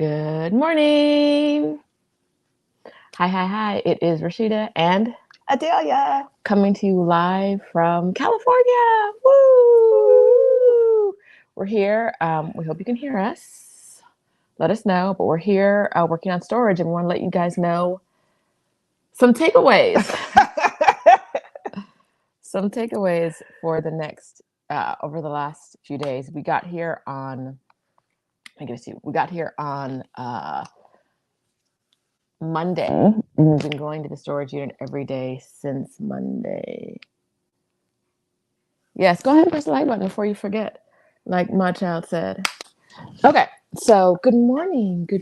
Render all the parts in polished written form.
Good morning. Hi. It is Roshida and Adelia. coming to you live from California. Woo! We're here. We hope you can hear us. Let us know. But we're here working on storage, and we want to let you guys know some takeaways. Some takeaways for the next over the last few days. We got here on. I guess we got here on Monday, and we've been going to the storage unit every day since Monday. Yes, go ahead and press the like button before you forget, like my child said. Okay, so good morning. If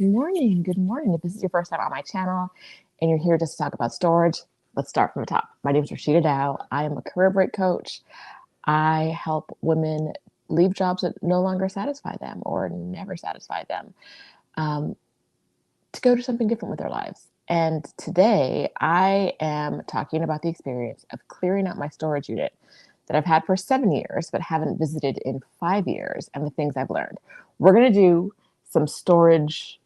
this is your first time on my channel and you're here just to talk about storage, let's start from the top. My name is Roshida Dowe. I am a career break coach. I help women leave jobs that no longer satisfy them or never satisfy them. To go to something different with their lives. And today I am talking about the experience of clearing out my storage unit that I've had for 7 years, but haven't visited in 5 years, and the things I've learned. We're going to do some storage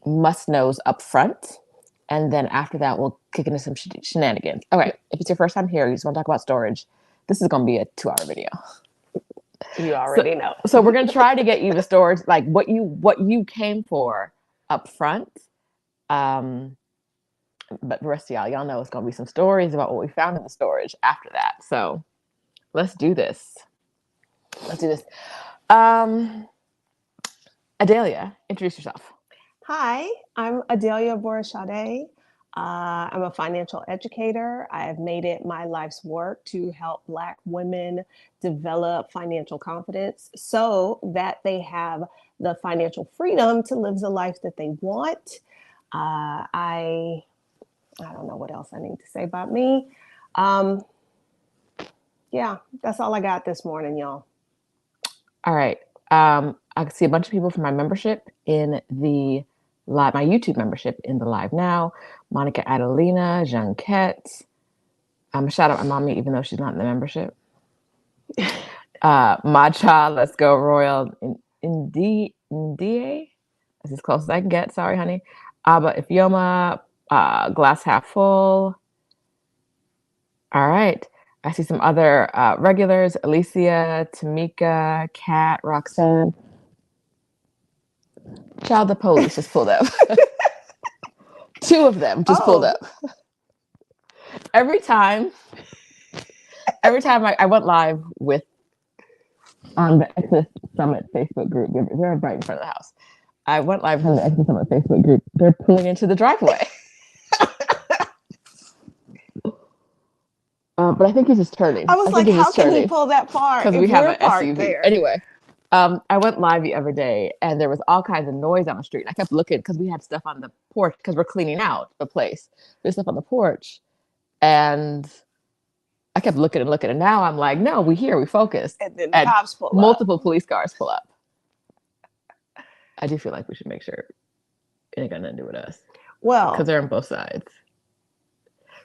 must-knows up front, and then after that, we'll kick into some shenanigans. Okay, if it's your first time here, you just want to talk about storage, this is going to be a 2-hour video. You already know. So we're going to try to get you the storage, like what you came for up front. But the rest of y'all know it's going to be some stories about what we found in the storage after that. So let's do this. Adelia, introduce yourself. Hi, I'm Adelia Borashade. I'm a financial educator. I have made it my life's work to help Black women develop financial confidence so that they have the financial freedom to live the life that they want. I don't know what else I need to say about me. Yeah, that's all I got this morning, y'all. All right. I can see a bunch of people from my membership in the live, my YouTube membership in the live now. Monica Adelina, Jeanquette. Shout out my mommy, even though she's not in the membership. Macha, let's go Royal. Ndie, that's as close as I can get. Sorry, honey. Abba Ifyoma, Glass Half Full. All right. I see some other regulars: Alicia, Tamika, Kat, Roxanne. Child, the police just pulled up. 2 of them just pulled up. Every time I went live with on the Exodus Summit Facebook group, they're right in front of the house. I went live on the Exodus Summit Facebook group. They're pulling into the driveway. But I think he's just turning. I was like, how can he pull that far? Because we have an SUV. There. Anyway, I went live the other day, and there was all kinds of noise on the street. And I kept looking because we had stuff on the porch because we're cleaning out the place. There's stuff on the porch, and I kept looking, and now I'm like, no, we focused. And then the cops pull up. Multiple police cars pull up. I do feel like we should make sure it ain't got nothing to do with us. Well, because they're on both sides.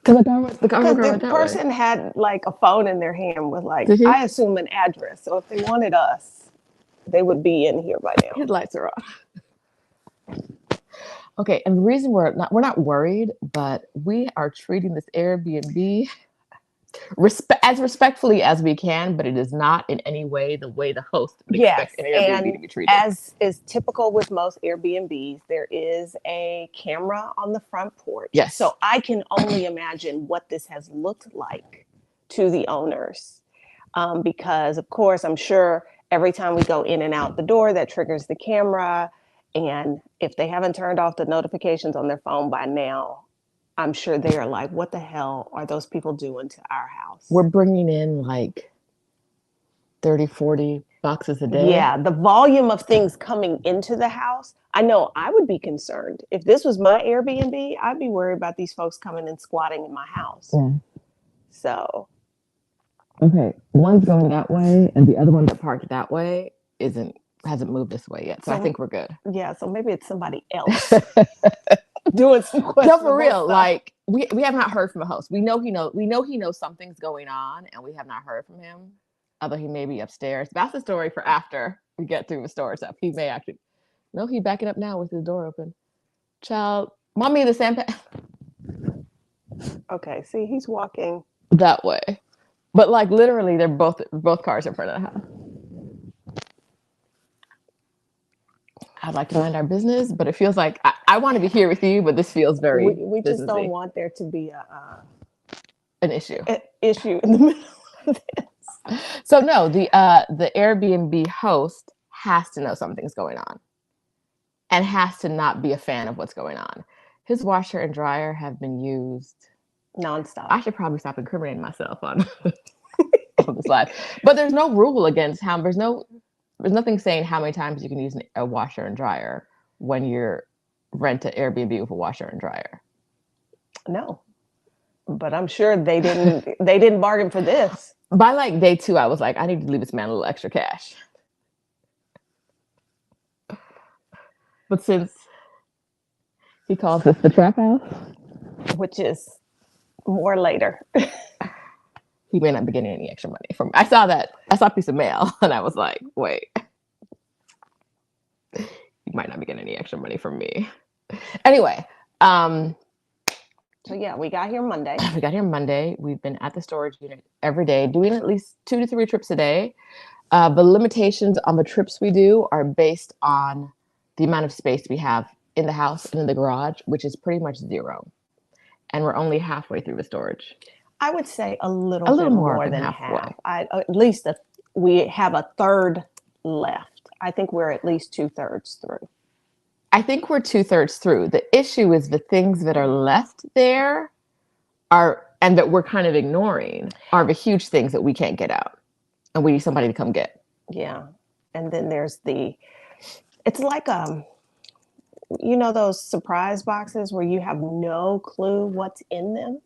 Because the person had like a phone in their hand with like, I assume an address. So if they wanted us, they would be in here by now. His lights are on. Okay, and the reason we're not worried, but we are treating this Airbnb as respectfully as we can, but it is not in any way the way the host would expect an Airbnb to be treated. As is typical with most Airbnbs, there is a camera on the front porch. Yes. So I can only imagine what this has looked like to the owners. Because, of course, I'm sure every time we go in and out the door, that triggers the camera. And if they haven't turned off the notifications on their phone by now, I'm sure they are like, what the hell are those people doing to our house? We're bringing in like 30, 40 boxes a day. Yeah, the volume of things coming into the house. I know I would be concerned. If this was my Airbnb, I'd be worried about these folks coming and squatting in my house. Yeah. So. Okay, one's going that way, and the other one that parked that way hasn't moved this way yet. So I think we're good. Yeah, so maybe it's somebody else. Doing some questions. No, for real. Stuff. Like we have not heard from a host. We know he knows something's going on, and we have not heard from him. Although he may be upstairs. That's the story for after we get through the storage stuff. He may actually No, he backing up now with his door open. Child, mommy, the sandbag Okay, see, he's walking. that way. But like literally, they're both cars in front of the house. I'd like to mind our business, but it feels like I want to be here with you, but this feels very We just don't businessy. want there to be An issue. a issue in the middle of this. So no, the Airbnb host has to know something's going on, and has to not be a fan of what's going on. His washer and dryer have been used Nonstop. I should probably stop incriminating myself on on this live. But there's no rule against how there's nothing saying how many times you can use a washer and dryer when you're rent an Airbnb with a washer and dryer. No, but I'm sure they didn't bargain for this. By like day 2, I was like, I need to leave this man a little extra cash. But since he calls this the trap house, which is more later. He may not be getting any extra money from. I saw a piece of mail, and I was like, wait, he might not be getting any extra money from me. Anyway, so yeah, we got here Monday. We've been at the storage unit every day, doing at least 2 to 3 trips a day. The limitations on the trips we do are based on the amount of space we have in the house and in the garage, which is pretty much 0. And we're only halfway through the storage. I would say a little bit more than halfway. At least we have a third left. I think we're at least 2/3 through. I think we're 2/3 through. The issue is the things that are left there and that we're kind of ignoring are the huge things that we can't get out. And we need somebody to come get. Yeah. And then there's it's like those surprise boxes where you have no clue what's in them?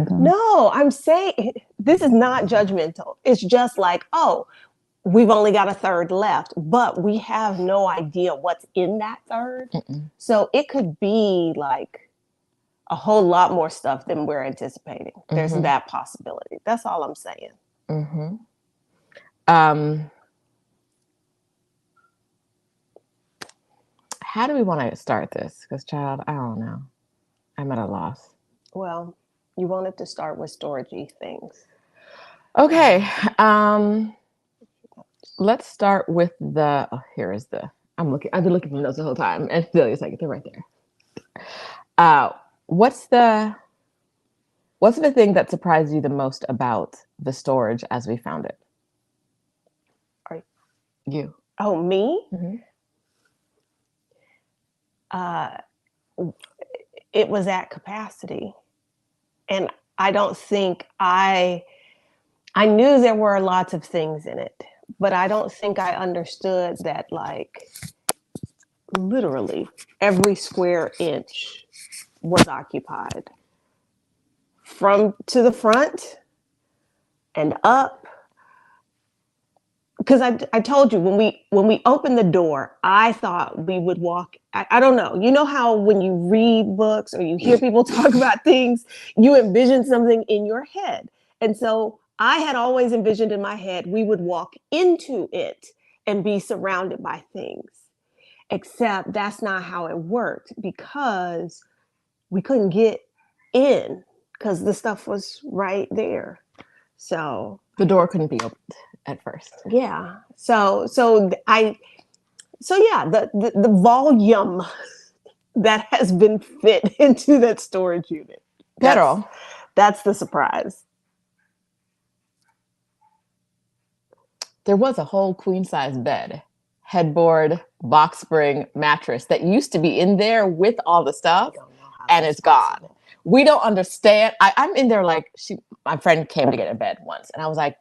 No, I'm saying this is not judgmental. It's just like, oh, we've only got a third left, but we have no idea what's in that third. Mm-mm. So it could be like a whole lot more stuff than we're anticipating. There's that possibility. That's all I'm saying. Mm-hmm. How do we want to start this? Because, child, I don't know. I'm at a loss. Well, you wanted to start with storagey things. Okay. Let's start with I've been looking for notes the whole time, and Delia's like, they're right there. What's the thing that surprised you the most about the storage as we found it? You. Oh, me? Mm-hmm. It was at capacity. And I don't think I knew there were lots of things in it, but I don't think I understood that, like, literally every square inch was occupied from to the front and up. Because I told you when we opened the door, I thought we would walk. I don't know. You know how when you read books or you hear people talk about things, you envision something in your head. And so I had always envisioned in my head we would walk into it and be surrounded by things. Except that's not how it worked, because we couldn't get in because the stuff was right there. So the door couldn't be opened at first. Yeah. So yeah, the volume that has been fit into that storage unit. That's the surprise. There was a whole queen size bed, headboard, box spring, mattress that used to be in there with all the stuff, and it's gone. We don't understand. I'm in there like my friend came to get a bed once, and I was like,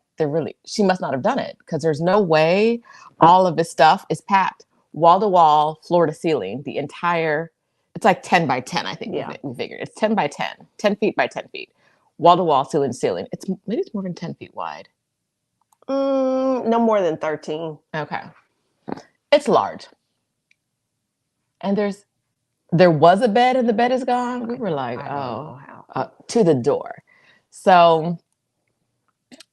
she must not have done it, because there's no way all of this stuff is packed wall to wall, floor to ceiling. It's like 10 by 10, I think. Yeah. We figured it's 10 by 10 feet by 10 feet, wall to wall, ceiling to ceiling. Maybe it's more than 10 feet wide. No more than 13. Okay. It's large. And there was a bed and the bed is gone. We were like, to the door. So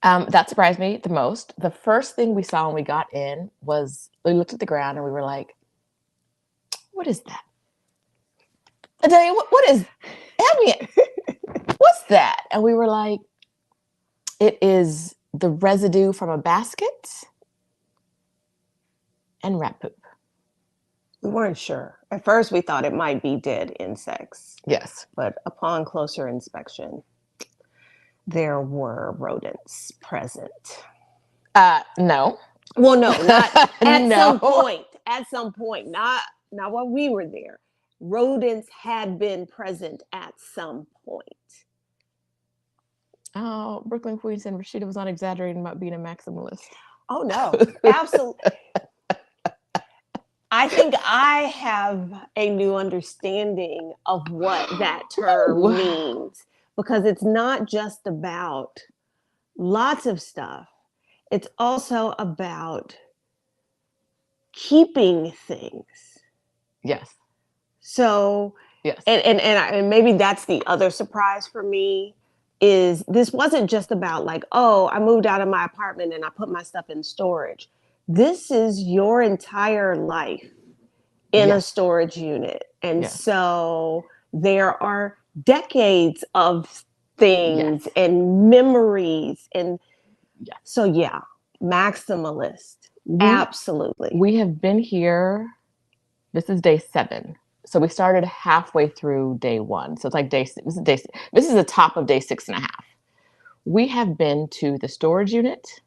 That surprised me the most. The first thing we saw when we got in was we looked at the ground and we were like, "What is that?" Adelia, what is? Help me. What's that? And we were like, "It is the residue from a basket and rat poop." We weren't sure. At first, we thought it might be dead insects, Yes. but upon closer inspection, there were rodents present. No. Well, no, not at some No. point. At some point, not while we were there. Rodents had been present at some point. Oh, Brooklyn Queens and Roshida was not exaggerating about being a maximalist. Oh no, absolutely. I think I have a new understanding of what that term Ooh. means because it's not just about lots of stuff. It's also about keeping things. Yes. So, Yes. and maybe that's the other surprise for me is this wasn't just about like, oh, I moved out of my apartment and I put my stuff in storage. This is your entire life in a Yes. storage unit. And Yes. so there are decades of things Yes. and memories. And Yes. so, yeah, maximalist. Absolutely. We have been here. This is day 7. So we started halfway through day 1. So it's like this is the top of day 6.5. We have been to the storage unit.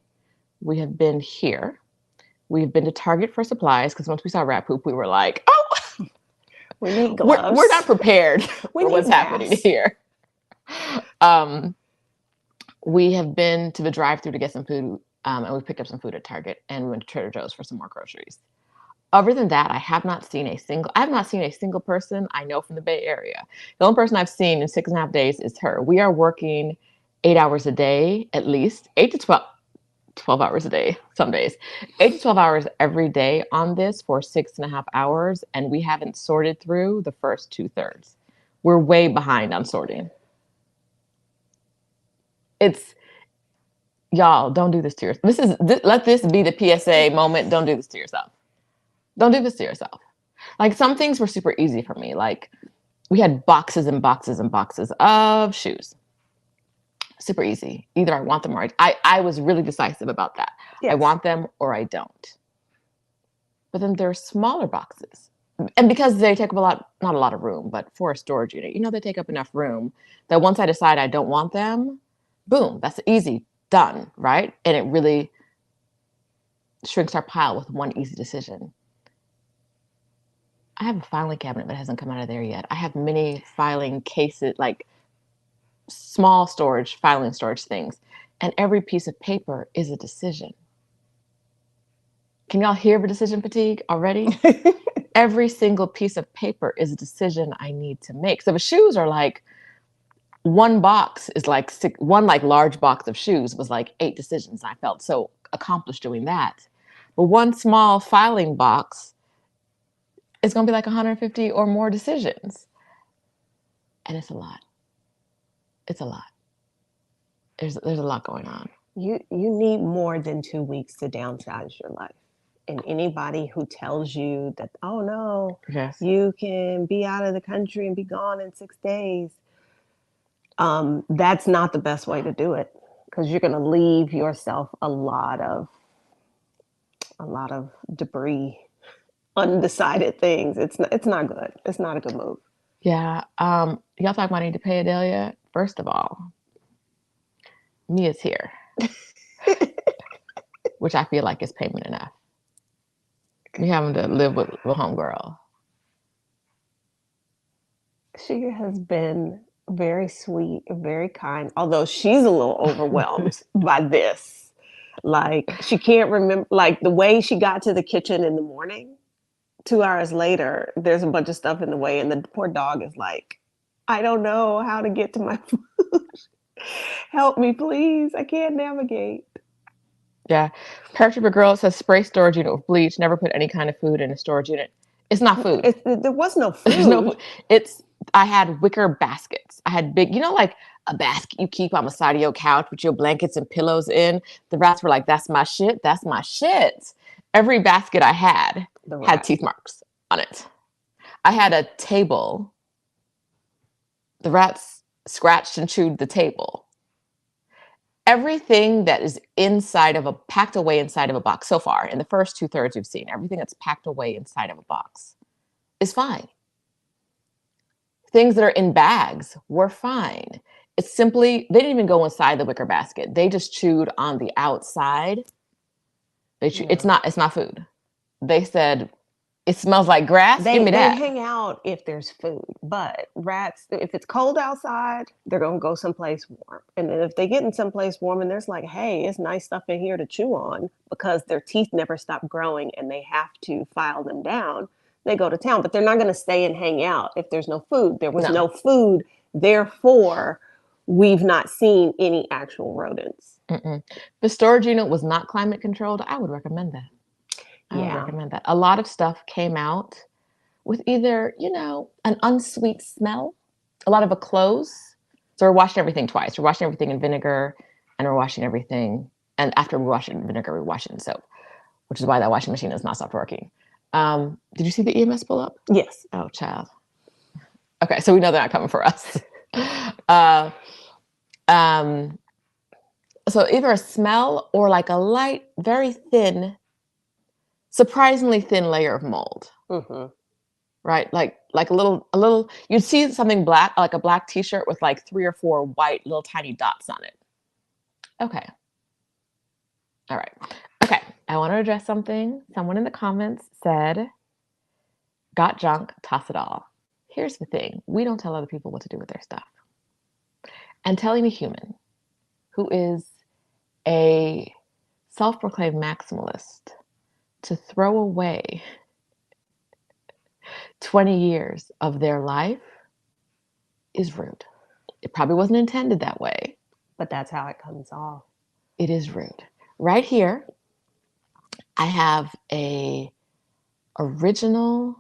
We have been here. We've been to Target for supplies because once we saw rat poop, we were like, oh, we need gloves. We're not prepared for what's happening here. We have been to the drive-thru to get some food, and we picked up some food at Target, and we went to Trader Joe's for some more groceries. Other than that, I have not seen a single person I know from the Bay Area. The only person I've seen in 6.5 days is her. We are working 8 hours a day, at least 8 to 12 hours a day, some days, 8 to 12 hours every day on this for 6.5 hours. And we haven't sorted through the first 2/3. We're way behind on sorting. Y'all, don't do this to yourself. Let this be the PSA moment. Don't do this to yourself. Don't do this to yourself. Like some things were super easy for me. Like we had boxes and boxes and boxes of shoes. Super easy. Either I want them or I was really decisive about that. Yes. I want them or I don't. But then there are smaller boxes. And because they take up not a lot of room, but for a storage unit, they take up enough room that once I decide I don't want them, boom, that's easy, done, right? And it really shrinks our pile with one easy decision. I have a filing cabinet that hasn't come out of there yet. I have many filing cases, like small filing storage things. And every piece of paper is a decision. Can y'all hear the decision fatigue already? Every single piece of paper is a decision I need to make. So the shoes are like, one box is like one like large box of shoes was like 8 decisions. I felt so accomplished doing that. But one small filing box is going to be like 150 or more decisions. And it's a lot. It's a lot. There's a lot going on. You need more than 2 weeks to downsize your life. And anybody who tells you that, oh no, yes, you can be out of the country and be gone in 6 days, that's not the best way to do it because you're going to leave yourself a lot of debris, undecided things. It's not good. It's not a good move. Yeah. Y'all talk about need to pay Adelia. First of all, Mia's here, which I feel like is payment enough. You having to live with homegirl. She has been very sweet, very kind, although she's a little overwhelmed by this. Like she can't remember, like the way she got to the kitchen in the morning, 2 hours later, there's a bunch of stuff in the way. And the poor dog is like, I don't know how to get to my food. Help me, please. I can't navigate. Yeah. Paratrooper Girl says spray storage unit with bleach. Never put any kind of food in a storage unit. It's not food. There was no food. It's I had wicker baskets. I had big, like a basket you keep on the side of your couch with your blankets and pillows in. The rats were like, that's my shit. That's my shit. Every basket I had teeth marks on it. I had a table. The rats scratched and chewed the table. Everything that is packed away inside of a box so far, in the first 2/3 you've seen, everything that's packed away inside of a box is fine. Things that are in bags were fine. It's simply, they didn't even go inside the wicker basket. They just chewed on the outside. It's not food. They said, it smells like grass. Give me that. They hang out if there's food, but rats, if it's cold outside, they're going to go someplace warm. And then if they get in someplace warm and there's like, hey, it's nice stuff in here to chew on, because their teeth never stop growing and they have to file them down, they go to town. But they're not going to stay and hang out if there's no food. There was no food. Therefore, we've not seen any actual rodents. Mm-mm. The storage unit was not climate controlled. I would recommend that. I would recommend that. A lot of stuff came out with either, an unsweet smell, a lot of the clothes. So we're washing everything twice. We're washing everything in vinegar, and we're washing everything. And after we wash it in vinegar, we wash it in soap, which is why that washing machine has not stopped working. Did you see the EMS pull up? Yes. Oh, child. Okay, so we know they're not coming for us. So either a smell or like a light, very thin, surprisingly thin layer of mold. Mm-hmm. Right? Like a little, you'd see something black, like a black t-shirt with like 3 or 4 white little tiny dots on it. Okay. All right. Okay. I want to address something. Someone in the comments said, got junk, toss it all. Here's the thing. We don't tell other people what to do with their stuff. And telling a human who is a self-proclaimed maximalist to throw away 20 years of their life is rude. It probably wasn't intended that way. But that's how it comes off. It is rude. Right here, I have a original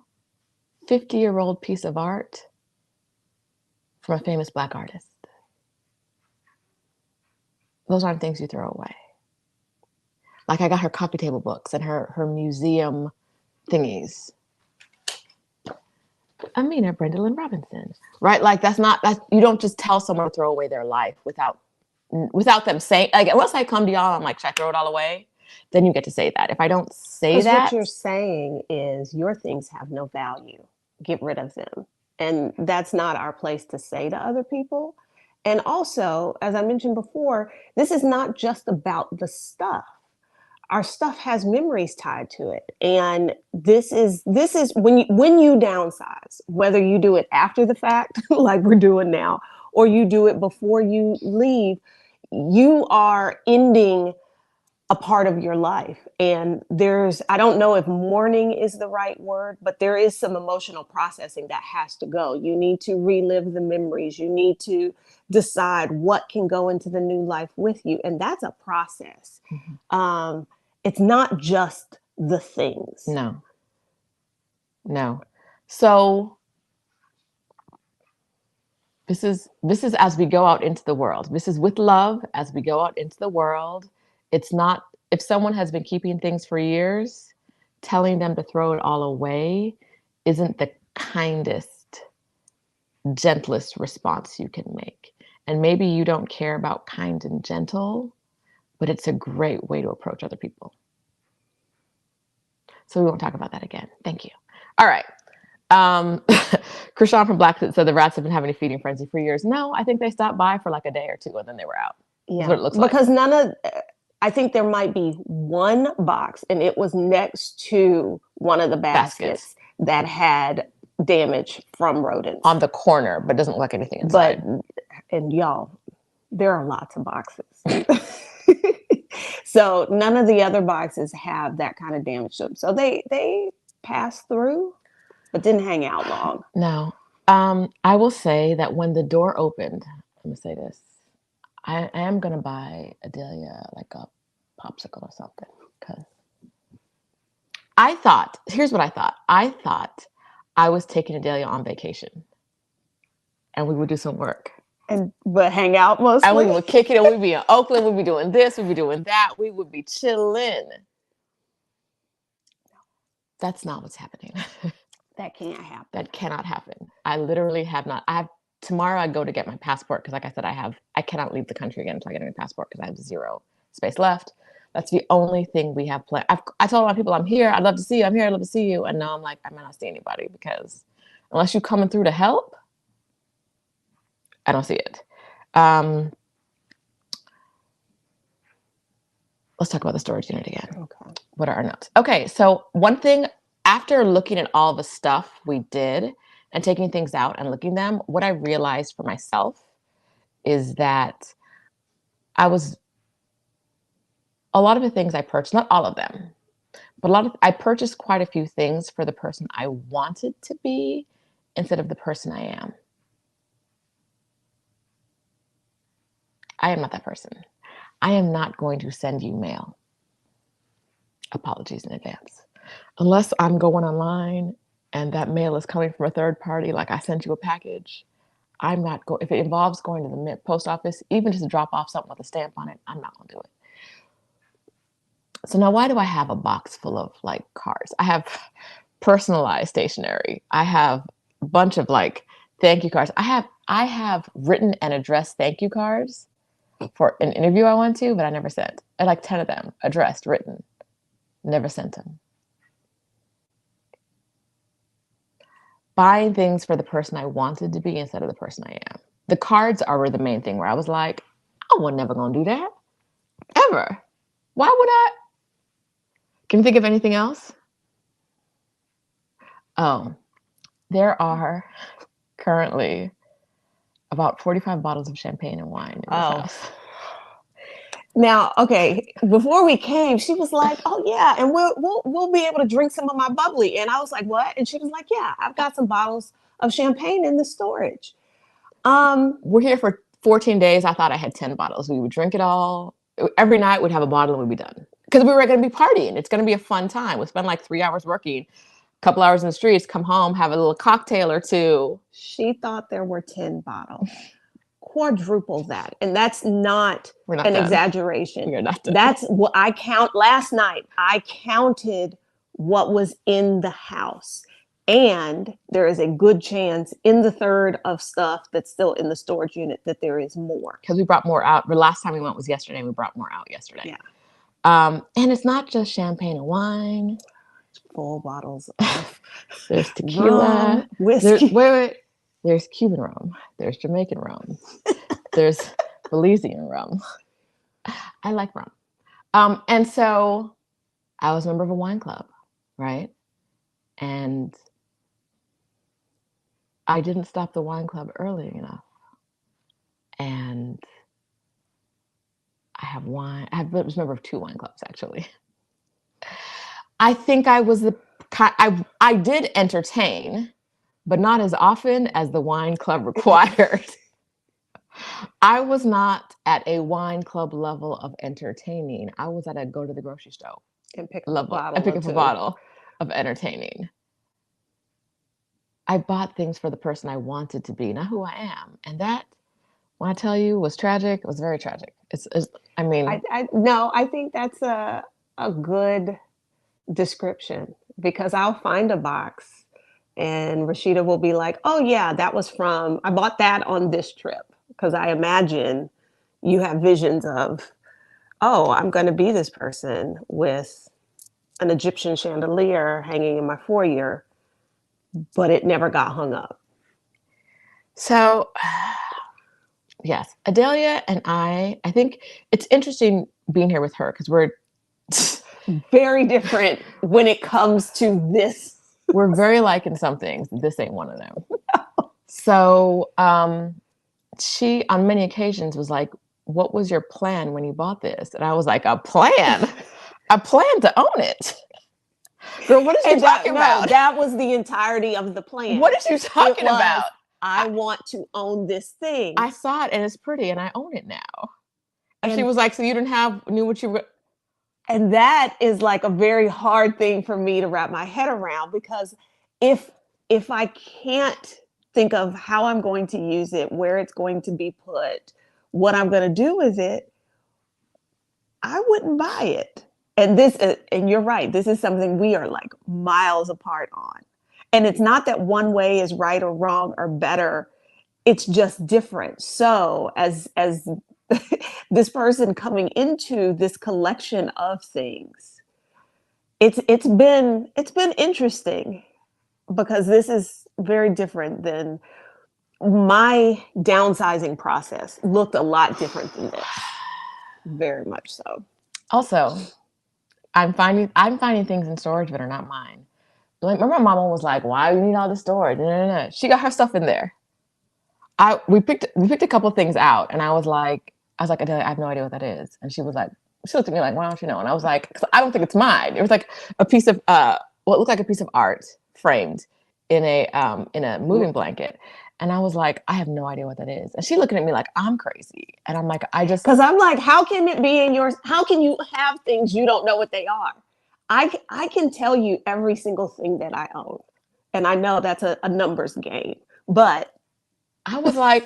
50-year-old piece of art from a famous Black artist. Those aren't things you throw away. Like I got her coffee table books and her museum thingies. Amina Brendel Robinson, right? Like that's you don't just tell someone to throw away their life without them saying, like, unless I come to y'all, I'm like, should I throw it all away? Then you get to say that. If I don't say that. What you're saying is your things have no value. Get rid of them. And that's not our place to say to other people. And also, as I mentioned before, this is not just about the stuff. Our stuff has memories tied to it. And this is when you downsize, whether you do it after the fact, like we're doing now, or you do it before you leave, you are ending a part of your life. And I don't know if mourning is the right word, but there is some emotional processing that has to go. You need to relive the memories. You need to decide what can go into the new life with you. And that's a process. Mm-hmm. It's not just the things. No. So this is as we go out into the world. This is with love as we go out into the world. It's not, if someone has been keeping things for years, telling them to throw it all away isn't the kindest, gentlest response you can make. And maybe you don't care about kind and gentle, but it's a great way to approach other people. So we won't talk about that again. Thank you. All right. Krishan from Black said the rats have been having a feeding frenzy for years. No, I think they stopped by for like a day or two and then they were out. Yeah, that's what it looks because like. I think there might be one box and it was next to one of the baskets that had damage from rodents. On the corner, but doesn't look like anything inside. And y'all, there are lots of boxes. So none of the other boxes have that kind of damage to them. So they passed through, but didn't hang out long. No. I will say that when the door opened, I'm going to say this, I am going to buy Adelia like a popsicle or something, because here's what I thought. I thought I was taking Adelia on vacation. and we would do some work. But hang out mostly. And we would kick it, and we'd be in Oakland, we'd be doing this, we'd be doing that, we would be chilling. That's not what's happening. That can't happen. That cannot happen. I literally have not. Tomorrow I go to get my passport because, like I said, I cannot leave the country again until I get my passport because I have 0 space left. That's the only thing we have planned. I told a lot of people I'm here. I'd love to see you. I'm here. I'd love to see you. And now I'm like, I might not see anybody because unless you're coming through to help, I don't see it. Let's talk about the storage unit again. Okay. What are our notes? Okay, so one thing, after looking at all the stuff we did and taking things out and looking at them, what I realized for myself is that a lot of the things I purchased, not all of them, but I purchased quite a few things for the person I wanted to be instead of the person I am. I am not that person. I am not going to send you mail. Apologies in advance. Unless I'm going online and that mail is coming from a third party, like I sent you a package, I'm not going, if it involves going to the post office, even just to drop off something with a stamp on it, I'm not going to do it. So now why do I have a box full of like cards? I have personalized stationery. I have a bunch of like thank you cards. I have written and addressed thank you cards for an interview I went to, but I never sent. I had like 10 of them, addressed, written, never sent them. Buying things for the person I wanted to be instead of the person I am. The cards are the main thing where I was like, I was never going to do that. Ever. Why would I? Can you think of anything else? Oh, there are currently about 45 bottles of champagne and wine in this house. Now, okay, before we came, she was like, "Oh yeah, and we'll be able to drink some of my bubbly." And I was like, "What?" And she was like, "Yeah, I've got some bottles of champagne in the storage." We're here for 14 days. I thought I had 10 bottles. We would drink it all. Every night we'd have a bottle and we'd be done. Because we were going to be partying. It's going to be a fun time. We'll spend like 3 hours working, a couple hours in the streets, come home, have a little cocktail or two. She thought there were 10 bottles. Quadruple that. And that's not an exaggeration. We're not done. That's what I count last night. I counted what was in the house. And there is a good chance in the third of stuff that's still in the storage unit that there is more. Because we brought more out. The last time we went was yesterday. We brought more out yesterday. Yeah. And it's not just champagne and wine. Full bottles of there's tequila, rum, whiskey. Wait. There's Cuban rum. There's Jamaican rum. There's Belizean rum. I like rum. And so I was a member of a wine club, right? And I didn't stop the wine club early enough. And I was a member of 2 wine clubs, actually. I think I was I did entertain, but not as often as the wine club required. I was not at a wine club level of entertaining. I was at a go to the grocery store and pick up a bottle of entertaining. I bought things for the person I wanted to be, not who I am. And that, when I tell you, was tragic. It was very tragic. I think that's a good description, because I'll find a box and Roshida will be like, "Oh yeah, I bought that on this trip." Because I imagine you have visions of, "Oh, I'm going to be this person with an Egyptian chandelier hanging in my foyer," but it never got hung up. So, yes, Adelia and I think it's interesting being here with her because we're very different when it comes to this. We're very like in some things. This ain't one of them. No. So she, on many occasions, was like, "What was your plan when you bought this?" And I was like, "A plan? A plan to own it." Girl, what is you talking about? No, that was the entirety of the plan. What is you talking about? I want to own this thing. I saw it and it's pretty and I own it now. And she was like, "So you knew what you were." And that is like a very hard thing for me to wrap my head around, because if I can't think of how I'm going to use it, where it's going to be put, what I'm going to do with it, I wouldn't buy it. And you're right, this is something we are like miles apart on. And it's not that one way is right or wrong or better. It's just different. So as this person coming into this collection of things, it's been interesting because this is very different than my downsizing process looked a lot different than this. Very much so. Also, I'm finding things in storage that are not mine. Like, remember my mom was like, why do you need all the storage? No. She got her stuff in there. We picked a couple of things out, and I was like, Adele, I have no idea what that is. And she was like, she looked at me like, why don't you know? And I was like, I don't think it's mine. It was like a piece of what looked like a piece of art framed in a moving blanket. And I was like, I have no idea what that is. And she looking at me like I'm crazy. And I'm like, because I'm like, how can it be in yours? How can you have things you don't know what they are? I can tell you every single thing that I own. And I know that's a numbers game, but I was like,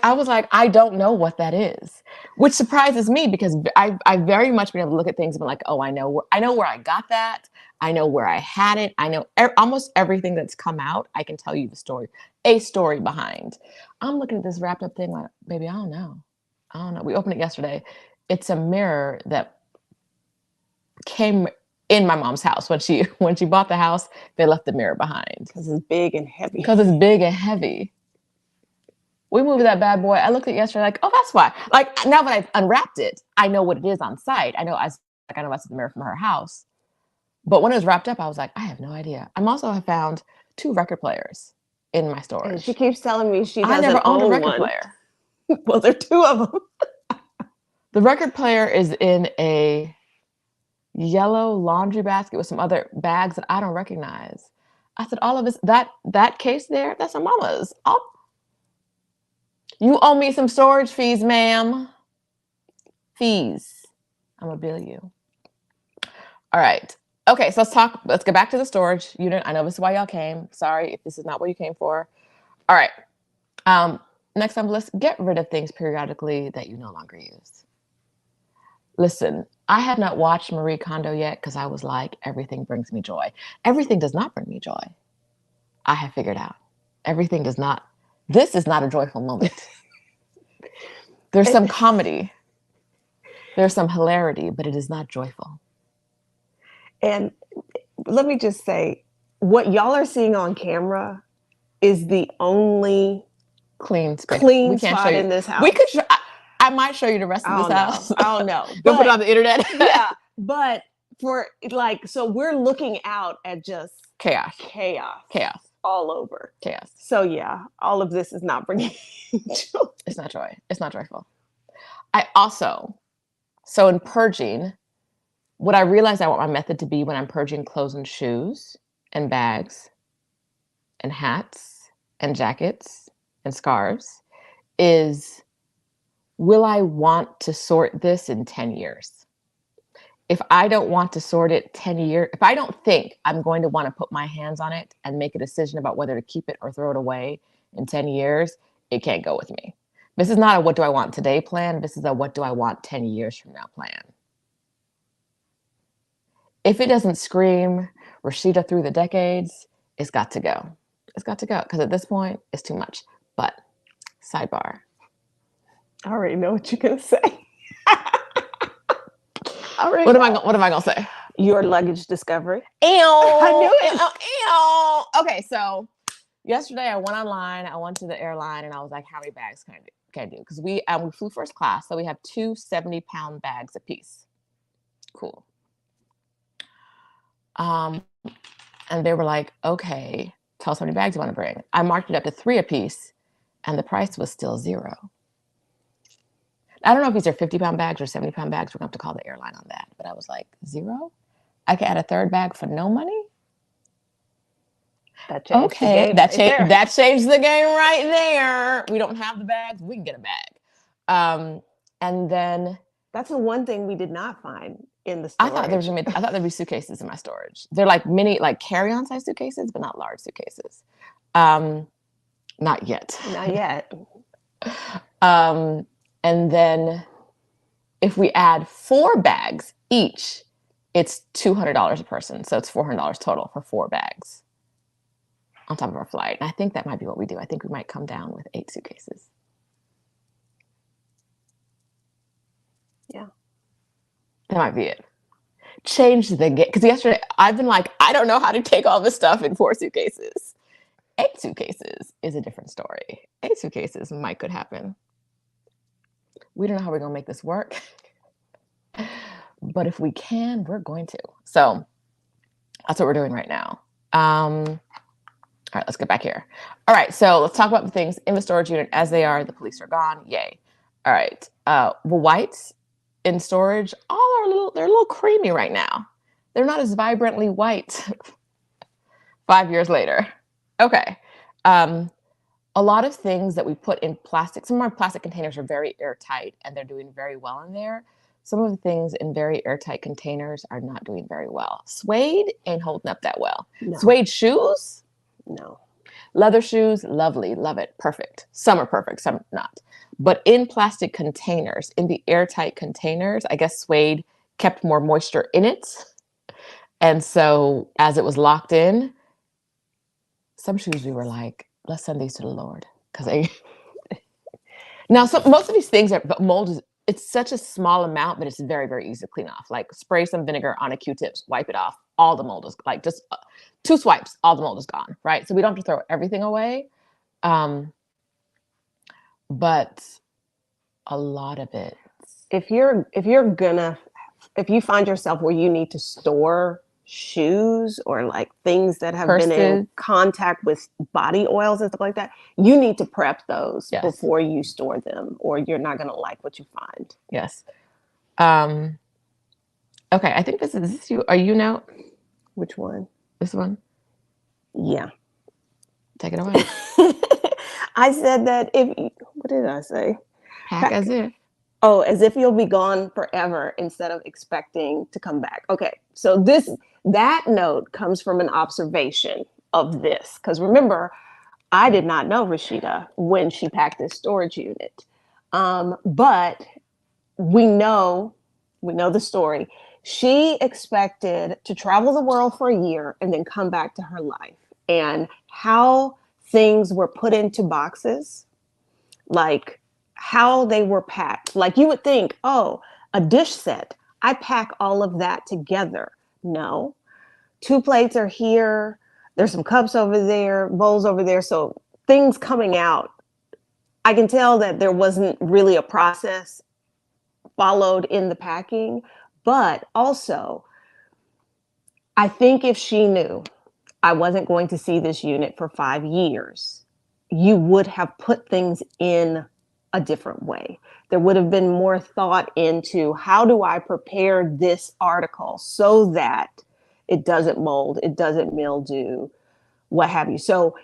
I don't know what that is, which surprises me because I very much been able to look at things and be like, oh, I know where I got that. I know where I had it. I know almost everything that's come out. I can tell you a story behind. I'm looking at this wrapped up thing like, baby, I don't know. We opened it yesterday. It's a mirror that came in my mom's house when she bought the house. They left the mirror behind because it's big and heavy. We moved that bad boy. I looked at it yesterday like, oh, that's why. Like, now that I've unwrapped it, I know what it is on site. I know I saw the mirror from her house. But when it was wrapped up, I was like, I have no idea. I also have found 2 record players in my storage. And she keeps telling me she I never owned a record player. Well, there are 2 of them. The record player is in a yellow laundry basket with some other bags that I don't recognize. I said, all of this, that case there, that's her mama's. You owe me some storage fees, ma'am. Fees. I'm gonna bill you. All right. Okay, so let's get back to the storage unit. I know this is why y'all came. Sorry if this is not what you came for. All right. Next on the list, get rid of things periodically that you no longer use. Listen, I have not watched Marie Kondo yet because I was like, everything brings me joy. Everything does not bring me joy. I have figured out. Everything does not. This is not a joyful moment. There's some comedy. There's some hilarity, but it is not joyful. And let me just say, what y'all are seeing on camera is the only clean spot in this house. We could. I might show you the rest of this house. I don't know. Don't put it on the internet. Yeah, but so we're looking out at just chaos all over. Chaos. So yeah, all of this is not bringing joy. It's not joy. It's not joyful. So in purging, what I realized I want my method to be when I'm purging clothes and shoes and bags and hats and jackets and scarves is, will I want to sort this in 10 years? If I don't want to sort it 10 years, if I don't think I'm going to want to put my hands on it and make a decision about whether to keep it or throw it away in 10 years, it can't go with me. This is not a what do I want today plan. This is a what do I want 10 years from now plan. If it doesn't scream Roshida through the decades, it's got to go. It's got to go because at this point, it's too much. But sidebar. I already know what you're going to say. What am I gonna say? Your luggage discovery. Ew. I knew it. Ew. Okay, so yesterday I went online. I went to the airline and I was like, how many bags can I do? Because we flew first class, so we have 2 70-pound bags a piece. Cool. And they were like, okay, tell us how many bags you want to bring. I marked it up to 3 a piece, and the price was still $0. I don't know if these are 50-pound bags or 70-pound bags. We're going to have to call the airline on that. But I was like, $0? I could add a 3rd bag for no money? That changed the game. That changed the game right there. We don't have the bags. We can get a bag. And then... That's the one thing we did not find in the storage. I thought there'd be suitcases in my storage. They're like mini, like carry-on size suitcases, but not large suitcases. Not yet. Not yet. And then if we add 4 bags each, it's $200 a person. So it's $400 total for 4 bags on top of our flight. And I think that might be what we do. I think we might come down with 8 suitcases. Yeah. That might be it. Change the game. Because yesterday I've been like, I don't know how to take all this stuff in 4 suitcases. 8 suitcases is a different story. 8 suitcases could happen. We don't know how we're going to make this work. But if we can, we're going to. So that's what we're doing right now. All right, let's get back here. All right, so let's talk about the things in the storage unit as they are. The police are gone. Yay. All right. The whites in storage, they're a little creamy right now. They're not as vibrantly white 5 years later. Okay. A lot of things that we put in plastic, some of our plastic containers are very airtight and they're doing very well in there. Some of the things in very airtight containers are not doing very well. Suede ain't holding up that well. No. Suede shoes? No. Leather shoes, lovely, love it, perfect. Some are perfect, some not. But in plastic containers, in the airtight containers, I guess suede kept more moisture in it. And so as it was locked in, some shoes we were like, let's send these to the Lord. Because now most of these things are mold. It's such a small amount, but it's very, very easy to clean off. Like spray some vinegar on a Q-tip, wipe it off. All the mold is like just 2 swipes, all the mold is gone, right? So we don't have to throw everything away. But a lot of it. If you find yourself where you need to store shoes or like things that have been in contact with body oils and stuff like that, you need to prep those before you store them, or you're not going to like what you find. Yes. Okay, I think this is you. Are you now? Which one? This one? Yeah. Take it away. I said that what did I say? Pack as if. Oh, as if you'll be gone forever instead of expecting to come back. Okay, so that note comes from an observation of this. Because remember, I did not know Roshida when she packed this storage unit. But we know the story. She expected to travel the world for a year and then come back to her life. And how things were put into boxes, like how they were packed. Like you would think, oh, a dish set, I pack all of that together. No, 2 plates are here. There's some cups over there, bowls over there. So things coming out. I can tell that there wasn't really a process followed in the packing, but also I think if she knew I wasn't going to see this unit for 5 years, you would have put things in a different way. There would have been more thought into how do I prepare this article so that it doesn't mold, it doesn't mildew, what have you. So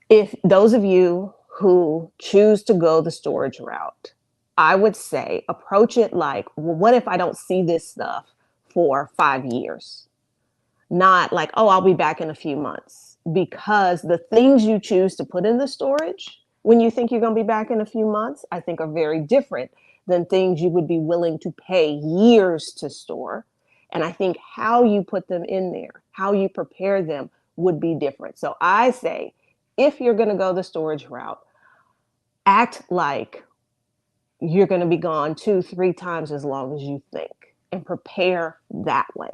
if those of you who choose to go the storage route, I would say approach it like, well, what if I don't see this stuff for 5 years? Not like, oh, I'll be back in a few months. Because the things you choose to put in the storage when you think you're going to be back in a few months, I think are very different than things you would be willing to pay years to store. And I think how you put them in there, how you prepare them would be different. So I say, if you're going to go the storage route, act like you're going to be gone 2-3 times as long as you think, and prepare that way.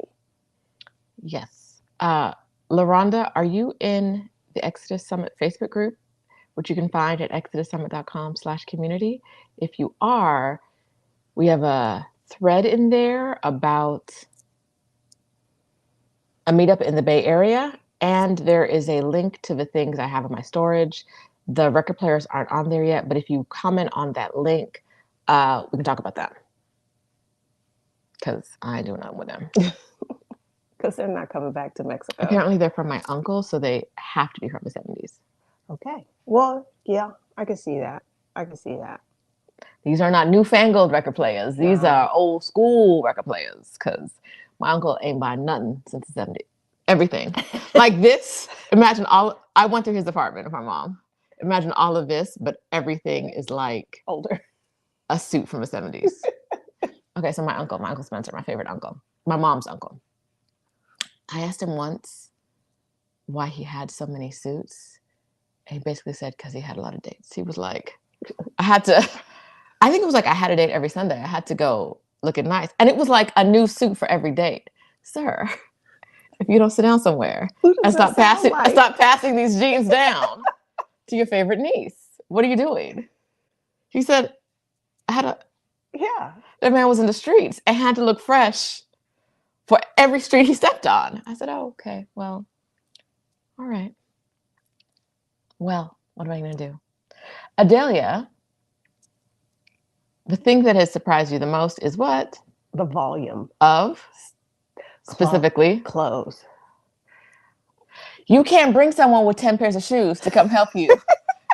Yes. LaRonda, are you in the Exodus Summit Facebook group, which you can find at exodussummit.com/community? If you are, we have a thread in there about a meetup in the Bay Area, and there is a link to the things I have in my storage. The record players aren't on there yet, but if you comment on that link, we can talk about that. Because I do not with them. Because they're not coming back to Mexico. Apparently they're from my uncle, so they have to be from the 70s. Okay. Well, yeah, I can see that. These are not newfangled record players. These are old school record players, because my uncle ain't buying nothing since the 70s. Everything. Like this. Imagine I went through his apartment with my mom. Imagine all of this, but everything is like Older. a suit from the 70s. Okay, so my uncle Spencer, my favorite uncle, my mom's uncle. I asked him once why he had so many suits. And he basically said because he had a lot of dates. He was like, I think it was like I had a date every Sunday. I had to go looking nice. And it was like a new suit for every date. Sir, if you don't sit down somewhere and stop passing these jeans down to your favorite niece, what are you doing? He said, that man was in the streets and had to look fresh for every street he stepped on. I said, oh, okay, well, all right. Well, what am I going to do? Adelia, the thing that has surprised you the most is what? The volume of specifically clothes. You can't bring someone with 10 pairs of shoes to come help you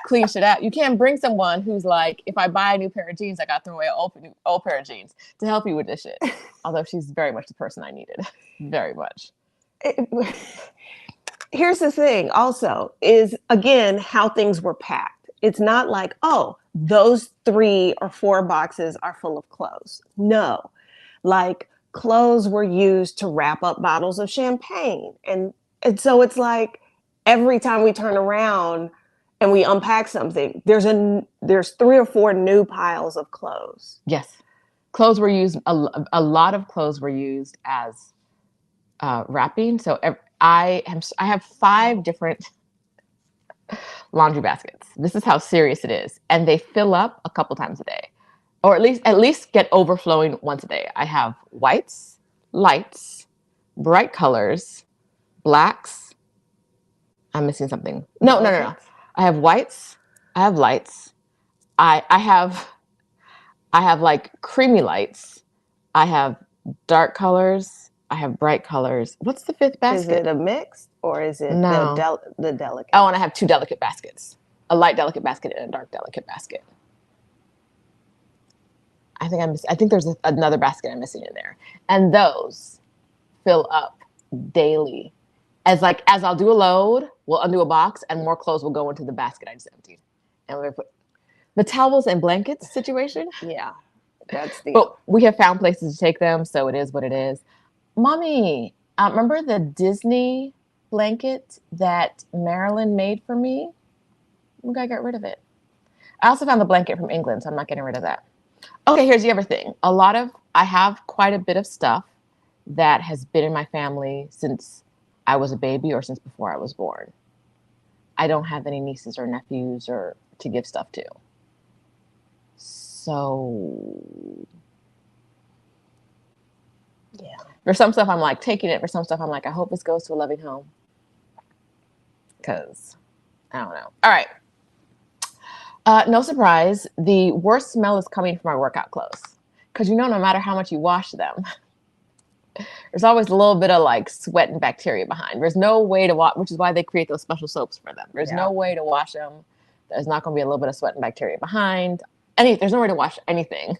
clean shit out. You can't bring someone who's like, if I buy a new pair of jeans, I got to throw away an old pair of jeans to help you with this shit. Although she's very much the person I needed. Very much. Here's the thing also is, again, how things were packed. It's not like, oh, those 3 or 4 boxes are full of clothes. No, like clothes were used to wrap up bottles of champagne. And so it's like every time we turn around and we unpack something, there's 3 or 4 new piles of clothes. Yes. Clothes were used, a lot of clothes were used as wrapping. So I have 5 different laundry baskets. This is how serious it is. And they fill up a couple times a day, or at least get overflowing once a day. I have whites, lights, bright colors, blacks. I'm missing something. No. I have whites. I have lights. I have like creamy lights. I have dark colors. I have bright colors. What's the 5th basket? Is it a mix or is it the delicate? Oh, and I have 2 delicate baskets. A light delicate basket and a dark delicate basket. I think there's another basket I'm missing in there. And those fill up daily. As I'll do a load, we'll undo a box and more clothes will go into the basket I just emptied. And we're put the towels and blankets situation. Yeah. But we have found places to take them, so it is what it is. Mommy, remember the Disney blanket that Marilyn made for me? We gotta get rid of it. I also found the blanket from England, so I'm not getting rid of that. Okay, here's the other thing. I have quite a bit of stuff that has been in my family since I was a baby or since before I was born. I don't have any nieces or nephews or to give stuff to. So yeah. For some stuff, I'm like taking it. For some stuff, I'm like, I hope this goes to a loving home. Because I don't know. All right. No surprise. The worst smell is coming from my workout clothes. Because no matter how much you wash them, there's always a little bit of like sweat and bacteria behind. There's no way to wash, which is why they create those special soaps for them. There's no way to wash them. There's not going to be a little bit of sweat and bacteria behind. There's no way to wash anything.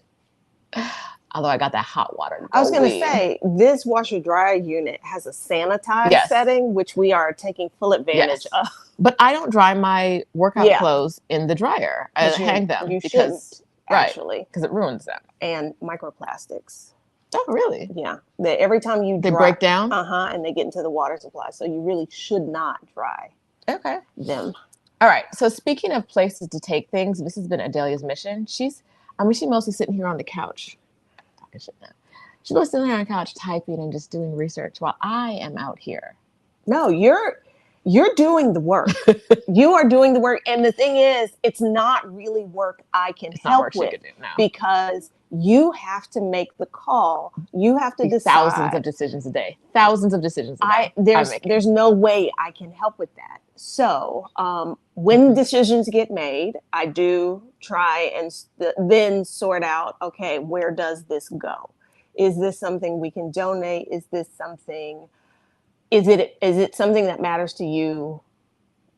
Although I got that hot water. I was going to say, this washer dryer unit has a sanitized setting, which we are taking full advantage of. But I don't dry my workout clothes in the dryer. I hang them because it ruins them. And microplastics. Oh, really? Yeah. Every time they break down? And they get into the water supply. So you really should not dry them. All right. So speaking of places to take things, this has been Adelia's mission. She's mostly sitting here on the couch. Talking shit now. She's mostly sitting here on the couch typing and just doing research while I am out here. No, you're doing the work. You are doing the work. And the thing is, it's not really work I can help with because you have to make the call. You have to decide. Thousands of decisions a day. There's no way I can help with that. So when decisions get made, I do try and then sort out, okay, where does this go? Is this something we can donate? Is it something that matters to you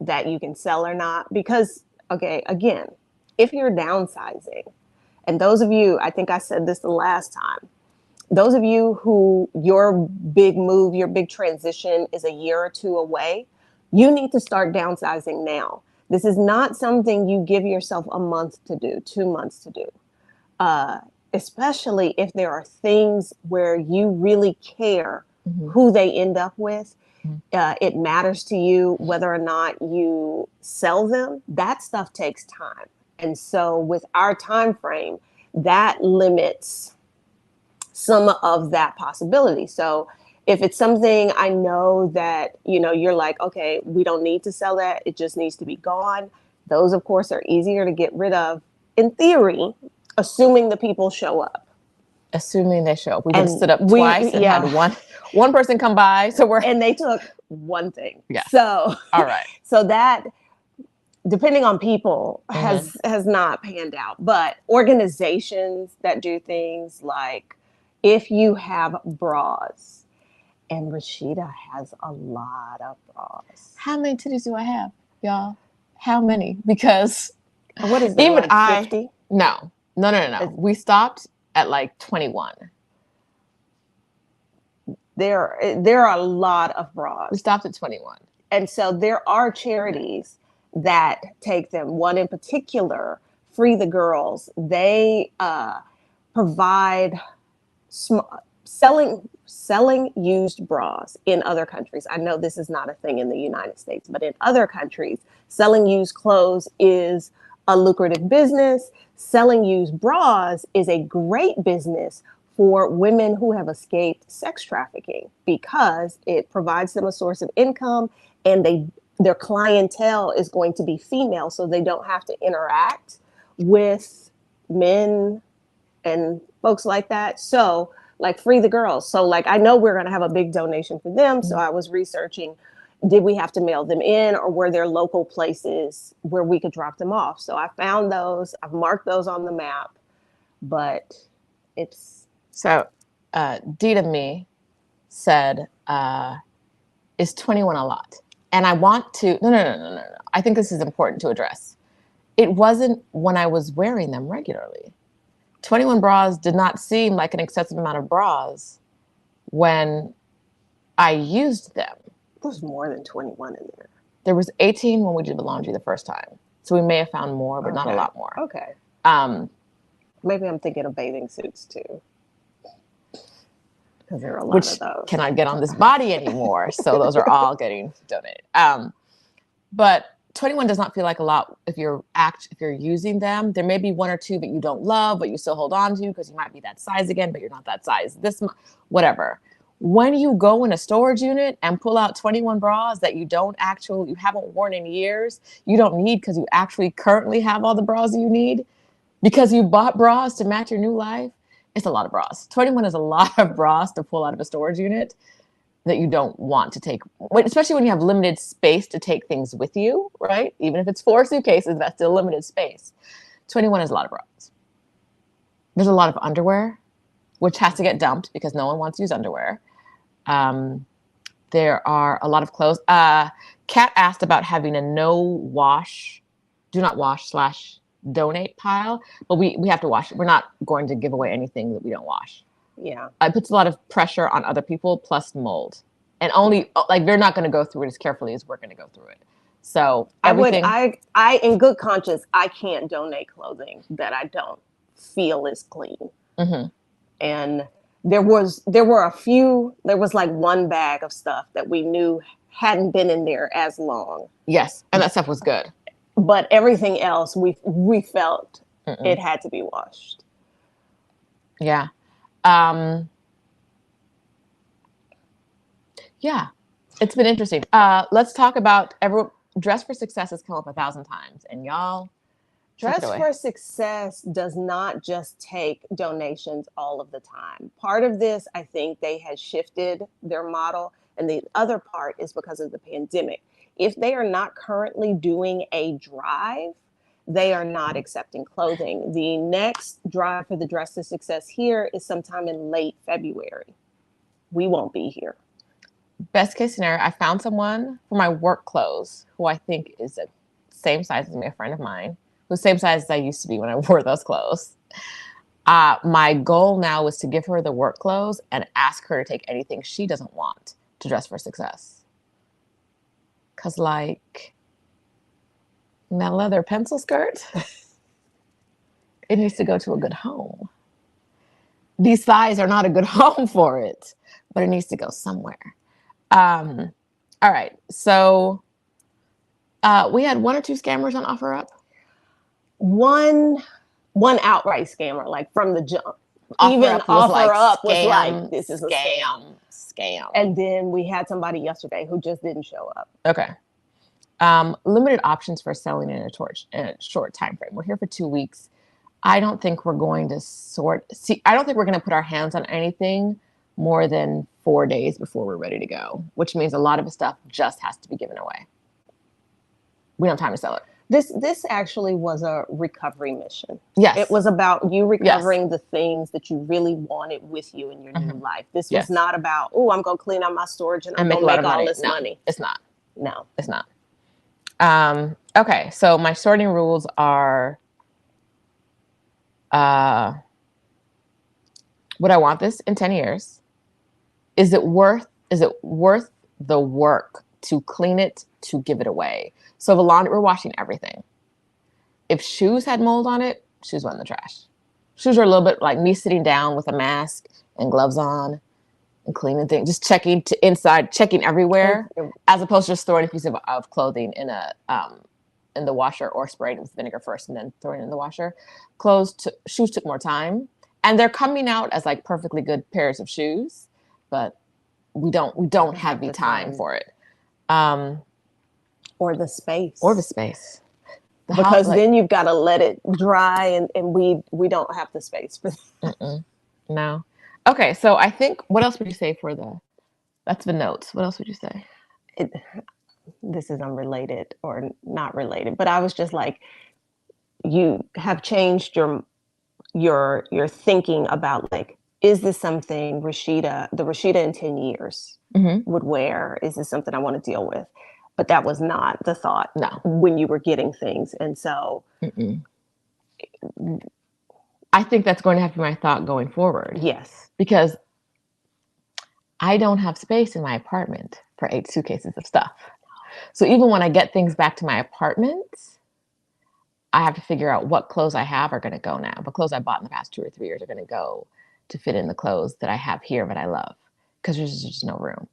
that you can sell or not? Because, okay, again, if you're downsizing, and those of you, I think I said this the last time, those of you who your big move, your big transition is a year or 2 away, you need to start downsizing now. This is not something you give yourself a month to do, 2 months to do. Especially if there are things where you really care who they end up with. It matters to you whether or not you sell them. That stuff takes time. And so with our time frame, that limits some of that possibility. So if it's something I know that, you're like, okay, we don't need to sell that, it just needs to be gone. Those, of course, are easier to get rid of, in theory, assuming the people show up. Assuming they show up. We've been stood up twice and had one person come by. And they took one thing. Yeah. So, all right. So that, depending on people, has not panned out. But organizations that do things like, if you have bras, and Roshida has a lot of bras. How many titties do I have, y'all? How many? Because what is it, even like 50? No. We stopped at like 21. There are a lot of bras. We stopped at 21. And so there are charities that take them. One in particular, Free the Girls. They provide selling used bras in other countries. I know this is not a thing in the United States, but in other countries, selling used clothes is a lucrative business. Selling used bras is a great business for women who have escaped sex trafficking, because it provides them a source of income, and their clientele is going to be female, so they don't have to interact with men and folks like that. So like Free the Girls. So like, I know we're going to have a big donation for them. So I was researching, did we have to mail them in, or were there local places where we could drop them off? So I found those, I've marked those on the map, but it's. So D to me said, is 21 a lot? And I want to, no. I think this is important to address. It wasn't when I was wearing them regularly. 21 bras did not seem like an excessive amount of bras when I used them. There's more than 21 in there. There was 18 when we did the laundry the first time. So we may have found more, but not a lot more. Okay. Maybe I'm thinking of bathing suits too. Because there are a lot of those. Which cannot get on this body anymore. So those are all getting donated. But 21 does not feel like a lot if you're using them. There may be one or two that you don't love, but you still hold on to because you might be that size again, but you're not that size. Whatever. When you go in a storage unit and pull out 21 bras that you haven't worn in years, you don't need, because you actually currently have all the bras you need because you bought bras to match your new life. It's a lot of bras. 21 is a lot of bras to pull out of a storage unit that you don't want to take, especially when you have limited space to take things with you, right? Even if it's 4 suitcases, that's still limited space. 21 is a lot of bras. There's a lot of underwear, which has to get dumped because no one wants to use underwear. There are a lot of clothes. Kat asked about having a do not wash / donate pile, but we have to wash it. We're not going to give away anything that we don't wash. Yeah. It puts a lot of pressure on other people, plus mold. And only, like, they're not going to go through it as carefully as we're going to go through it. So I in good conscience, I can't donate clothing that I don't feel is clean. Mm-hmm. And there was like one bag of stuff that we knew hadn't been in there as long. Yes. And that stuff was good. But everything else, we felt it had to be washed. Yeah. Yeah, it's been interesting. Let's talk about Dress for Success has come up 1,000 times, and y'all. Dress for Success does not just take donations all of the time. Part of this, I think they had shifted their model, and the other part is because of the pandemic. If they are not currently doing a drive, they are not accepting clothing. The next drive for the Dress to Success here is sometime in late February. We won't be here. Best case scenario, I found someone for my work clothes who I think is the same size as me, a friend of mine, who's the same size as I used to be when I wore those clothes. My goal now is to give her the work clothes and ask her to take anything she doesn't want to Dress for Success. Because, like, that leather pencil skirt, it needs to go to a good home. These thighs are not a good home for it, but it needs to go somewhere. All right. So we had 1 or 2 scammers on OfferUp. One outright scammer, like from the jump. OfferUp was like, this is a scam. And then we had somebody yesterday who just didn't show up. Okay. Limited options for selling in a short time frame. We're here for 2 weeks. I don't think we're going to I don't think we're going to put our hands on anything more than 4 days before we're ready to go, which means a lot of the stuff just has to be given away. We don't have time to sell it. This actually was a recovery mission. Yes. It was about you recovering the things that you really wanted with you in your new life. This was not about, I'm going to clean out my storage and I'm going to make all this money. It's not. No. It's not. Okay, so my sorting rules are, would I want this in 10 years? Is it worth the work to clean it, to give it away? So the laundry, we're washing everything. If shoes had mold on it, shoes went in the trash. Shoes are a little bit like me sitting down with a mask and gloves on and cleaning things, just checking inside, checking everywhere, as opposed to just throwing a piece of clothing in the washer or spraying it with vinegar first and then throwing it in the washer. Shoes took more time, and they're coming out as like perfectly good pairs of shoes, but we don't have the time for it. Or the space. Because then you've got to let it dry, and we don't have the space for that. No. Okay, so I think, what else would you say that's the notes. What else would you say? This is unrelated or not related, but I was just like, you have changed your thinking about, like, is this something the Roshida in 10 years would wear? Is this something I want to deal with? But that was not the thought when you were getting things. And so I think that's going to have to be my thought going forward. Yes. Because I don't have space in my apartment for 8 suitcases of stuff. So even when I get things back to my apartment, I have to figure out what clothes I have are going to go now. But clothes I bought in the past 2 or 3 years are going to go to fit in the clothes that I have here that I love, because there's just no room.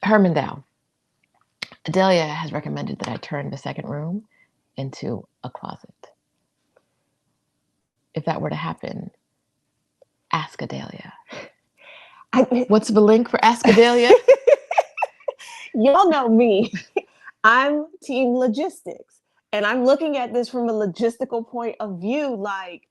Herman Dowe. Adelia has recommended that I turn the second room into a closet. If that were to happen, ask Adelia. What's the link for Ask Adelia? Y'all know me. I'm team logistics. And I'm looking at this from a logistical point of view. Like,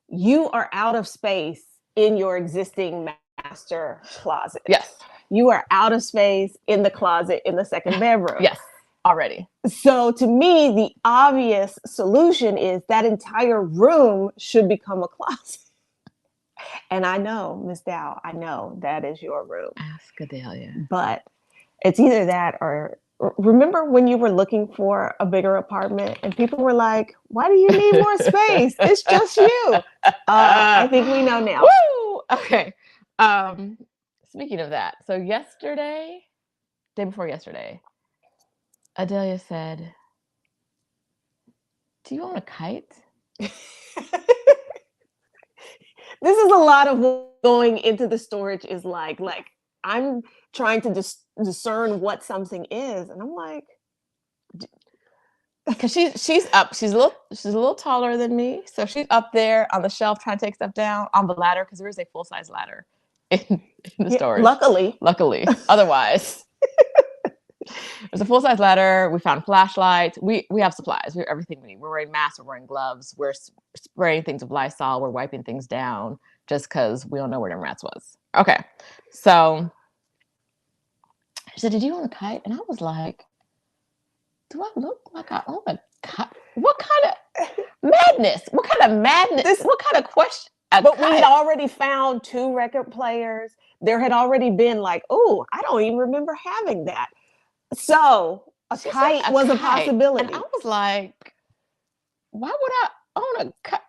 you are out of space in your existing master closet. Yes. You are out of space in the closet in the second bedroom. Yes, already. So to me, the obvious solution is that entire room should become a closet. And I know, Ms. Dowe, I know that is your room. Ask Adelia. But it's either that, or remember when you were looking for a bigger apartment and people were like, why do you need more space? It's just you. I think we know now. Woo! Okay. Speaking of that, so day before yesterday, Adelia said, do you own a kite? This is a lot of what going into the storage is like I'm trying to discern what something is. And I'm like, because she's up, she's a little taller than me. So she's up there on the shelf trying to take stuff down on the ladder, because there is a full-size ladder in the storage. Luckily. Otherwise, there's a full-size ladder. We found flashlights. We have supplies. We have everything we need. We're wearing masks. We're wearing gloves. We're spraying things with Lysol. We're wiping things down just because we don't know where them rats was. Okay. So she said, did you own a kite? And I was like, do I look like I own a kite? What kind of madness? What kind of madness? What kind of question? But we had already found 2 record players. There had already been like, oh, I don't even remember having that. So a kite was a possibility. And I was like, why would I own a kite?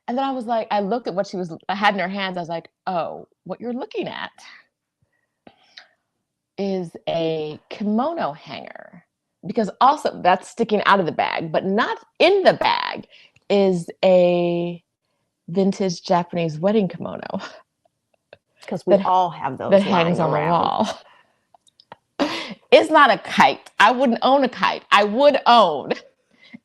And then I was like, I looked at what she had in her hands. I was like, oh, what you're looking at is a kimono hanger because also that's sticking out of the bag, but not in the bag is a vintage Japanese wedding kimono Because we all have that those hangs lying on the around. wall. It's not a kite. I wouldn't own a kite. I would own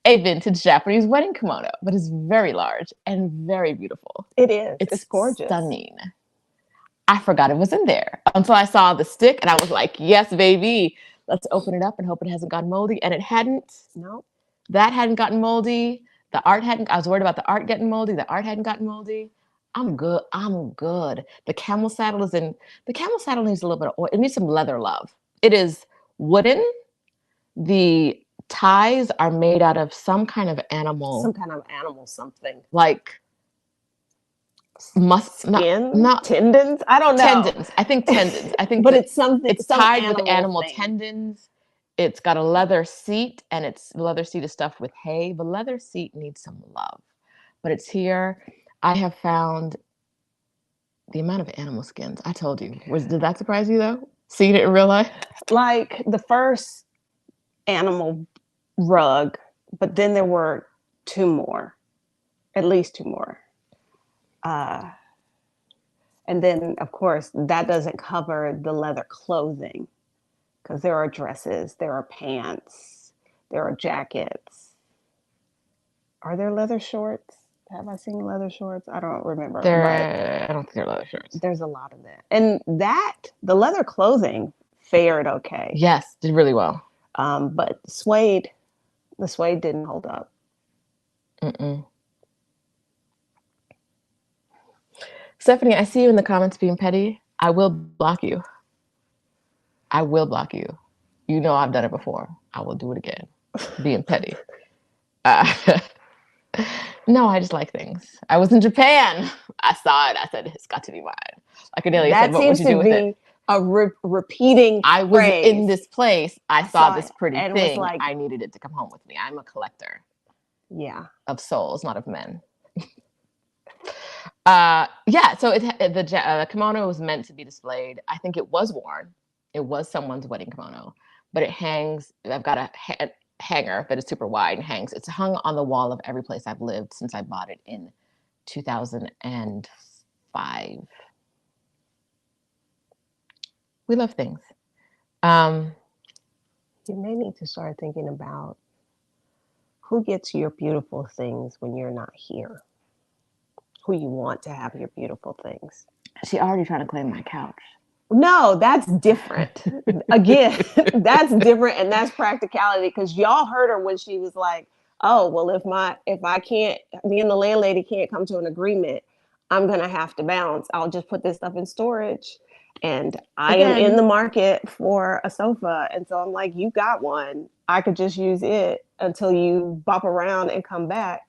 a vintage Japanese wedding kimono, but it's very large and very beautiful. It is. It's It's gorgeous. stunning. I forgot it was in there until I saw the stick and I was like, yes, baby, let's open it up and hope it hasn't gotten moldy. And it hadn't. No. That hadn't gotten moldy. The art hadn't. I was worried about the art getting moldy. The art hadn't gotten moldy. I'm good. I'm good. The camel saddle is in. The camel saddle needs a little bit of oil. It needs some leather love. It is wooden. The ties are made out of some kind of animal. Some kind of animal something. Like Skin? not tendons? I don't know. Tendons. I think tendons. I think but it's something. It's some tied with animal thing. tendons. It's got a leather seat, and the leather seat is stuffed with hay. The leather seat needs some love, but it's here. I have found the amount of animal skins. I told you. Did that surprise you though? Seeing it in real life? Like the first animal rug, but then there were two more, at least two more. And then, of course, that doesn't cover the leather clothing because there are dresses, there are pants, there are jackets. Are there leather shorts? Have I seen leather shorts? I don't remember. I don't think they're leather shorts. There's a lot of that. And the leather clothing fared okay. Yes, did really well. But the suede didn't hold up. Mm-mm. Stephanie, I see you in the comments being petty. I will block you. I will block you. You know I've done it before. I will do it again. Being petty. No, I just like things. I was in Japan. I saw it. I said, it's got to be mine. Like Adelia said, what would you do with it? A repeating I was phrase. In this place. I saw this pretty thing. Like, I needed it to come home with me. I'm a collector. Yeah. Of souls, not of men. Yeah, so the kimono was meant to be displayed. I think it was worn. It was someone's wedding kimono, but it hangs. I've got a hanger that is super wide and hangs. It's hung on the wall of every place I've lived since I bought it in 2005. We love things. You may need to start thinking about who gets your beautiful things when you're not here. Who you want to have your beautiful things. She already trying to claim my couch. No, that's different. Again, that's different, and that's practicality. Because y'all heard her when she was like, "Oh, well, if I can't, me and the landlady can't come to an agreement, I'm gonna have to bounce. I'll just put this stuff in storage." And I am in the market for a sofa, and so I'm like, "You got one? I could just use it until you bop around and come back."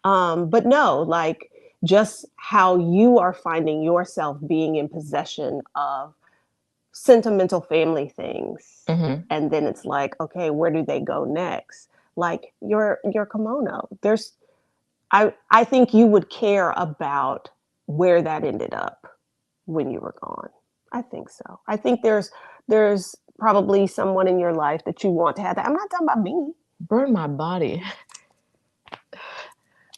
But no, like, just how you are finding yourself being in possession of sentimental family things. Mm-hmm. And then it's like, okay, where do they go next? Like your kimono. I think you would care about where that ended up when you were gone. I think so. I think there's probably someone in your life that you want to have that. I'm not talking about me. Burn my body.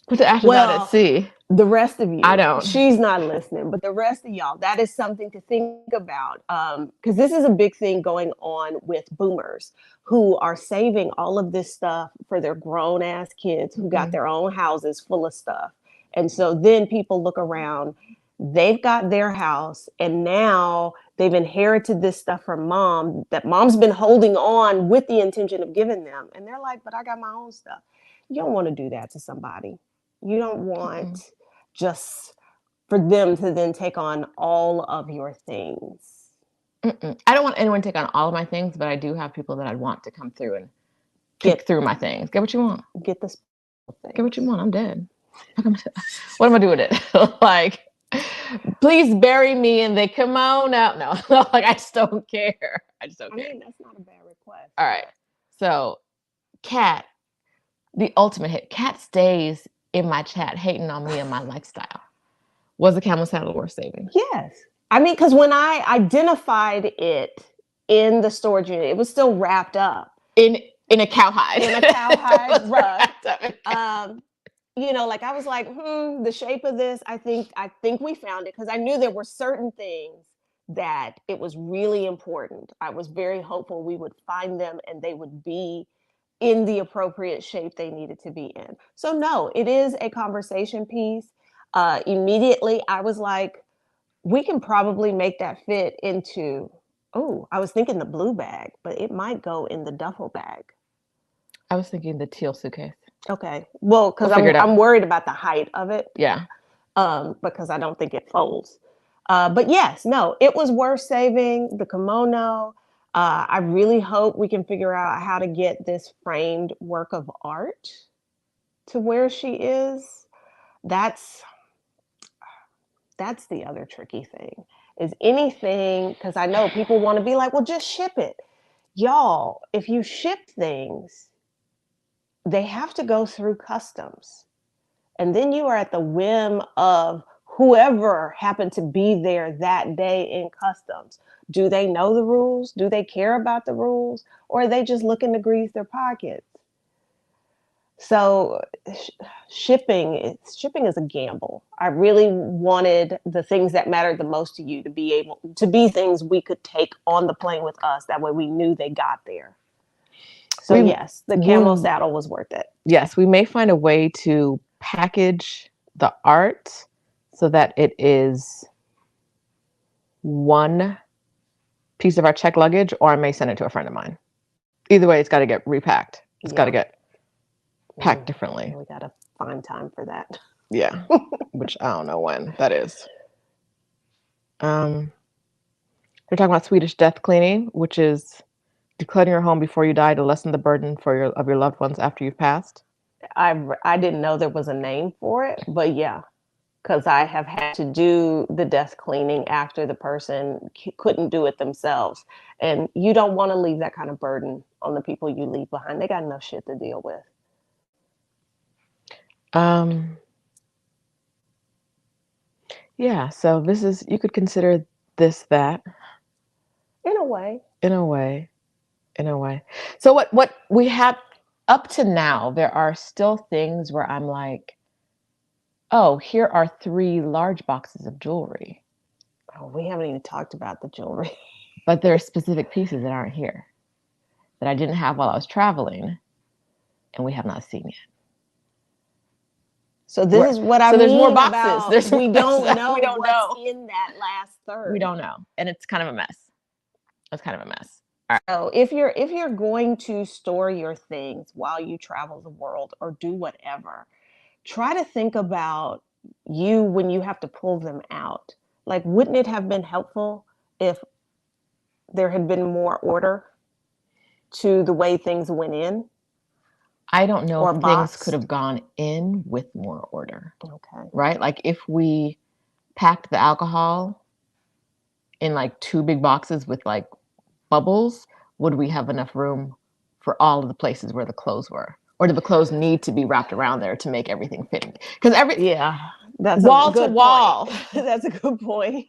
Put the ashes out at sea. The rest of you, I don't. She's not listening, but the rest of y'all, that is something to think about. Because this is a big thing going on with boomers who are saving all of this stuff for their grown ass kids who got their own houses full of stuff. And so then people look around, they've got their house, and now they've inherited this stuff from mom that mom's been holding on with the intention of giving them. And they're like, but I got my own stuff. You don't want to do that to somebody. You don't want just for them to then take on all of your things. I don't want anyone to take on all of my things, but I do have people that I'd want to come through and kick through my things. Get what you want. Get this thing. Get what you want. I'm dead. What am I doing with it? Like, please bury me in the kimono. No, like, I just don't care. I mean, that's not a bad request. All right. So, Kat, the ultimate hit. Kat stays in my chat hating on me and my lifestyle. Was the camel saddle worth saving? Yes. I mean, because when I identified it in the storage unit, it was still wrapped up. In a cowhide. in a cowhide rug. Right. You know, like I was like, the shape of this, I think we found it because I knew there were certain things that it was really important. I was very hopeful we would find them and they would be in the appropriate shape they needed to be in. So no, it is a conversation piece. Immediately I was like, we can probably make that fit into, oh, I was thinking the blue bag, but it might go in the duffel bag. I was thinking the teal suitcase. Okay. Well, because We'll figure it out. I'm worried about the height of it. Yeah. Because I don't think it folds. But yes, no, it was worth saving the kimono. I really hope we can figure out how to get this framed work of art to where she is. That's the other tricky thing. Is anything, because I know people want to be like, well, just ship it. Y'all, if you ship things, they have to go through customs. And then you are at the whim of whoever happened to be there that day in customs. Do they know the rules? Do they care about the rules? Or are they just looking to grease their pockets? So shipping is a gamble. I really wanted the things that mattered the most to you to be able to be things we could take on the plane with us. That way we knew they got there. So yes, the camel saddle was worth it. Yes, we may find a way to package the art so that it is one piece of our check luggage, or I may send it to a friend of mine. Either way, it's got to get repacked. It's got to get packed differently. We got to find time for that. Yeah, which I don't know when that is. We're talking about Swedish death cleaning, which is decluttering your home before you die to lessen the burden of your loved ones after you've passed. I didn't know there was a name for it, but yeah, because I have had to do the death cleaning after the person couldn't do it themselves. And you don't want to leave that kind of burden on the people you leave behind. They got enough shit to deal with. Yeah, so this is, you could consider this that. In a way. In a way. In a way. So what we have up to now, there are still things where I'm like, oh, here are 3 large boxes of jewelry. Oh, we haven't even talked about the jewelry. But there are specific pieces that aren't here that I didn't have while I was traveling and we have not seen yet. So this is what I mean. There's more boxes. We don't know what's in that last third. We don't know. And it's kind of a mess. It's kind of a mess. All right. So if you're going to store your things while you travel the world or do whatever, try to think about you when you have to pull them out. Like, wouldn't it have been helpful if there had been more order to the way things went in? I don't know if things could have gone in with more order. Okay. Right? Like if we packed the alcohol in like 2 big boxes with like bubbles, would we have enough room for all of the places where the clothes were? Or do the clothes need to be wrapped around there to make everything fit? Because that's wall to wall. That's a good point.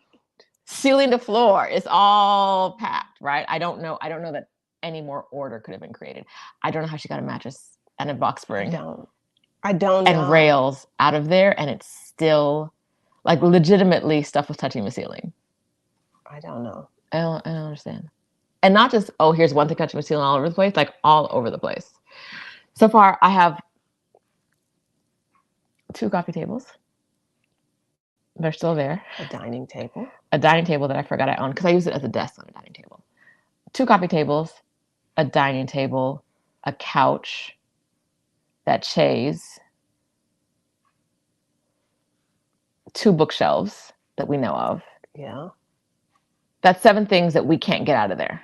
Ceiling to floor is all packed, right? I don't know that any more order could have been created. I don't know how she got a mattress and a box spring. I don't know. And rails out of there, and it's still like legitimately stuff was touching the ceiling. I don't know. I don't understand. And not just, oh, here's one thing touching the ceiling all over the place, like all over the place. So far, I have 2 coffee tables. They're still there. A dining table. A dining table that I forgot I owned because I use it as a desk on a dining table. 2 coffee tables, a dining table, a couch, that chaise, 2 bookshelves that we know of. Yeah. That's 7 things that we can't get out of there.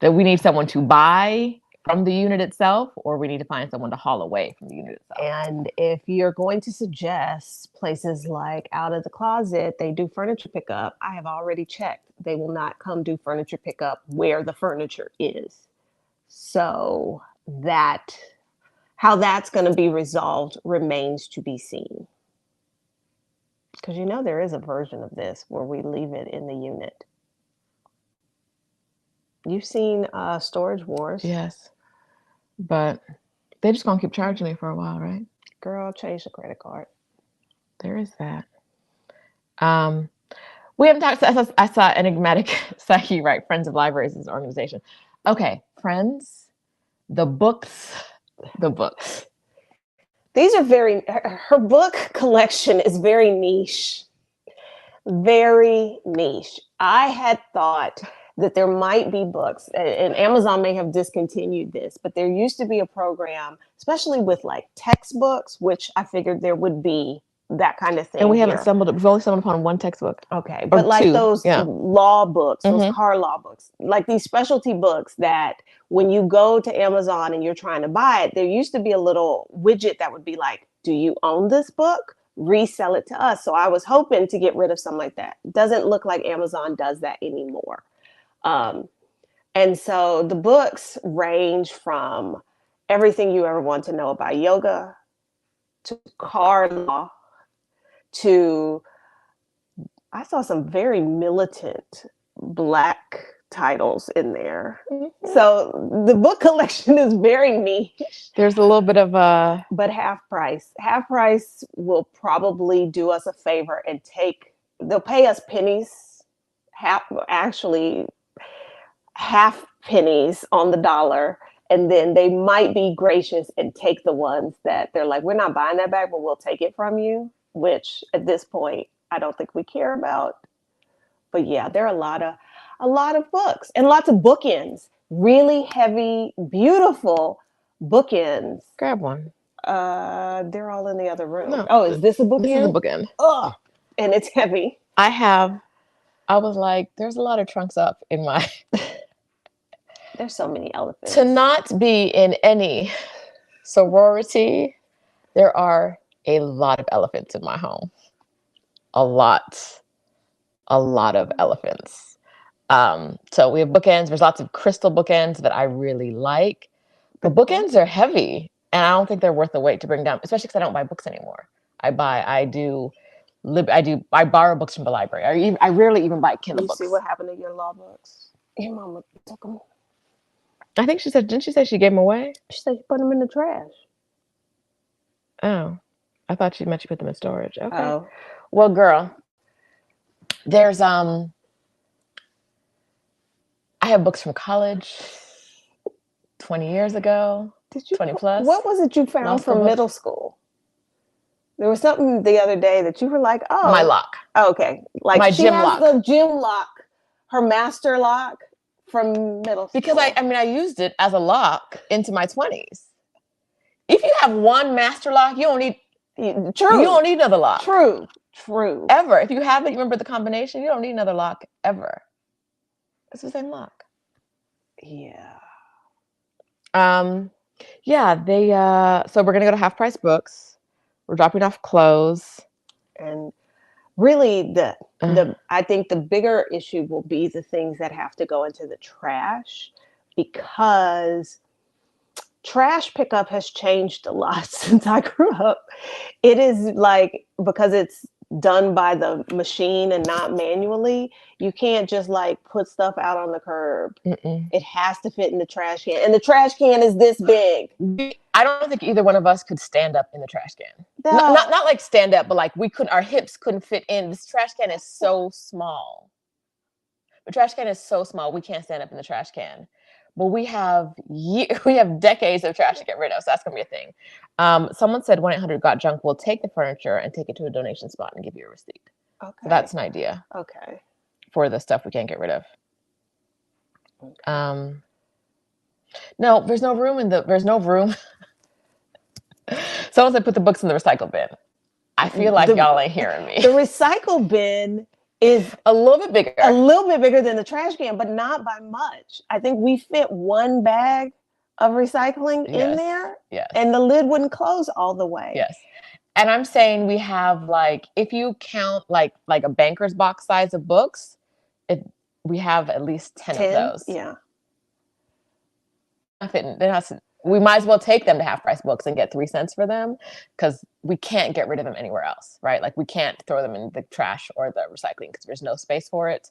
That we need someone to buy from the unit itself, or we need to find someone to haul away from the unit itself. And if you're going to suggest places like Out of the Closet, they do furniture pickup. I have already checked. They will not come do furniture pickup where the furniture is. So how that's going to be resolved remains to be seen. Because there is a version of this where we leave it in the unit. You've seen Storage Wars. Yes. But they just gonna keep charging me for a while, right? Girl, change the credit card. There is that. Um, we haven't talked. I saw enigmatic Psyche, right? Friends of Libraries is an organization. Okay, Friends, the books, the books. These are her book collection is very niche. Very niche. I had thought that there might be books, and Amazon may have discontinued this, but there used to be a program, especially with like textbooks, which I figured there would be that kind of thing. And we haven't stumbled, we've only stumbled upon one textbook. Okay. But like those law books, those car law books, like these specialty books that when you go to Amazon and you're trying to buy it, there used to be a little widget that would be like, do you own this book? Resell it to us. So I was hoping to get rid of something like that. Doesn't look like Amazon does that anymore. And so the books range from everything you ever want to know about yoga to car law to, I saw some very militant Black titles in there. Mm-hmm. So the book collection is very niche. There's a little bit of a... But half price. Half price will probably do us a favor and they'll pay us pennies, half pennies on the dollar. And then they might be gracious and take the ones that they're like, we're not buying that back, but we'll take it from you, which at this point, I don't think we care about. But yeah, there are a lot of books and lots of bookends, really heavy, beautiful bookends. Grab one. They're all in the other room. No, oh, is this a bookend? This is a bookend. Ugh, and it's heavy. I was like, there's a lot of trunks up in my... There's so many elephants. To not be in any sorority, there are a lot of elephants in my home. A lot of elephants. So we have bookends. There's lots of crystal bookends that I really like. The bookends are heavy, and I don't think they're worth the weight to bring down, especially because I don't buy books anymore. I borrow books from the library. I rarely even buy Kindle books. You see what happened to your law books? Your mama took them. I think didn't she say she gave them away? She said she put them in the trash. Oh, I thought she meant she put them in storage. Okay. Oh. Well, girl, there's, I have books from college 20 years ago, 20 plus. What was it you found from middle school? There was something the other day that you were like, oh. My lock. Oh, okay. Like my gym lock. The gym lock, her master lock from middle school. Because I used it as a lock into my 20s. If you have one master lock, you don't need... True. You don't need another lock. True. Ever. If you have it, you remember the combination, you don't need another lock ever. It's the same lock. Yeah. Yeah, so we're gonna go to Half Price Books. We're dropping off clothes. And really I think the bigger issue will be the things that have to go into the trash, because trash pickup has changed a lot since I grew up. It is like, because it's done by the machine and not manually, you can't just like put stuff out on the curb. Mm-mm. It has to fit in the trash can, and the trash can is this big. I don't think either one of us could stand up in the trash can. Not like stand up, but like our hips couldn't fit in. This trash can is so small. The trash can is so small, we can't stand up in the trash can. But we have decades of trash to get rid of, so that's gonna be a thing. Someone said 1-800-GOT-JUNK will take the furniture and take it to a donation spot and give you a receipt. Okay, so that's an idea. Okay, for the stuff we can't get rid of. Okay. No, there's no room There's no room. Someone said put the books in the recycle bin. I feel like y'all ain't hearing me. The recycle bin is a little bit bigger than the trash can, but not by much. I think we fit one bag of recycling in there. Yes. And the lid wouldn't close all the way. Yes. And I'm saying we have like, if you count like a banker's box size of books, we have at least 10 of those. Yeah. We might as well take them to Half Price Books and get 3 cents for them, because we can't get rid of them anywhere else, right? Like we can't throw them in the trash or the recycling because there's no space for it.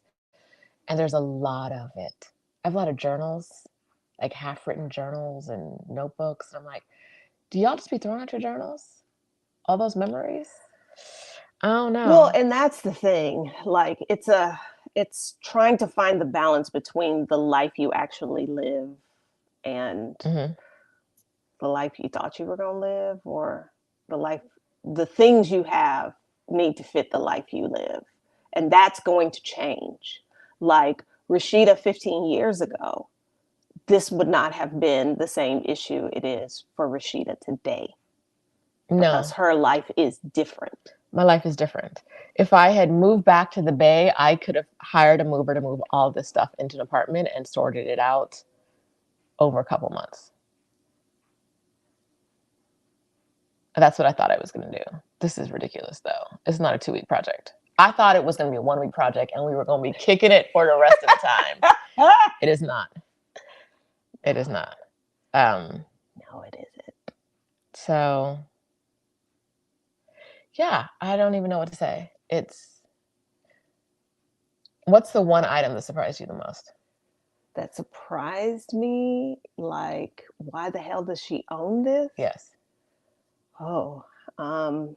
And there's a lot of it. I have a lot of journals. like half-written journals and notebooks. And I'm like, do y'all just be throwing out your journals? All those memories? I don't Well, know. and that's the thing. Like it's trying to find the balance between the life you actually live and Hmm. the life you thought you were going to live, or the things you have need to fit the life you live. And that's going to change. Like Roshida 15 years ago, this would not have been the same issue it is for Roshida today because No, her life is different. my life is different. If I had moved back to the Bay, I could have hired a mover to move all this stuff into an apartment and sorted it out over a couple months. That's what I thought I was going to do. This is ridiculous, though. It's not a 2-week project. I thought it was going to be a 1-week project and we were going to be kicking it for the rest of the time. It is not. It is not. No, it isn't. So, yeah, I don't even know what to say. What's the one item that surprised you the most? That surprised me. Like, why the hell does she own this? Yes. Oh, I'm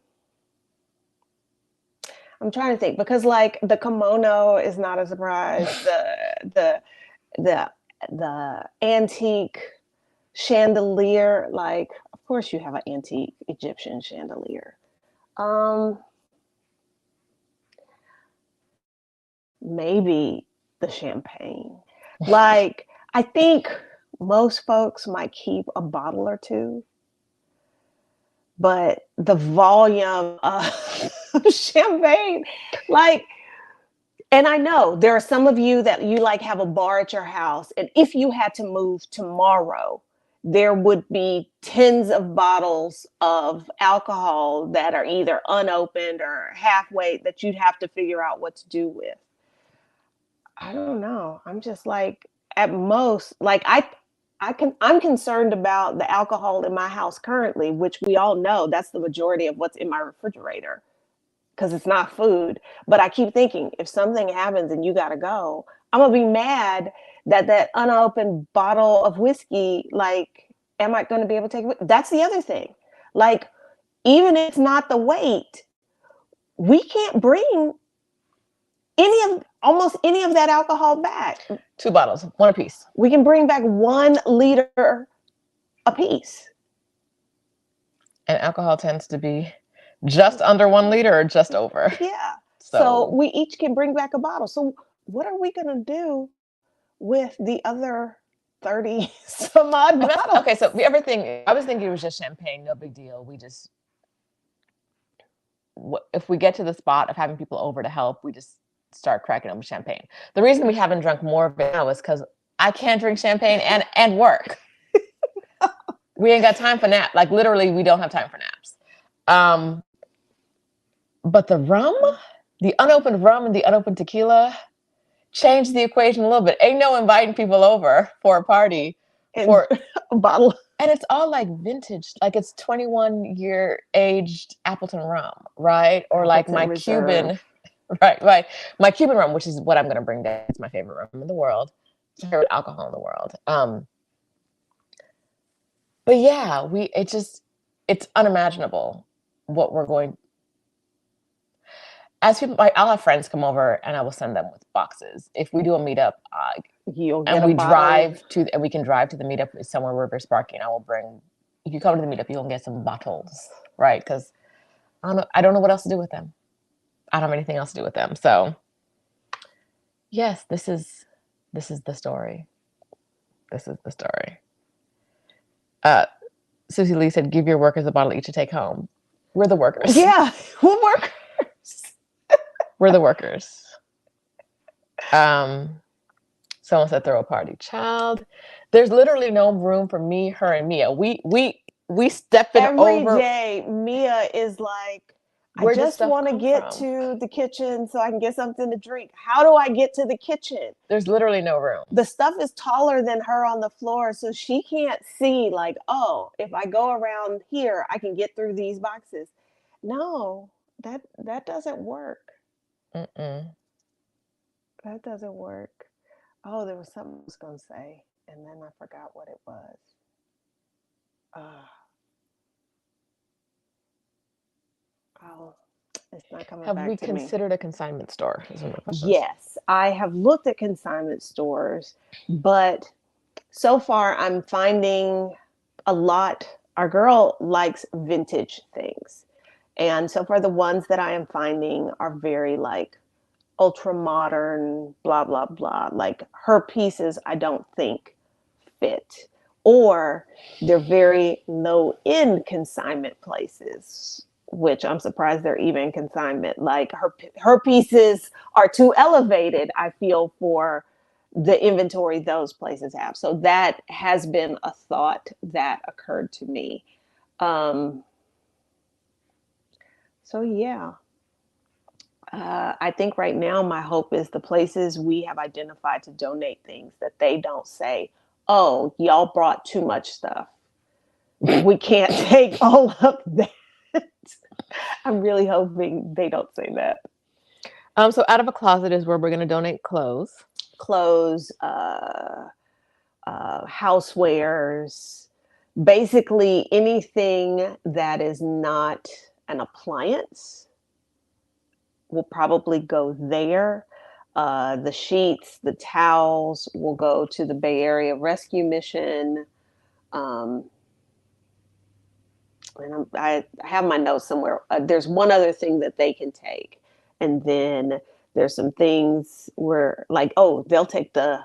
trying to think because like the kimono is not a surprise. The the antique chandelier, like of course you have an antique Egyptian chandelier. Um, Maybe the champagne. Like I think most folks might keep a bottle or two, but the volume of champagne, like, and I know there are some of you that you like have a bar at your house, and if you had to move tomorrow, there would be tens of bottles of alcohol that are either unopened or halfway that you'd have to figure out what to do with. I don't know. I'm just like at most, like I'm concerned about the alcohol in my house currently, which we all know that's the majority of what's in my refrigerator because it's not food. But I keep thinking if something happens and you got to go, I'm gonna be mad that that unopened bottle of whiskey, like, am I going to be able to take it? That's the other thing. Like, even if it's not the weight, we can't bring almost any of that alcohol back. 2 bottles, one apiece. We can bring back 1 liter a piece. And alcohol tends to be just under 1 liter or just over. Yeah. So So we each can bring back a bottle. So what are we going to do with the other 30 some odd and that's bottles? okay. So everything I was thinking it was just champagne, no big deal. We just if we get to the spot of having people over to help, we just start cracking open champagne. The reason we haven't drunk more of it now is because I can't drink champagne and work. We ain't got time for nap. Like literally, we don't have time for naps. But the rum, the unopened rum and the unopened tequila changed the equation a little bit. Ain't no inviting people over for a party And for a bottle. and it's all like vintage, like it's 21-year aged Appleton rum, right? Or like Appleton my Reserve. Cuban, right? My Cuban rum, which is what I'm gonna bring down. It's my favorite rum in the world. It's my favorite alcohol in the world. But yeah, it's unimaginable what we're going as people. Like, I'll have friends come over and I will send them with boxes. If we do a meetup, You'll and get a bottle. we can drive to the meetup somewhere where we're sparking. I will bring. If you come to the meetup, you'll get some bottles, right? Because I don't know what else to do with them. I don't have anything else to do with them. So, yes, this is the story. This is the story. Susie Lee said, "Give your workers a bottle each to take home." We're the workers. Yeah, we'll work. We're the workers. Someone said, "Throw a party, child." There's literally no room for me, her, and Mia. We stepping Every over. day, Mia is like, I Where does just stuff want to come get from? to the kitchen so I can get something to drink. How do I get to the kitchen? There's literally no room. The stuff is taller than her on the floor, so she can't see, like, oh, if I go around here, I can get through these boxes. No, that doesn't work. Mm-mm. That doesn't work. Oh, there was something I was going to say. and then I forgot what it was. Oh, it's not coming Have we back to me. considered a consignment store? Is one of my questions. Yes, I have looked at consignment stores, but so far I'm finding a lot. Our girl likes vintage things. And so far the ones that I am finding are very like ultra modern, blah, blah, blah. Like her pieces, I don't think fit. Or they're very low end consignment places, which I'm surprised they're even consignment. Like her pieces are too elevated, I feel, for the inventory those places have. So that has been a thought that occurred to me. Um, so yeah, I think right now my hope is the places we have identified to donate things that they don't say, "Oh, y'all brought too much stuff. We can't take all of that." I'm really hoping they don't say that. So out of a closet is where we're going to donate clothes. Clothes, housewares, basically anything that is not an appliance will probably go there. The sheets, the towels will go to the Bay Area Rescue Mission. Um, and I have my notes somewhere. There's one other thing that they can take, and then there's some things where, like, oh, they'll take the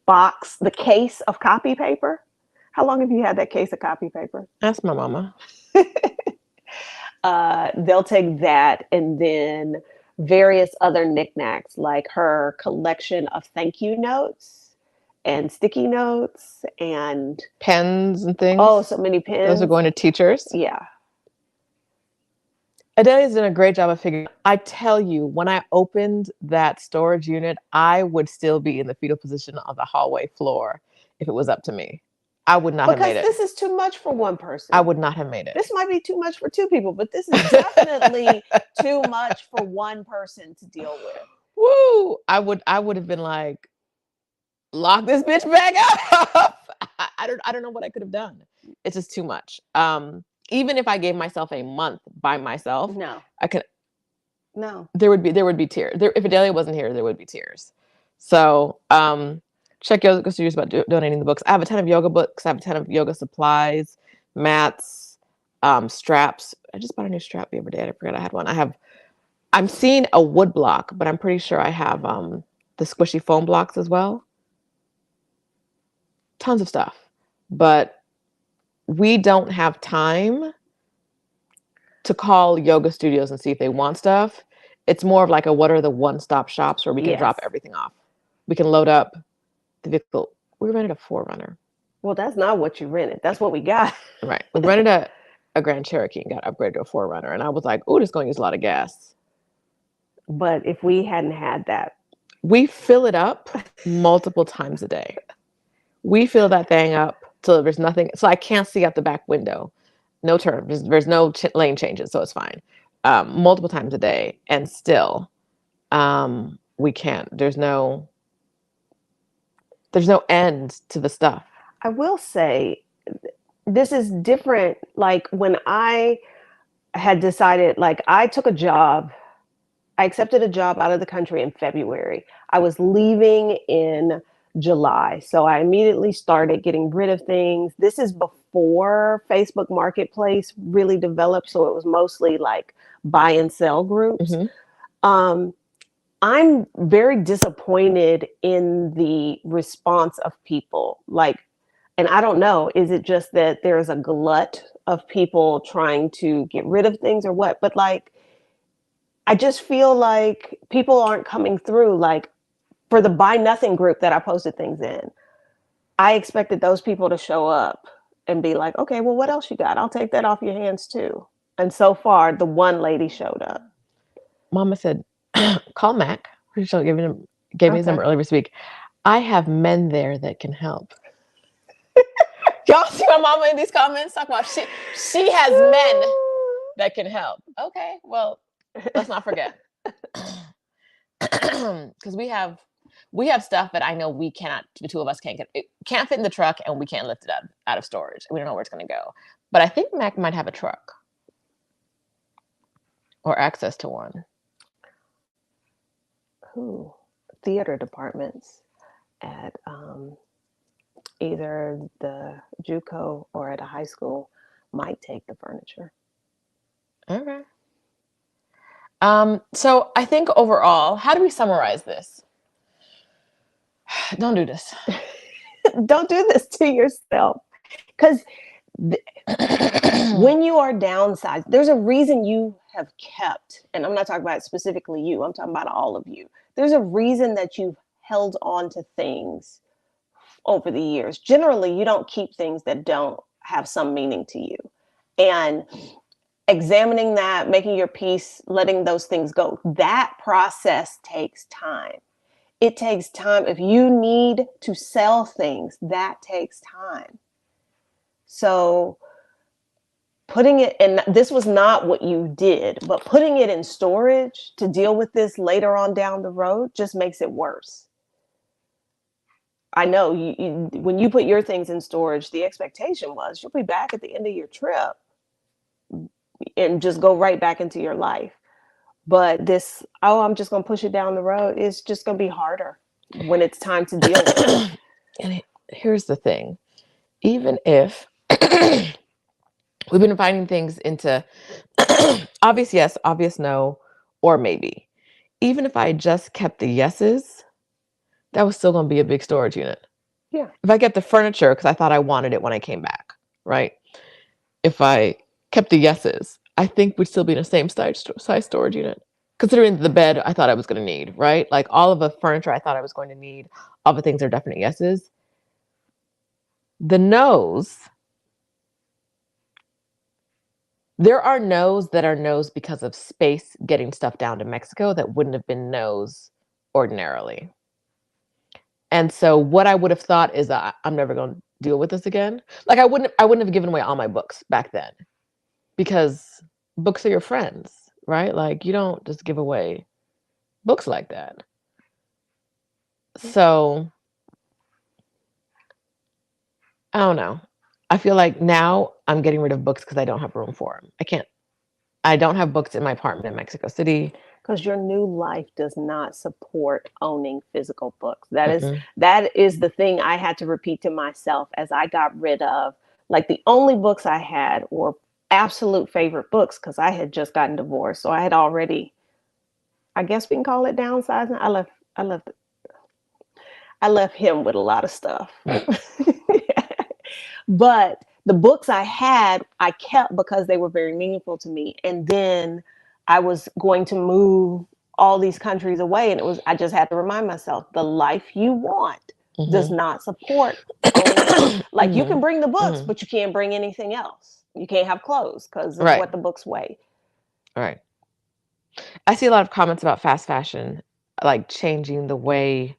box, the case of copy paper. How long have you had that case of copy paper? Ask my mama. They'll take that, and then various other knickknacks, like her collection of thank you notes and sticky notes and Pens and things. oh, so many pens. Those are going to teachers. Yeah. Adelia's done a great job of figuring. I tell you, when I opened that storage unit, I would still be in the fetal position on the hallway floor if it was up to me. I would not have made it. Because this is too much for one person. I would not have made it. This might be too much for two people, but this is definitely too much for one person to deal with. Woo! I would have been like, lock this bitch back up. I don't know what I could have done. It's just too much. Even if I gave myself a month by myself, No, I could. no. There would be tears. If Adelia wasn't here, there would be tears. So check Yoga Studios about donating the books. I have a ton of yoga books. I have a ton of yoga supplies, mats, straps. I just bought a new strap the other day. I forgot I had one. I'm seeing a wood block, but I'm pretty sure I have the squishy foam blocks as well. Tons of stuff. But we don't have time to call yoga studios and see if they want stuff. It's more of like a what are the one-stop shops where we can drop everything off. We can load up the vehicle. We rented a 4Runner. Well, that's not what you rented. That's what we got. Right. We rented a Grand Cherokee and got upgraded to a 4Runner. And I was like, oh, this is going to use a lot of gas. But if we hadn't had that. We fill it up multiple times a day. We fill that thing up till there's nothing. So I can't see out the back window. No turn. There's no lane changes, so it's fine. Multiple times a day, and still, we can't. There's no end to the stuff. I will say, this is different. Like when I had decided, like I took a job. I accepted a job out of the country in February. I was leaving in July. So I immediately started getting rid of things. This is before Facebook Marketplace really developed. So it was mostly like buy and sell groups. Mm-hmm. I'm very disappointed in the response of people. Like, and I don't know, is it just that there's a glut of people trying to get rid of things or what? But like, I just feel like people aren't coming through. Like, for the buy nothing group that I posted things in, I expected those people to show up and be like, okay, well, what else you got? I'll take that off your hands too. And so far, the one lady showed up. Mama said, call Mac. She gave me his number earlier this week. I have men there that can help. Y'all see my mama in these comments? Talk about she has men that can help. Okay, well, let's not forget. Because we have stuff that I know we cannot, the two of us can't get, it can't fit in the truck and we can't lift it out of storage. We don't know where it's going to go. But I think Mac might have a truck or access to one. Who? Theater departments at either the JUCO or at a high school might take the furniture. Okay. So I think overall, how do we summarize this? Don't do this. Don't do this to yourself. Because when you are downsized, there's a reason you have kept, and I'm not talking about specifically you, I'm talking about all of you. There's a reason that you've held on to things over the years. Generally, you don't keep things that don't have some meaning to you. And examining that, making your peace, letting those things go, that process takes time. It takes time. If you need to sell things, that takes time. So putting it in, this was not what you did, but putting it in storage to deal with this later on down the road just makes it worse. I know when you put your things in storage, the expectation was you'll be back at the end of your trip and just go right back into your life. But this, oh, I'm just going to push it down the road, it's just going to be harder when it's time to deal with it. And here's the thing. Even if we've been finding things into obvious yes, obvious no, or maybe. Even if I just kept the yeses, that was still going to be a big storage unit. Yeah. If I kept the furniture because I thought I wanted it when I came back, right? If I kept the yeses, I think we'd still be in the same size storage unit. Considering the bed I thought I was going to need, right? Like all of the furniture I thought I was going to need, all the things are definite yeses. The no's, there are no's that are no's because of space getting stuff down to Mexico that wouldn't have been no's ordinarily. And so what I would have thought is that I'm never going to deal with this again. Like I wouldn't have given away all my books back then because books are your friends, right? Like you don't just give away books like that. So I don't know. I feel like now I'm getting rid of books because I don't have room for them. I don't have books in my apartment in Mexico City. Because your new life does not support owning physical books. That Mm-mm. is the thing I had to repeat to myself as I got rid of, like the only books I had were absolute favorite books because I had just gotten divorced. So I had already, I guess we can call it downsizing. I left him with a lot of stuff. But the books I had, I kept because they were very meaningful to me. And then I was going to move all these countries away. And I just had to remind myself, the life you want does not support owning. Like you can bring the books, but you can't bring anything else. You can't have clothes because of what the books weigh. Right. I see a lot of comments about fast fashion, like changing the way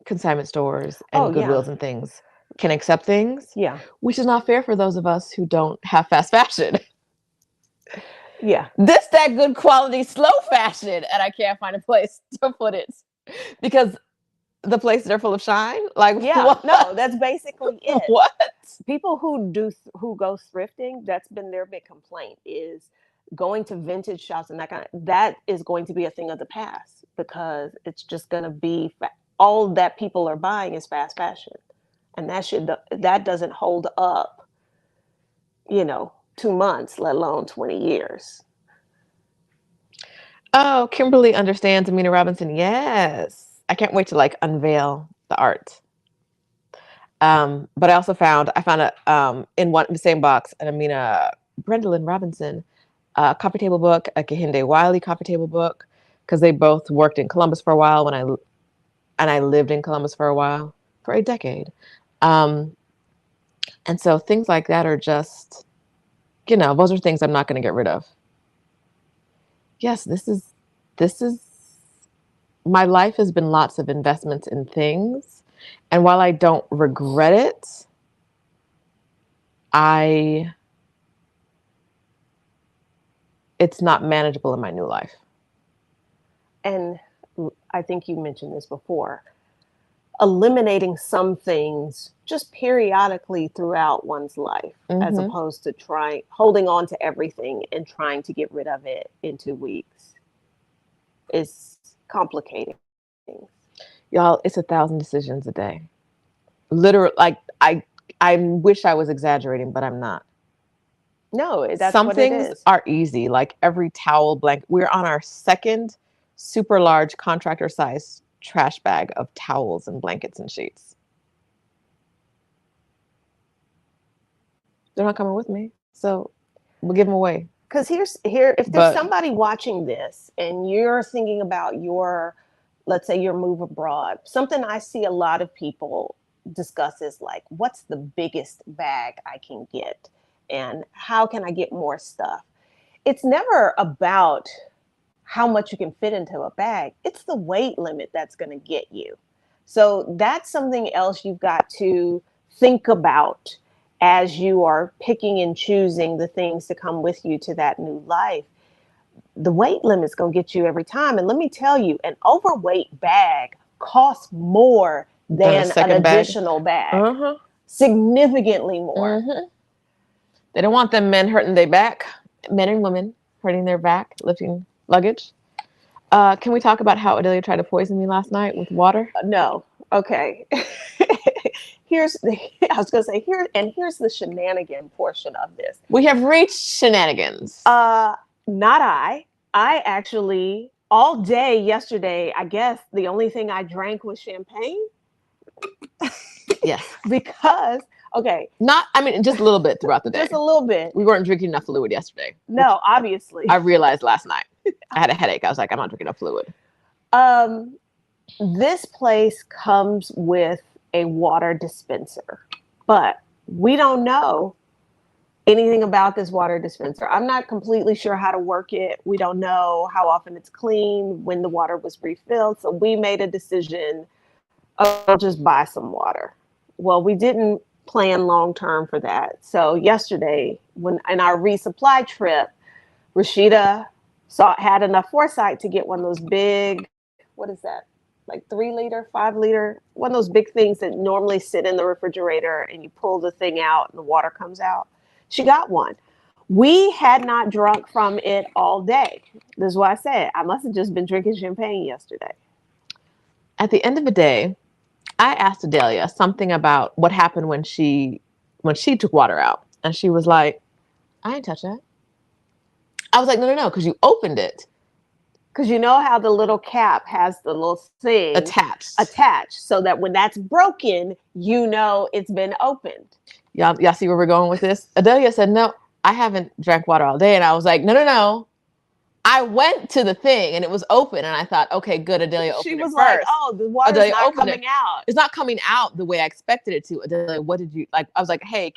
consignment stores and Goodwills and things can accept things. Yeah. Which is not fair for those of us who don't have fast fashion. Yeah. This that good quality slow fashion, and I can't find a place to put it because the places are full of shine. Like what? No, that's basically it. What? People who go thrifting, that's been their big complaint is going to vintage shops and that is going to be a thing of the past because it's just going to be all that people are buying is fast fashion, and that doesn't hold up, 2 months, let alone 20 years. Oh, Kimberly understands Amina Robinson. Yes, I can't wait to unveil the art. But I found in the same box an Amina Brendolyn Robinson coffee table book, a Kehinde Wiley coffee table book, because they both worked in Columbus for a while and I lived in Columbus for a while, for a decade. And so things like that are just, those are things I'm not going to get rid of. Yes, this is my life has been lots of investments in things. And while I don't regret it, it's not manageable in my new life. And I think you mentioned this before, eliminating some things just periodically throughout one's life, as Mm-hmm. opposed to holding on to everything and trying to get rid of it in 2 weeks is complicating things. Y'all, it's 1,000 decisions a day. Literally, like I wish I was exaggerating, but I'm not. No, that's Some what it things is. are easy, like every towel blanket. We're on our second super large contractor size trash bag of towels and blankets and sheets. They're not coming with me, so we'll give them away. Because if there's But somebody watching this and you're thinking about let's say your move abroad, something I see a lot of people discuss is like, what's the biggest bag I can get? And how can I get more stuff? It's never about how much you can fit into a bag. It's the weight limit that's going to get you. So that's something else you've got to think about as you are picking and choosing the things to come with you to that new life. The weight limit's going to get you every time. And let me tell you, an overweight bag costs more then a than an second bag. additional bag, Uh-huh. significantly more. Mm-hmm. They don't want them men hurting their back, men and women hurting their back, lifting luggage. Can we talk about how Adelia tried to poison me last night with water? No. Okay. I was going to say, here's the shenanigan portion of this. We have reached shenanigans. Not I. I actually, all day yesterday, I guess the only thing I drank was champagne. Yes. Because, okay. I mean, just a little bit throughout the day. Just a little bit. We weren't drinking enough fluid yesterday. No, obviously. I realized last night. I had a headache. I was like, I'm not drinking enough fluid. This place comes with a water dispenser, but we don't know anything about this water dispenser. I'm not completely sure how to work it. We don't know how often it's cleaned, when the water was refilled. So we made a decision, I'll just buy some water. Well, we didn't plan long term for that. So yesterday, when in our resupply trip, Roshida had enough foresight to get one of those big, what is that? Like 3 liter, 5 liter, one of those big things that normally sit in the refrigerator and you pull the thing out and the water comes out. She got one. We had not drunk from it all day. This is why I said I must have just been drinking champagne yesterday. At the end of the day, I asked Adelia something about what happened when she took water out. And she was like, I ain't touch that. I was like, no, because you opened it. Because you know how the little cap has the little thing attached so that when that's broken, you know it's been opened. Y'all see where we're going with this? Adelia said, no, I haven't drank water all day. And I was like, no. I went to the thing and it was open. And I thought, okay, good. Adelia opened it first. She was like, oh, the water's not coming out. It's not coming out the way I expected it to. Adelia, what did you like? I was like, hey,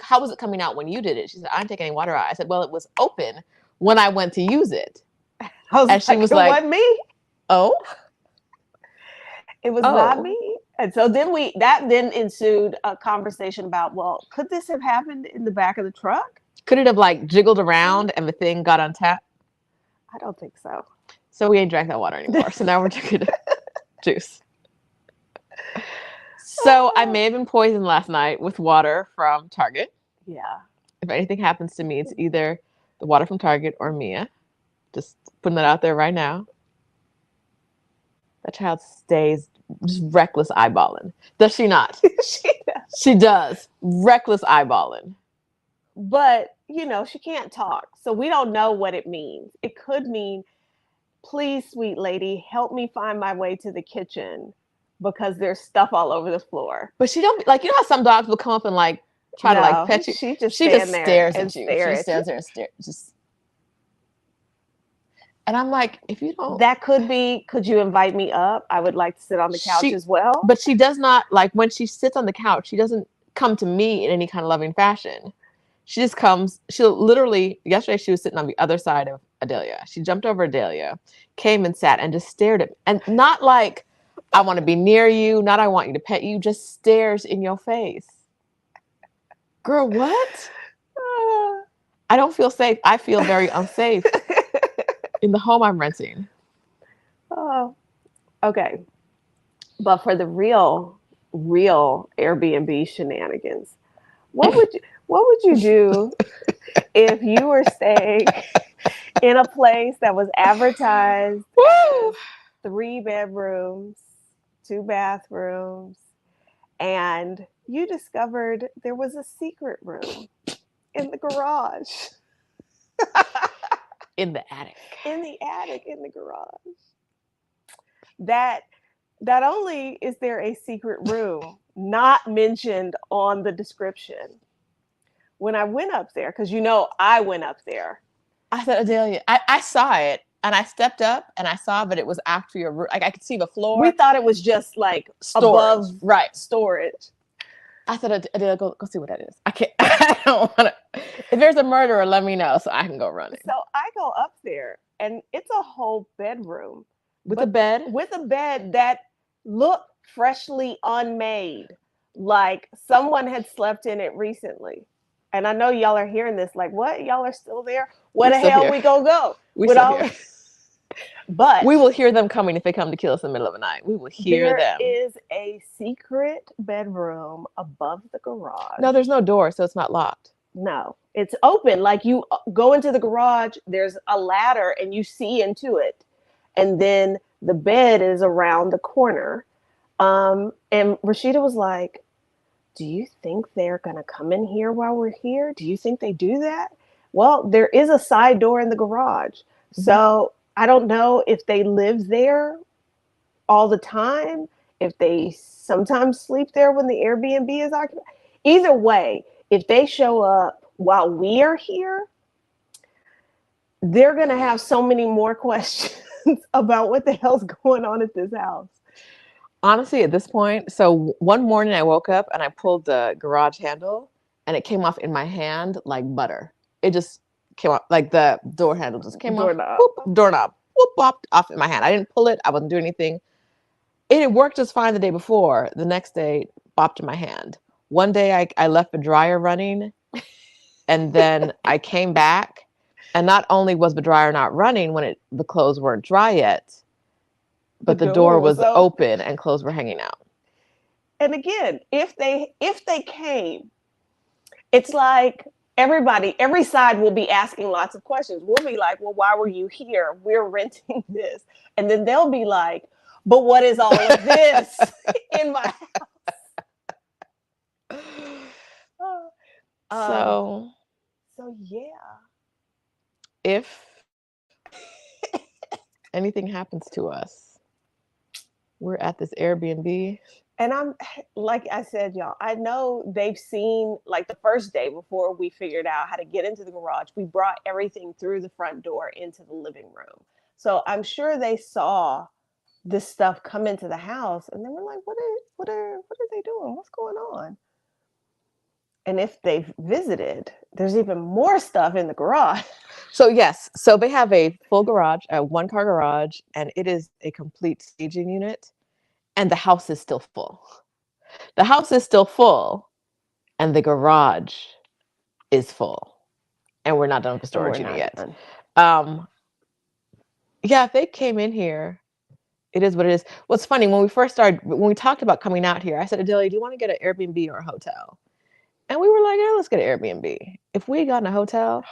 how was it coming out when you did it? She said, I didn't take any water out. I said, well, it was open when I went to use it. She was like, it wasn't me. Oh, it was not me. And so then ensued a conversation about, well, could this have happened in the back of the truck? Could it have like jiggled around and the thing got untapped? I don't think so. So we ain't drank that water anymore. So now we're drinking juice. So I may have been poisoned last night with water from Target. Yeah. If anything happens to me, it's either the water from Target or Mia. Just putting that out there right now. That child stays just reckless eyeballing. Does she not? She does. Reckless eyeballing. But, she can't talk. So we don't know what it means. It could mean, please, sweet lady, help me find my way to the kitchen because there's stuff all over the floor. But she don't, like, you know how some dogs will come up and like try to like pet you? She just stares at you. She stands there and stares. And I'm like, if you don't... That could be, could you invite me up? I would like to sit on the couch as well. But she does not, like, when she sits on the couch, she doesn't come to me in any kind of loving fashion. She just comes, yesterday she was sitting on the other side of Adelia. She jumped over Adelia, came and sat and just stared at me. And not like, I want to be near you, not I want you to pet you, just stares in your face. Girl, what? I don't feel safe. I feel very unsafe in the home I'm renting. Oh, okay. But for the real Airbnb shenanigans, what would you do if you were staying in a place that was advertised Woo! as 3 bedrooms, 2 bathrooms, and you discovered there was a secret room in the garage, In the attic. in the attic, in the garage? That not only is there a secret room not mentioned on the description, when I went up there, because I went up there. I said, Adelia, I saw it and I stepped up and I saw, but it was actually a room. Like I could see the floor. We thought it was just like Storage. above Right. storage. I said, Adelia, go see what that is. I can't, I don't want to. If there's a murderer, let me know so I can go running. So I go up there and it's a whole bedroom. With a bed? With a bed that looked freshly unmade. Like someone had slept in it recently. And I know y'all are hearing this, like, what? Y'all are still there? Where the hell we gonna go? We still here. But we will hear them coming if they come to kill us in the middle of the night. We will hear them. There is a secret bedroom above the garage. No, there's no door, so it's not locked. No, it's open. Like you go into the garage, there's a ladder and you see into it. And then the bed is around the corner. And Roshida was like, do you think they're going to come in here while we're here? Do you think they do that? Well, there is a side door in the garage. Mm-hmm. So I don't know if they live there all the time, if they sometimes sleep there when the Airbnb is occupied. Either way, if they show up while we are here, they're going to have so many more questions about what the hell's going on at this house. Honestly, at this point, so one morning I woke up and I pulled the garage handle and it came off in my hand like butter. It just came off, like the door handle just came off. Whoop, doorknob, whoop, popped off in my hand. I didn't pull it. I wasn't doing anything. It had worked just fine the day before. The next day, bopped in my hand. One day I left the dryer running and then I came back and not only was the dryer not running when the clothes weren't dry yet, but the door was open and clothes were hanging out. And again, if they came, it's like every side will be asking lots of questions. We'll be like, well, why were you here? We're renting this. And then they'll be like, but what is all of this in my house? So yeah. If anything happens to us, we're at this Airbnb. And I'm, like I said, y'all, I know they've seen, like the first day before we figured out how to get into the garage, we brought everything through the front door into the living room. So I'm sure they saw this stuff come into the house and they were like, what are they doing? What's going on? And if they've visited, there's even more stuff in the garage. So yes, so they have a full garage, a 1-car garage, and it is a complete staging unit. And the house is still full. The house is still full, and the garage is full. And we're not done with the storage unit yet. Yeah, if they came in here, it is what it is. What's funny, when we talked about coming out here, I said, Adelia, do you want to get an Airbnb or a hotel? And we were like, yeah, let's get an Airbnb. If we had gotten a hotel,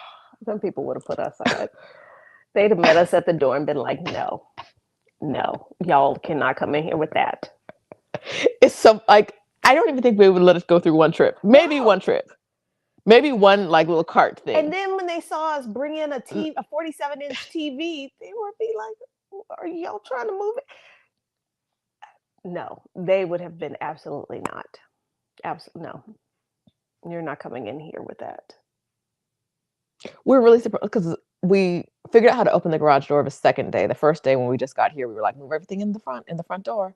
some people would have put us on. They'd have met us at the door and been like, no, y'all cannot come in here with that. It's I don't even think they would let us go through one trip. Maybe one trip. Maybe one like little cart thing. And then when they saw us bring in a 47-inch TV, they would be like, are y'all trying to move it? No, they would have been absolutely not. Absolutely no. You're not coming in here with that. We're really surprised because we figured out how to open the garage door the second day. The first day when we just got here, we were like, move everything in the front door.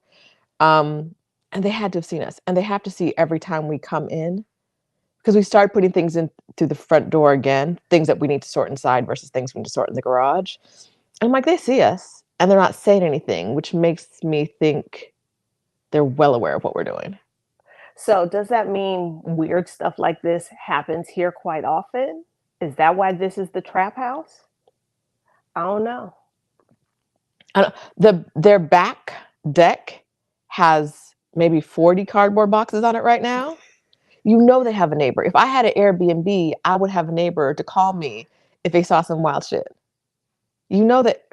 And they had to have seen us, and they have to see every time we come in, because we started putting things in through the front door again, things that we need to sort inside versus things we need to sort in the garage. And I'm like, they see us and they're not saying anything, which makes me think they're well aware of what we're doing. So does that mean weird stuff like this happens here quite often? Is that why this is the trap house? I don't know. Their back deck has maybe 40 cardboard boxes on it right now. You know they have a neighbor. If I had an Airbnb, I would have a neighbor to call me if they saw some wild shit. You know that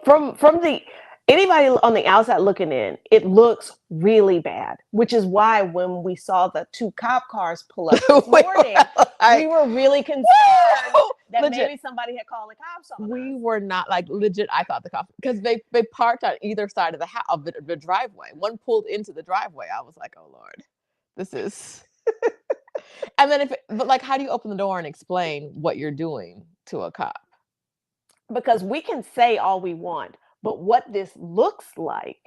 from the anybody on the outside looking in, it looks really bad, which is why when we saw the 2 cop cars pull up this morning, we were really concerned that legit. Maybe somebody had called the cops on us. We were not like legit. I thought the cops, because they parked on either side of the house, of the driveway. One pulled into the driveway. I was like, oh Lord, this is. And then but like, how do you open the door and explain what you're doing to a cop? Because we can say all we want, but what this looks like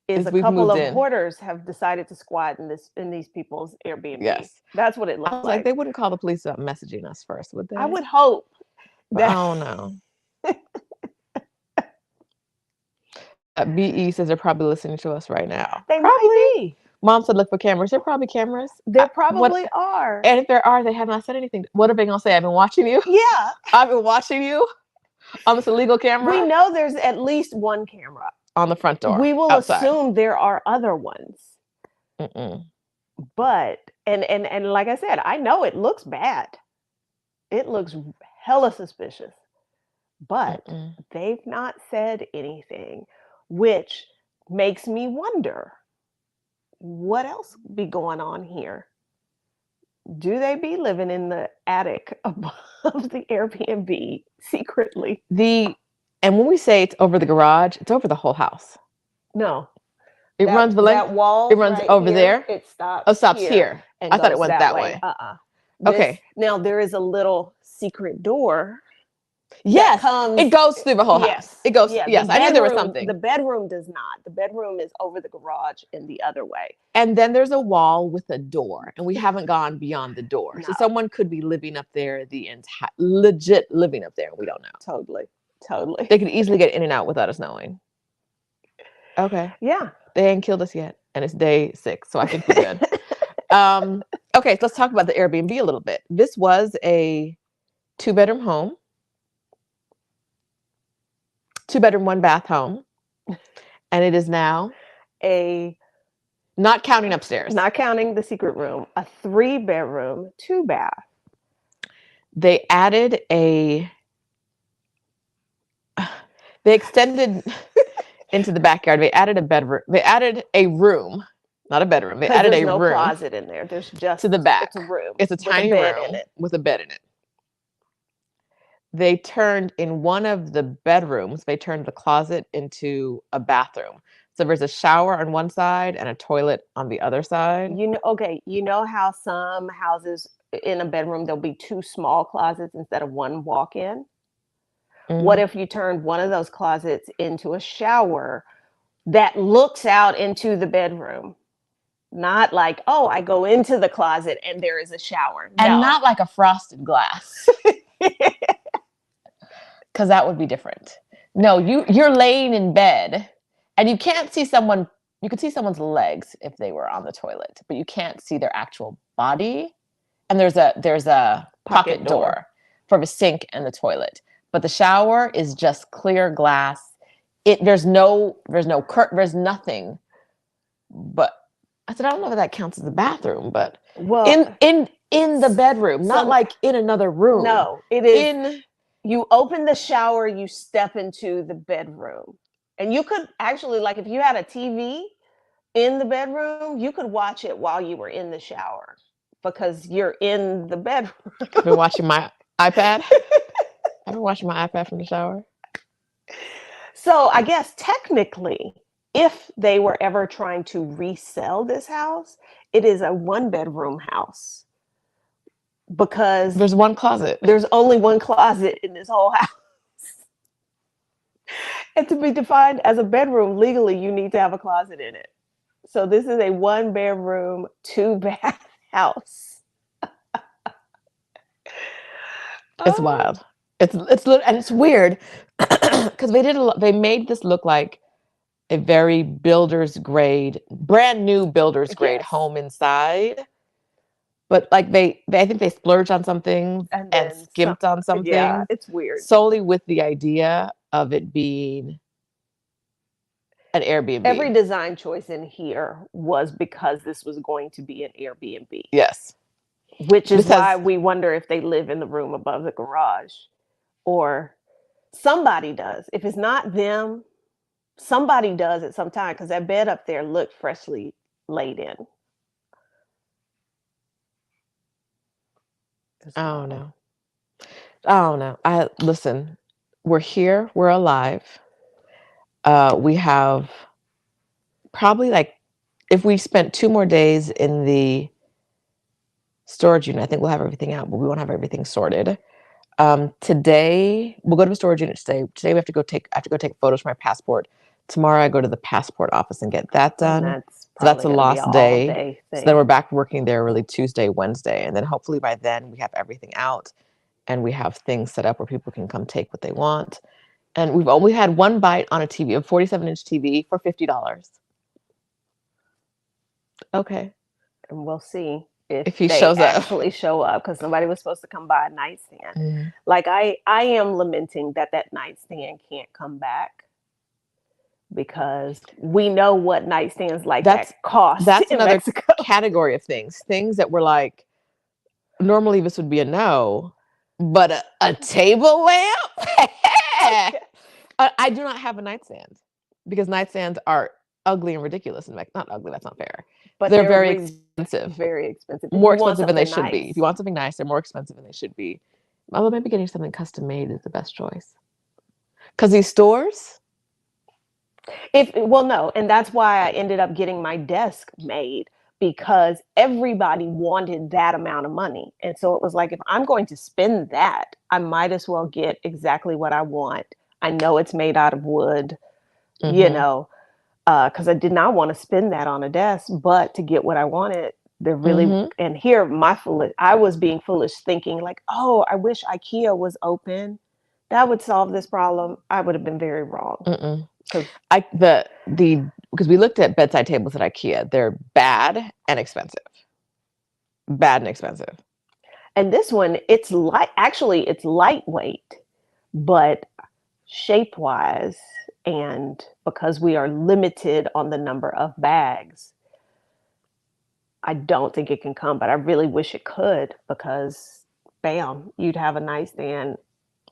is a couple of hoarders have decided to squat in these people's Airbnb. Yes, that's what it looks like. They wouldn't call the police up messaging us first, would they? I would hope. That... Oh no. BE says they're probably listening to us right now. They might be. Mom said, look for cameras. There are probably cameras. There probably are. And if there are, they have not said anything. What are they going to say? I've been watching you? Yeah. I've been watching you on this illegal camera. We know there's at least one camera. On the front door. We will outside. Assume there are other ones. But, and like I said, I know it looks bad. It looks hella suspicious. But they've not said anything, which makes me wonder, what else be going on here? Do they be living in the attic above the Airbnb secretly? And when we say it's over the garage, it's over the whole house. No. It runs the length. That wall. It runs right over here, there. It stops. Oh, stops here. I thought it went that way. Okay. Now there is a little secret door. Yes, it goes through the whole house. It goes. Yeah, yes, I knew there was something. The bedroom does not. The bedroom is over the garage in the other way. And then there's a wall with a door, and we haven't gone beyond the door. No. So someone could be living up there, legit living up there. We don't know. Totally. They could easily get in and out without us knowing. Okay. Yeah. They ain't killed us yet, and it's day 6, so I think we're good. Okay, so let's talk about the Airbnb a little bit. This was a 2-bedroom home. 2-bedroom, 1-bath home. And it is now not counting upstairs. Not counting the secret room, a 3-bedroom, 2-bath. They added they extended into the backyard. They added a bedroom. They added a room, not a bedroom. They added a room. There's no closet in there. There's just to the back. It's a room. It's a tiny room with a bed in it. They turned in one of the bedrooms, they turned the closet into a bathroom. So there's a shower on one side and a toilet on the other side. You know how some houses in a bedroom, there'll be 2 small closets instead of 1 walk-in? What if you turned one of those closets into a shower that looks out into the bedroom? Not like, oh, I go into the closet and there is a shower. And not like a frosted glass. Because that would be different. No, you're laying in bed and you can't see someone. You could see someone's legs if they were on the toilet, but you can't see their actual body. And there's a pocket door for the sink and the toilet. But the shower is just clear glass. There's nothing. But I said, I don't know if that counts as a bathroom, but in the bedroom, not like in another room. No, it is. You open the shower, you step into the bedroom. And you could actually, like if you had a TV in the bedroom, you could watch it while you were in the shower because you're in the bedroom. I've been watching my iPad. I've been watching my iPad from the shower. So I guess technically, if they were ever trying to resell this house, it is a 1-bedroom house. Because there's 1 closet. There's only 1 closet in this whole house. And to be defined as a bedroom, legally, you need to have a closet in it. So this is a 1-bedroom, 2-bath house. It's wild. It's and it's weird because they made this look like a very brand new builder's grade home inside. but like I think they splurged on some things And and then some, skimped on some yeah, things it's weird. solely with the idea of it being an Every Airbnb. design choice in here was because this was going to be an Airbnb, Yes. which is This why has we wonder if they live in the room above the garage or somebody does. If it's not them, somebody does at some time because that bed up there looked freshly laid in as I don't well. know. I don't know. I listen, we're here, we're alive. We have probably like if we spent 2 more days in the storage unit, I think we'll have everything out, but we won't have everything sorted. Today we'll go to the storage unit today. Today we have to go take I have to go take photos for my passport. Tomorrow I go to the passport office and get that And done. that's So that's probably a going to be an lost all day. day So then thing. we're back working there really Tuesday, Wednesday, and then hopefully by then we have everything out and we have things set up where people can come take what they want. And we've only had one bite on a TV, a 47-inch TV for $50. Okay. And we'll see if If he they shows up. actually show up because somebody was supposed to come by a nightstand. Mm. Like I am lamenting that nightstand can't come back because we know what nightstands like that cost That's in another Mexico. category of things that were like, normally this would be a no, but a table lamp? I do not have a nightstand because nightstands are ugly and ridiculous in Mexico. Not ugly, that's not fair. But They're very expensive. Very expensive. More expensive than they should be. If you want something nice, they're more expensive than they should be. Although maybe getting something custom made is the best choice. Because these stores, no, and that's why I ended up getting my desk made because everybody wanted that amount of money. And so it was like, if I'm going to spend that, I might as well get exactly what I want. I know it's made out of wood, you know, because I did not want to spend that on a desk, but to get what I wanted, they're really, and here I was being foolish thinking like, oh, I wish IKEA was open. That would solve this problem. I would have been very wrong. Because we looked at bedside tables at IKEA, they're bad and expensive. Bad and expensive. And this one, it's it's lightweight, but shape wise, and because we are limited on the number of bags, I don't think it can come, but I really wish it could because bam, you'd have a nightstand.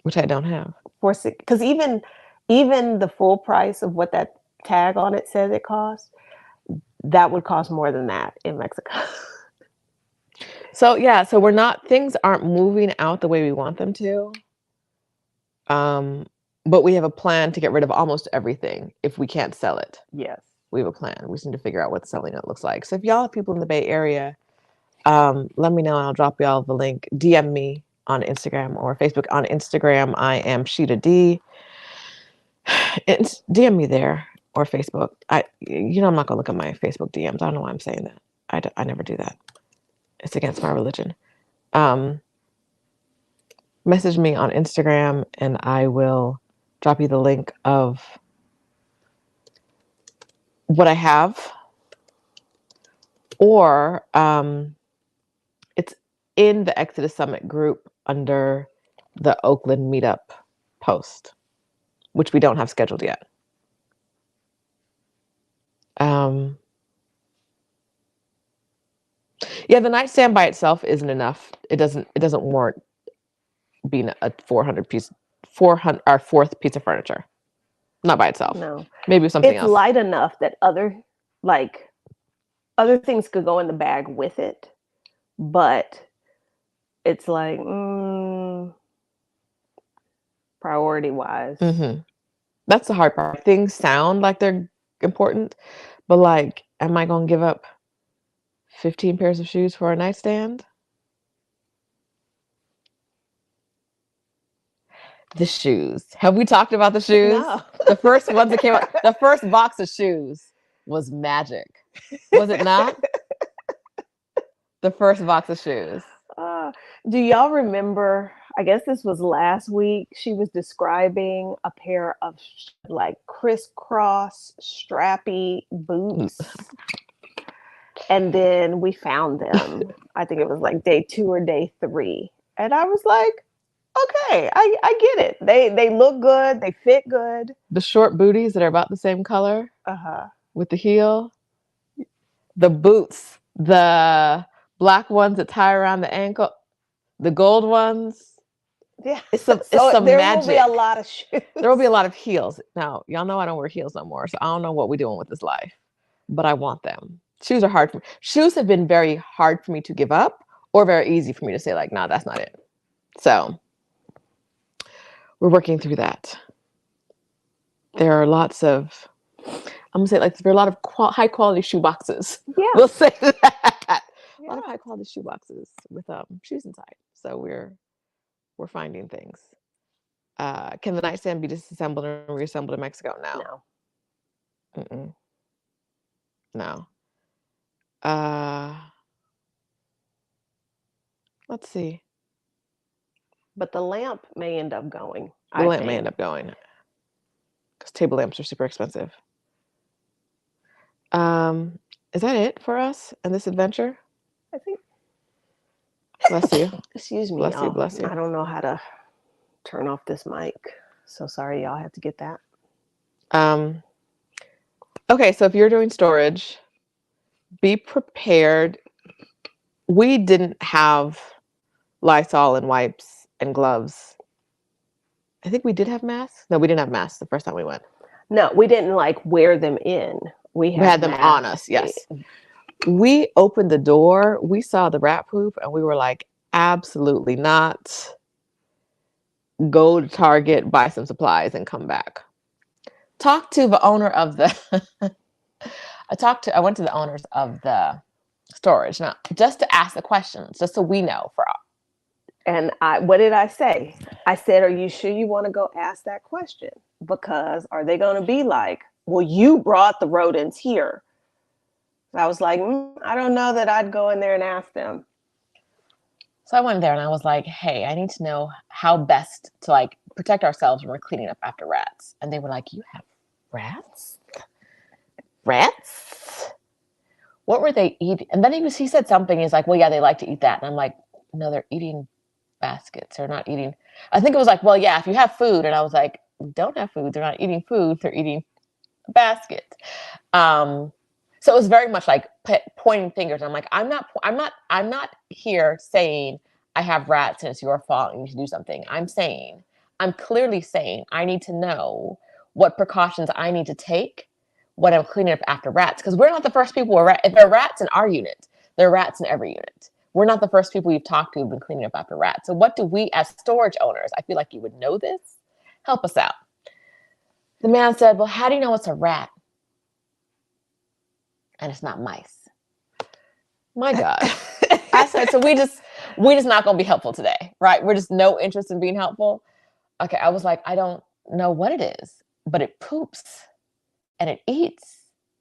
Which I don't have. Because even the full price of what that tag on it says it costs, that would cost more than that in Mexico. So things aren't moving out the way we want them to. But we have a plan to get rid of almost everything if we can't sell it. Yes. We have a plan. We just need to figure out what selling it looks like. So if y'all have people in the Bay Area, let me know and I'll drop y'all the link. DM me on Instagram or Facebook. On Instagram, I am Sheeta D. DM me there or Facebook. I'm not gonna look at my Facebook DMs. I don't know why I'm saying that. I never do that. It's against my religion. Message me on Instagram and I will drop you the link of what I have. Or it's in the Exodus Summit group under the Oakland meetup post, which we don't have scheduled yet. The nightstand by itself isn't enough. It doesn't warrant being a 400 our fourth piece of furniture. Not by itself. No. Maybe something it's else. Light enough that other things could go in the bag with it, but it's like priority wise. That's the hard part. Things sound like they're important, but like, am I gonna give up 15 pairs of shoes for a nightstand? The shoes. Have we talked about the shoes? No. The first ones that came out, the first box of shoes was magic. Was it not? The first box of shoes. Do y'all remember? I guess this was last week. She was describing a pair of like crisscross strappy boots. And then we found them. I think it was like day 2 or day 3. And I was like, okay, I get it. They look good. They fit good. The short booties that are about the same color Uh-huh. with the heel, the boots, the black ones that tie around the ankle, the gold ones. Yeah. It's So some there will be a magic. lot of shoes. There will be a lot of heels. Now, y'all know I don't wear heels no more, so I don't know what we're doing with this life, but I want them. Shoes are hard for me. Shoes have been very hard for me to give up or very easy for me to say like, nah, that's not it. So we're working through that. There are lots of, I'm gonna say like there are a lot of high quality shoe boxes. Yeah. We'll say that. Yeah. A lot of high quality shoe boxes with shoes inside. So we're finding things. Can the nightstand be disassembled and reassembled in Mexico? No. No. Mm-mm. No. Let's see. But the lamp may end up going. The lamp may end up going because table lamps are super expensive. Is that it for us and this adventure? I think. Bless you. Excuse me. Bless you. Bless you. I don't know how to turn off this mic. So sorry, y'all have to get that. Okay, so if you're doing storage, be prepared. We didn't have Lysol and wipes and gloves. I think we did have masks. No, we didn't have masks the first time we went. No, we didn't like wear them in. We had them on us. Yes. We opened the door. We saw the rat poop and we were like, absolutely not. Go to Target, buy some supplies and come back. Talk to the owner of the, I went to the owners of the storage now just to ask the questions, just so we know for all. And what did I say? I said, are you sure you want to go ask that question? Because are they going to be like, well, you brought the rodents here. I was like, I don't know that I'd go in there and ask them. So I went there and I was like, hey, I need to know how best to like protect ourselves when we're cleaning up after rats. And they were like, you have rats? Rats? What were they eating? And then he said something. He's like, well, yeah, they like to eat that. And I'm like, no, they're eating baskets. They're not eating. I think it was like, well, yeah, if you have food. And I was like, we don't have food. They're not eating food. They're eating a basket. So it was very much like pointing fingers. I'm like, I'm not here saying I have rats and it's your fault and you should do something. I'm clearly saying I need to know what precautions I need to take when I'm cleaning up after rats. Because we're not the first people. If there are rats in our unit, there are rats in every unit. We're not the first people you've talked to who've been cleaning up after rats. So what do we as storage owners, I feel like you would know this, help us out. The man said, well, how do you know it's a rat? And it's not mice. My God. I said, so we just not going to be helpful today, right? We're just no interest in being helpful. Okay. I was like, I don't know what it is, but it poops and it eats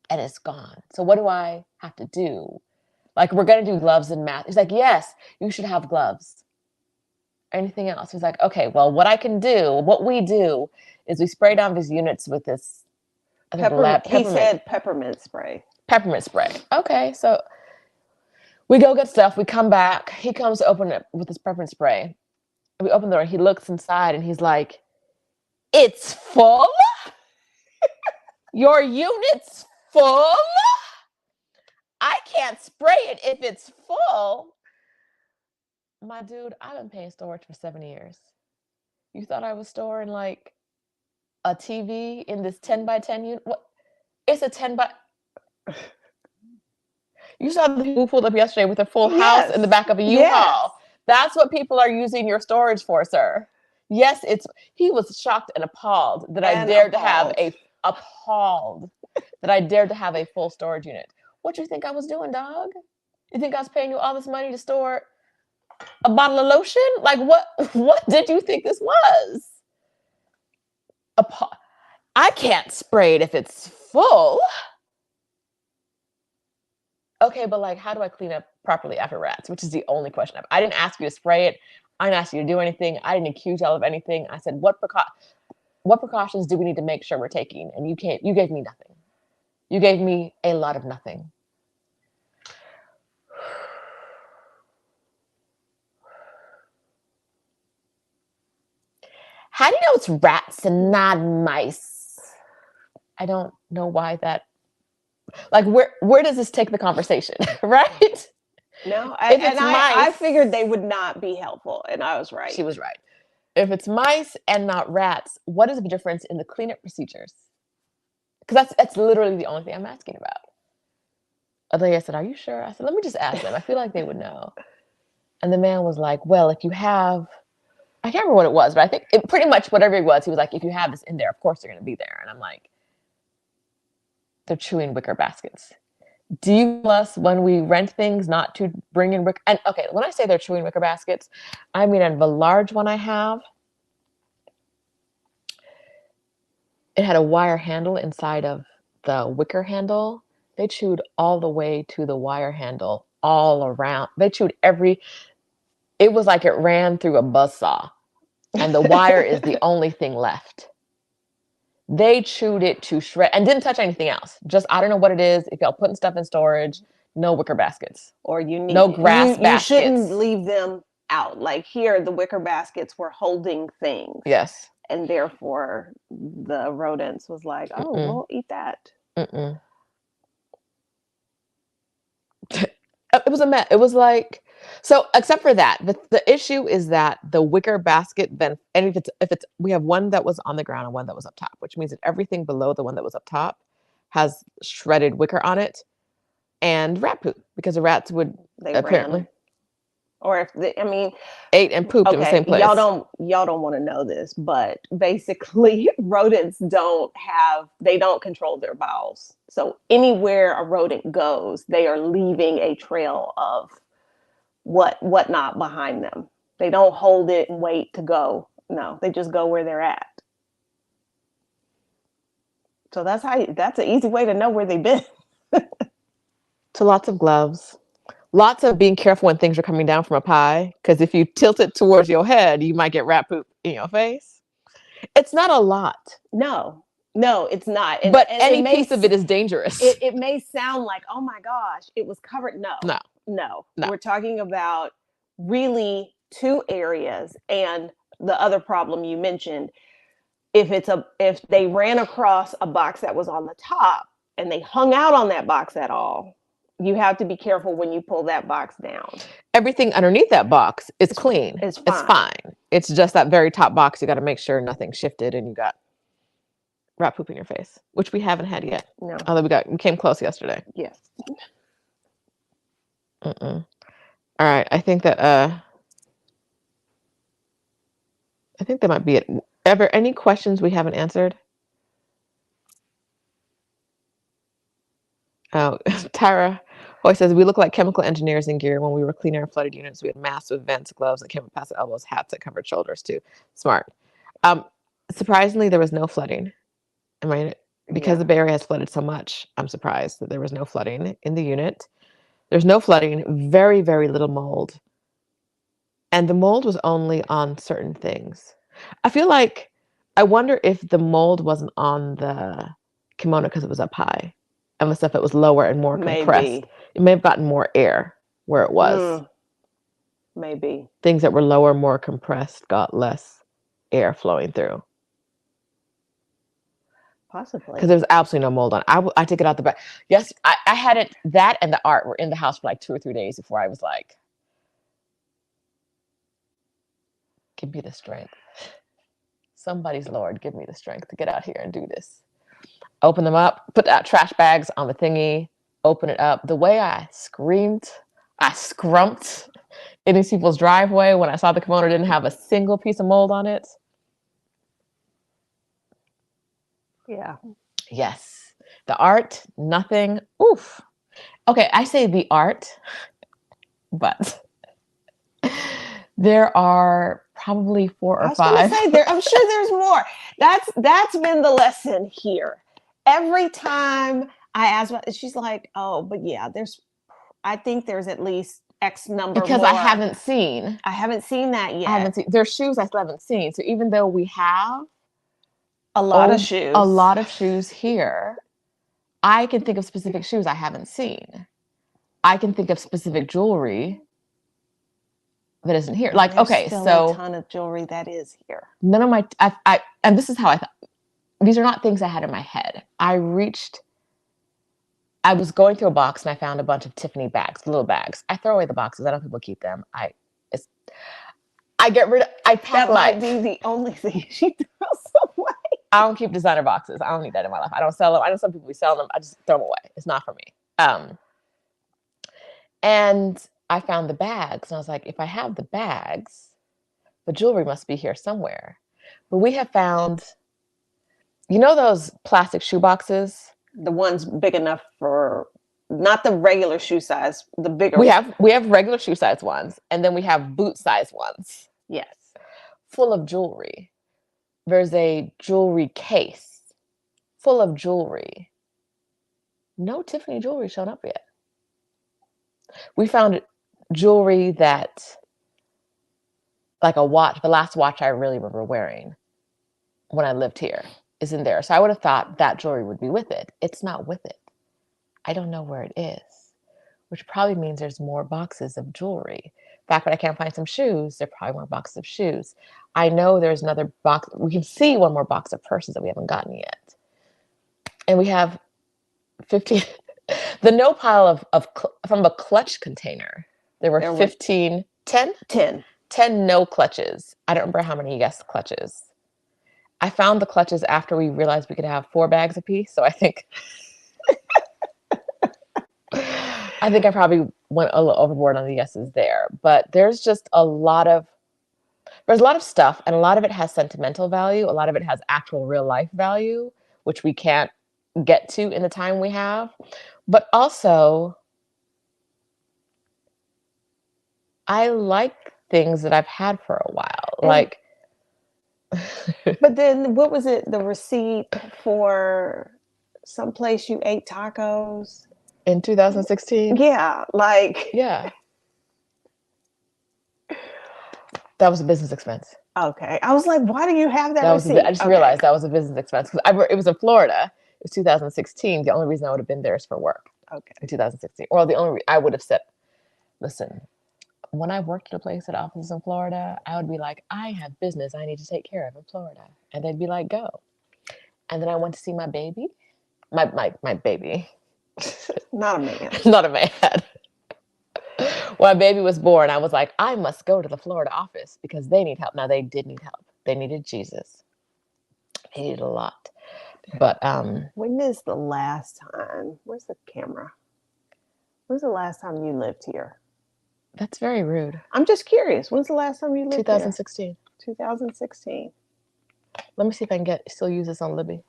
and it's gone. So what do I have to do? Like, we're going to do gloves and mask. He's like, yes, you should have gloves. Anything else? He's like, okay, well, what we do is we spray down these units with this. Peppermint. He said peppermint spray. Peppermint spray. Okay, so we go get stuff. We come back. He comes to open it with this peppermint spray. We open the door. He looks inside and he's like, it's full? Your unit's full? I can't spray it if it's full. My dude, I've been paying storage for 7 years. You thought I was storing like a TV in this 10 by 10 unit? What? It's a 10 by... You saw the people who pulled up yesterday with a full house in the back of a U-Haul. Yes. That's what people are using your storage for, sir. Yes, he was shocked and appalled that I dared to have a full storage unit. What do you think I was doing, dog? You think I was paying you all this money to store a bottle of lotion? Like, what did you think this was? I can't spray it if it's full. Okay, but like, how do I clean up properly after rats? Which is the only question. I didn't ask you to spray it. I didn't ask you to do anything. I didn't accuse y'all of anything. I said, what precautions do we need to make sure we're taking? And you gave me nothing. You gave me a lot of nothing. How do you know it's rats and not mice? I don't know why that. Like, where does this take the conversation, right? No, If it's I mice, figured they would not be helpful, and I was right. she was right. If it's mice and not rats, what is the difference in the cleanup procedures? Because that's literally the only thing I'm asking about. I said, "Are you sure?" I said, "Let me just ask them. I feel like they would know." And the man was like, "Well, if you have," I can't remember what it was, but I think pretty much whatever it was, he was like, "If you have this in there, of course they're going to be there." And I'm like, "They're chewing wicker baskets. Do you tell us when we rent things not to bring in wicker?" And okay, when I say they're chewing wicker baskets, I mean, on the large one I have, it had a wire handle inside of the wicker handle. They chewed all the way to the wire handle, all around. They chewed it was like it ran through a buzzsaw, and the wire is the only thing left. They chewed it to shred and didn't touch anything else. Just, I don't know what it is. If y'all putting stuff in storage, no wicker baskets. Or no grass baskets. You shouldn't leave them out. Like here, the wicker baskets were holding things. Yes. And therefore, the rodents was like, "Oh, we'll eat that." It was a mess. It was like, so except for that, the issue is that the wicker basket then, and if it's we have one that was on the ground and one that was up top, which means that everything below the one that was up top has shredded wicker on it and rat poop, because the rats would apparently ran. Or if I mean, ate and pooped in the same place. Y'all don't want to know this, but basically rodents don't control their bowels. So anywhere a rodent goes, they are leaving a trail of whatnot behind them. They don't hold it and wait to go. No, they just go where they're at. So that's an easy way to know where they've been. So lots of gloves. Lots of being careful when things are coming down from up high, because if you tilt it towards your head, you might get rat poop in your face. It's not a lot. No, it's not. But any piece of it is dangerous. It may sound like, oh my gosh, it was covered. No. We're talking about really two areas. And the other problem you mentioned, if they ran across a box that was on the top and they hung out on that box at all, you have to be careful when you pull that box down. Everything underneath that box is clean. It's fine. It's just that very top box. You got to make sure nothing shifted and you got rat poop in your face, which we haven't had yet. No. Although we came close yesterday. Yes. All right. I think that might be it. Ever any questions we haven't answered? Oh, Tara Hoy says, we look like chemical engineers in gear. When we were cleaning our flooded units, we had masks with vents, gloves that came up past the elbows, hats that covered shoulders too. Smart. Surprisingly, there was no flooding. Because the Bay Area has flooded so much, I'm surprised that there was no flooding in the unit. There's no flooding, very, very little mold. And the mold was only on certain things. I wonder if the mold wasn't on the kimono because it was up high. And the stuff that was lower and more compressed. It may have gotten more air where it was. Maybe. Things that were lower, more compressed, got less air flowing through. Possibly. Because there was absolutely no mold on it. I took it out the back. Yes, I had it. That and the art were in the house for like 2 or 3 days before I was like, give me the strength. Somebody's Lord, give me the strength to get out here and do this. Open them up, put out trash bags on the thingy, open it up. The way I screamed, I scrumped in these people's driveway when I saw the kimono didn't have a single piece of mold on it. Yeah. Yes. The art, nothing. Oof. Okay, I say the art, but there are probably 4 or 5. I was gonna say, I'm sure there's more. That's been the lesson here. Every time I ask, she's like, "Oh, but yeah, I think there's at least X number because more." I haven't seen that yet. I haven't seen. There's shoes I still haven't seen. So even though we have a lot of shoes here, I can think of specific shoes I haven't seen. I can think of specific jewelry that isn't here. Like, There's okay, still so a ton of jewelry that is here. none of my, and this is how I thought, these are not things I had in my head. I was going through a box and I found a bunch of Tiffany bags, little bags. I throw away the boxes. I don't think people keep them. I pack That might light. be the only thing she throws away. I don't keep designer boxes. I don't need that in my life. I don't sell them. I know some people sell them. I just throw them away. It's not for me. And I found the bags and I was like, if I have the bags, the jewelry must be here somewhere. But we have found, those plastic shoe boxes? The ones big enough for not the regular shoe size, the bigger. We have regular shoe size ones, and then we have boot size ones. Yes. Full of jewelry. There's a jewelry case full of jewelry. No Tiffany jewelry shown up yet. We found jewelry that, like a watch, the last watch I really remember wearing when I lived here is in there. So I would have thought that jewelry would be with it. It's not with it. I don't know where it is, which probably means there's more boxes of jewelry. In fact, when I can't find some shoes, there are probably more boxes of shoes. I know there's another box. We can see one more box of purses that we haven't gotten yet. And we have 15, the no pile from a clutch container. There were 10 no clutches. I don't remember how many clutches. I found the clutches after we realized we could have 4 bags apiece. So I think I probably went a little overboard on the yeses there. But there's just a lot of stuff, and a lot of it has sentimental value. A lot of it has actual real life value, which we can't get to in the time we have. But also, I like things that I've had for a while. But then what was it? The receipt for someplace you ate tacos? In 2016? Yeah, Yeah. That was a business expense. Okay. I was like, why do you have that receipt? I just realized that was a business expense because it was in Florida. It was 2016. The only reason I would have been there is for work. Okay. In 2016. Or the only I would have said, listen, when I worked at a place at offices in Florida, I would be like, I have business I need to take care of in Florida. And they'd be like, go. And then I went to see my baby. My baby. Not a man. Not a man. When my baby was born, I was like, I must go to the Florida office because they need help. Now, they did need help. They needed Jesus. They needed a lot. But when is the last time? Where's the camera? When's the last time you lived here? That's very rude. I'm just curious. When's the last time you lived 2016. here? 2016. Let me see if I can still use this on Libby.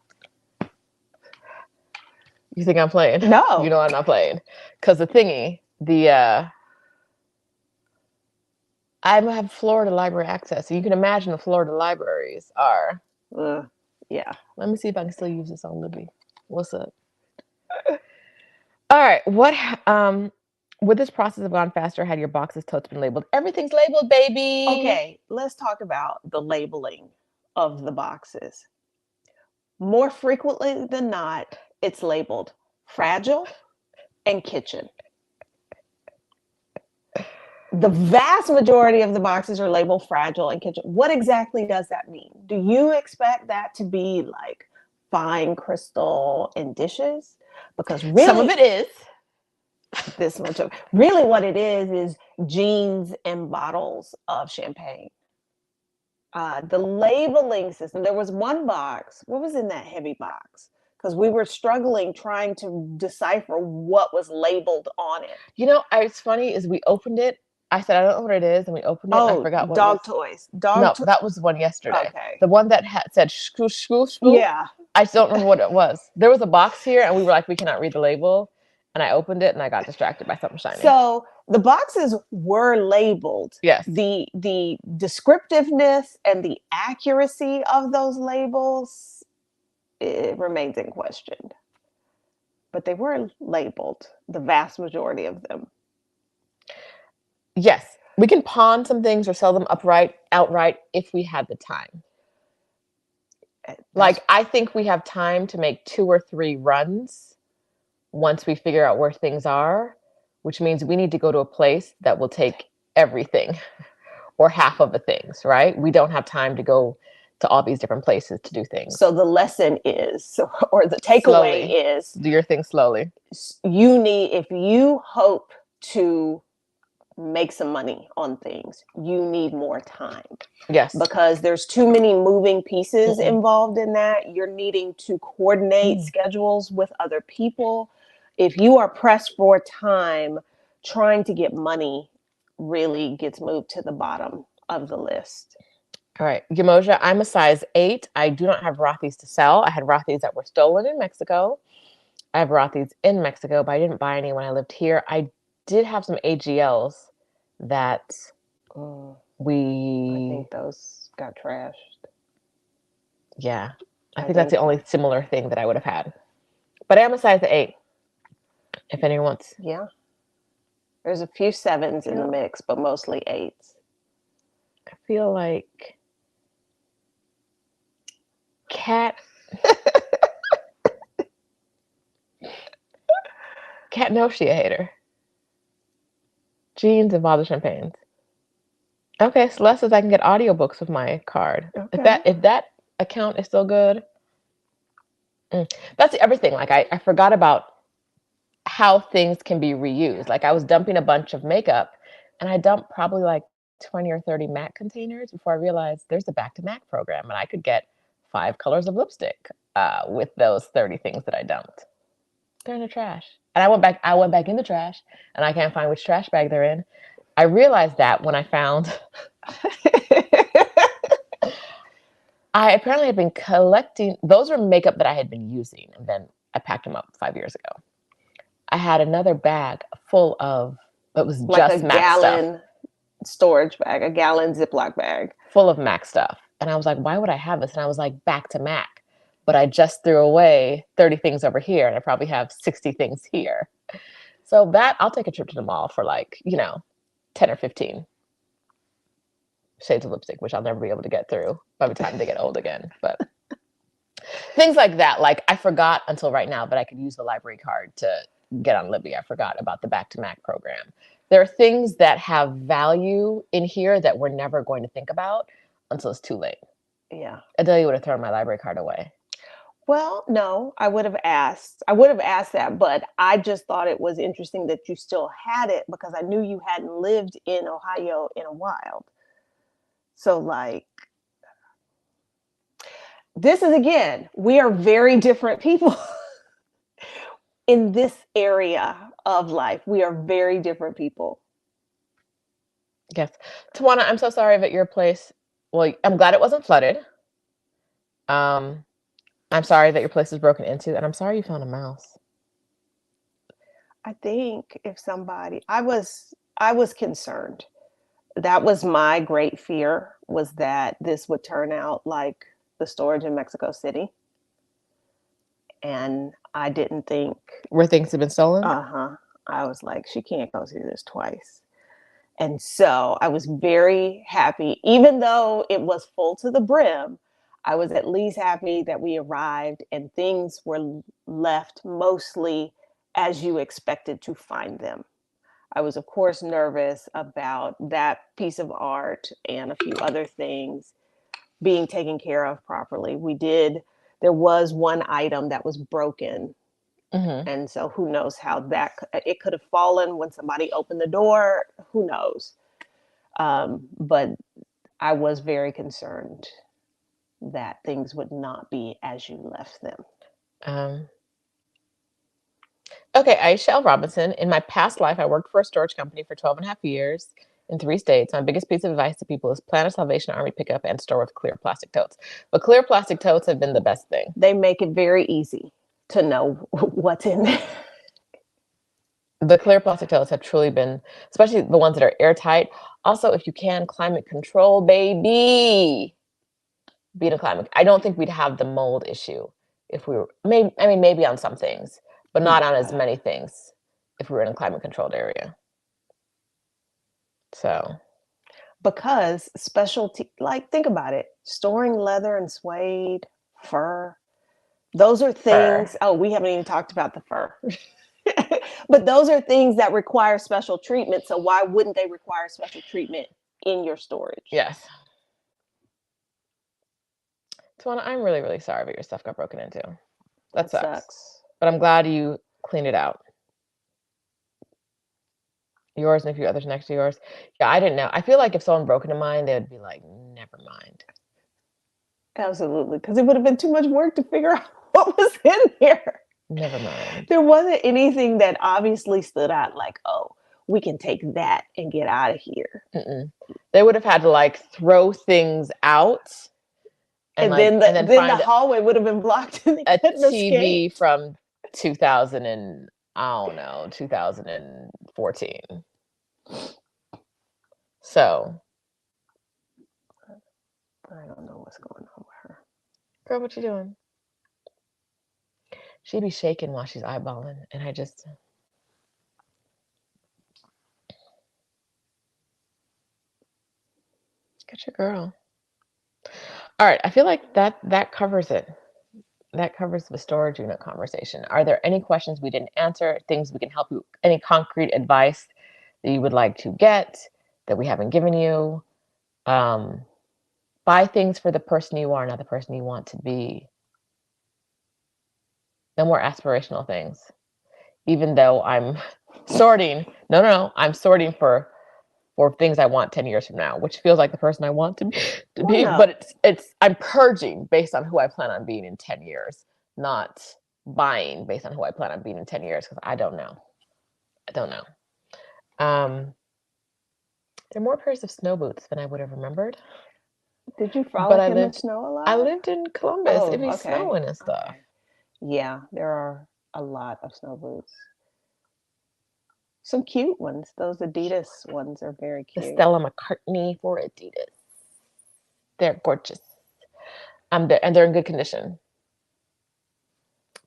You think I'm playing? No. You know I'm not playing. Because the thingy, I have Florida library access. So you can imagine the Florida libraries are. Yeah. Let me see if I can still use this on Libby. What's up? All right. Would this process have gone faster had your boxes totes been labeled? Everything's labeled, baby. Okay, let's talk about the labeling of the boxes. More frequently than not, it's labeled fragile and kitchen. The vast majority of the boxes are labeled fragile and kitchen. What exactly does that mean? Do you expect that to be like fine crystal and dishes? Because really, some of it is. This much of really what it is jeans and bottles of champagne. The labeling system. There was one box. What was in that heavy box? Because we were struggling trying to decipher what was labeled on it. It's funny is we opened it. I said, I don't know what it is. And we opened it. And I forgot what dog it was. toys. That was the one yesterday. Okay. The one that said shkoo, shkoo, shkoo. Yeah. I still don't remember what it was. There was a box here and we were like, we cannot read the label. And I opened it and I got distracted by something shiny. So the boxes were labeled. Yes. The descriptiveness and the accuracy of those labels, it remains in question. But they were labeled, the vast majority of them. Yes. We can pawn some things or sell them outright if we had the time. I think we have time to make 2 or 3 runs once we figure out where things are, which means we need to go to a place that will take everything. or half of the things, right? We don't have time to go to all these different places to do things. So the lesson is, or the takeaway is, do your thing slowly. You need, if you hope to make some money on things, you need more time. Yes. Because there's too many moving pieces involved in that. You're needing to coordinate schedules with other people. If you are pressed for time, trying to get money really gets moved to the bottom of the list. All right, Yamoja, I'm a size 8. I do not have Rothy's to sell. I had Rothy's that were stolen in Mexico. I have Rothy's in Mexico, but I didn't buy any when I lived here. I did have some AGLs that I think those got trashed. Yeah, I think that's the only similar thing that I would have had. But I am a size 8. If anyone wants. Yeah. There's a few 7s in the mix, but mostly 8s. I feel like Cat knows she a hater. Jeans and bottle champagnes. Okay, Celeste says I can get audiobooks with my card. Okay. If that account is still good. That's everything. Like I forgot about how things can be reused. Like I was dumping a bunch of makeup and I dumped probably like 20 or 30 MAC containers before I realized there's a back to MAC program and I could get 5 colors of lipstick with those 30 things that I dumped. They're in the trash. And I went back in the trash and I can't find which trash bag they're in. I realized that when I found I apparently had been collecting, those were makeup that I had been using, and then I packed them up 5 years ago. I had another bag full of, it was like just MAC stuff. Storage bag, a gallon Ziploc bag. Full of MAC stuff. And I was like, why would I have this? And I was like, back to MAC. But I just threw away 30 things over here, and I probably have 60 things here. So that, I'll take a trip to the mall for like, 10 or 15 shades of lipstick, which I'll never be able to get through by the time they get old again. But things like that, like I forgot until right now that I could use the library card to get on Libby. I forgot about the Back to Mac program. There are things that have value in here that we're never going to think about until it's too late. Yeah. Adelia would have thrown my library card away. Well, no, I would have asked that, but I just thought it was interesting that you still had it because I knew you hadn't lived in Ohio in a while. So like, this is, again, we are very different people in this area of life. We are very different people. Yes. Tawana, I'm so sorry that your place, well, I'm glad it wasn't flooded. I'm sorry that your place was broken into, and I'm sorry you found a mouse. I think if somebody, I was concerned. That was my great fear, was that this would turn out like the storage in Mexico City. And I didn't think. Where things have been stolen? I was like, she can't go through this twice. And so I was very happy, even though it was full to the brim, I was at least happy that we arrived and things were left mostly as you expected to find them. I was, of course, nervous about that piece of art and a few other things being taken care of properly. There was one item that was broken. And so who knows how it could have fallen when somebody opened the door, who knows? But I was very concerned that things would not be as you left them. Okay, Aisha L. Robinson. In my past life, I worked for a storage company for 12 and a half years in 3 states. My biggest piece of advice to people is plan a Salvation Army pickup and store with clear plastic totes. But clear plastic totes have been the best thing. They make it very easy to know what's in there. The clear plastic totes have truly been, especially the ones that are airtight. Also, if you can, climate control, baby. Being a climate, I don't think we'd have the mold issue if we were, maybe on some things, but not on as many things if we were in a climate controlled area. So. Because specialty, like, think about it, storing leather and suede, fur, those are things, we haven't even talked about the fur. But those are things that require special treatment. So why wouldn't they require special treatment in your storage. Yes. Tawana, I'm really, really sorry that your stuff got broken into. That sucks. But I'm glad you cleaned it out. Yours and a few others next to yours. Yeah, I didn't know. I feel like if someone broke into mine, they would be like, never mind. Absolutely. Because it would have been too much work to figure out what was in there. Never mind. There wasn't anything that obviously stood out like, oh, we can take that and get out of here. Mm-mm. They would have had to like throw things out. And then the hallway would have been blocked. And a TV from 2014. So I don't know what's going on with her. Girl, what you doing? She be shaking while she's eyeballing, and I just... Get your girl. All right, I feel like that covers it. That covers the storage unit conversation. Are there any questions we didn't answer, things we can help you, any concrete advice that you would like to get that we haven't given you? Buy things for the person you are, not the person you want to be. No more aspirational things. Even though I'm sorting, I'm sorting for things I want 10 years from now, which feels like the person I want to be. No. But I'm purging based on who I plan on being in 10 years, not buying based on who I plan on being in 10 years, because I don't know. There are more pairs of snow boots than I would have remembered. Did you frolic in the snow a lot? I lived in Columbus. It'd be snowing and stuff. Okay. Yeah, there are a lot of snow boots. Some cute ones. Those Adidas ones are very cute. The Stella McCartney for Adidas. They're gorgeous. And they're in good condition.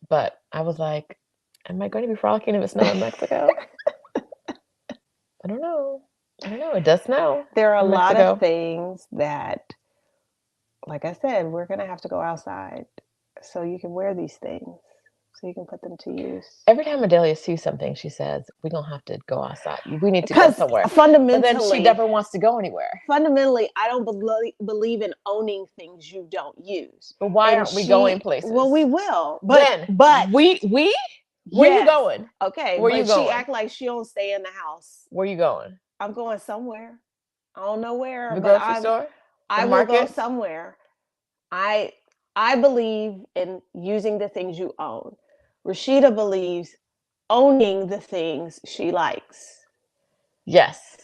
But I was like, am I going to be frolicking in the snow in Mexico? I don't know. It does snow. There are a lot of things that, like I said, we're going to have to go outside so you can wear these things. So you can put them to use. Every time Adelia sees something, she says, we're going to have to go outside. We need to go somewhere. Fundamentally, but then she never wants to go anywhere. Fundamentally, I don't believe in owning things you don't use. But why aren't we going places? Well, we will. But we? Where you going? Okay. Where you going? She act like she don't stay in the house. Where you going? I'm going somewhere. I don't know where. The grocery store? I will go somewhere. I believe in using the things you own. Roshida believes owning the things she likes. Yes.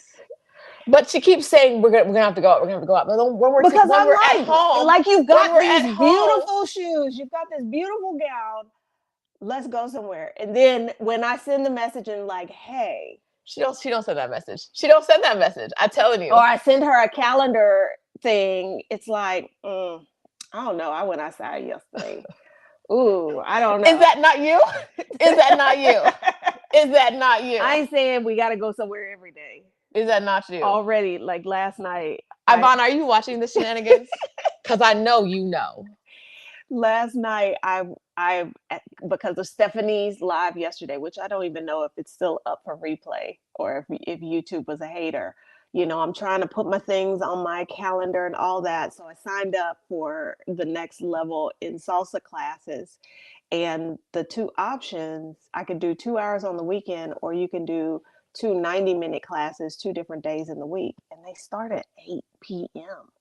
But she keeps saying we're gonna have to go out. We're gonna have to go out. But when we're at home, like you've got these beautiful shoes, you've got this beautiful gown. Let's go somewhere. And then when I send the message and like, hey, she don't send that message. She don't send that message. I'm telling you. Or I send her a calendar thing. It's like, I don't know. I went outside yesterday. Ooh, I don't know. Is that not you? Is that not you? Is that not you? I ain't saying we got to go somewhere every day. Is that not you? Already, like last night. Ivonne, are you watching the Shenanigans? Because I know you know. Last night, I because of Stephanie's live yesterday, which I don't even know if it's still up for replay or if YouTube was a hater. You know, I'm trying to put my things on my calendar and all that. So I signed up for the next level in salsa classes. And the two options, I could do 2 hours on the weekend, or you can do 2 90-minute classes 2 different days in the week. And they start at 8 p.m.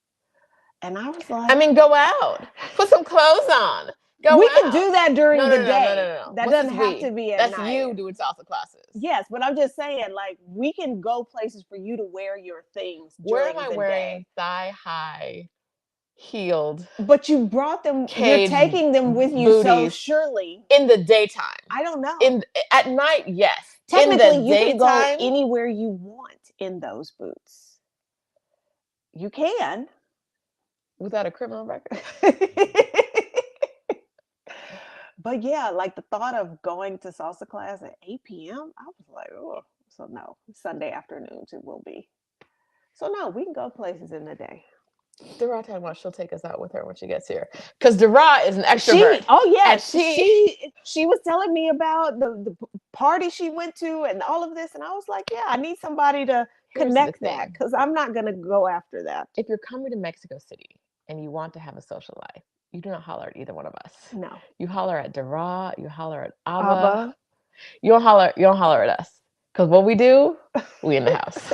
And I was like, go out. Put some clothes on. We can do that during the day. No. That doesn't have to be at night. That's you doing salsa classes. Yes, but I'm just saying, like, we can go places for you to wear your things during the day. Where am I wearing thigh-high heeled? But you brought them. You're taking them with you, so surely in the daytime. I don't know. At night, yes. Technically, you can go anywhere you want in those boots. You can. Without a criminal record. But yeah, like the thought of going to salsa class at 8 p.m., I was like, oh, so no, Sunday afternoons it will be. So no, we can go places in the day. Dara talking about she'll take us out with her when she gets here. Because Dara is an extrovert. She was telling me about the party she went to and all of this. And I was like, yeah, I need somebody to connect that, because I'm not going to go after that. If you're coming to Mexico City and you want to have a social life, you do not holler at either one of us. No. You holler at Dara, you holler at Abba. Abba. You don't holler at us. Because what we do, we in the house.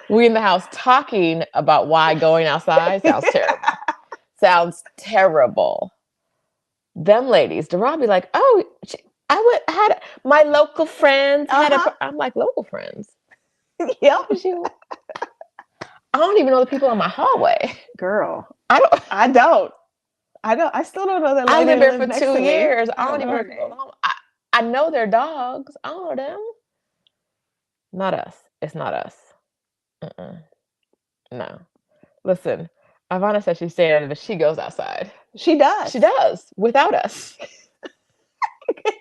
We in the house talking about why going outside sounds terrible. Sounds terrible. Them ladies, Dara be like, oh, had my local friends had I'm like, local friends? Yep. I don't even know the people in my hallway. Girl. I still don't know that lady. I lived there for 2 years. I don't even know people home. I know their dogs. I don't know them. Not us. It's not us. No. Listen, Ivana said she's staying out of it. She goes outside. She does. She does. Without us.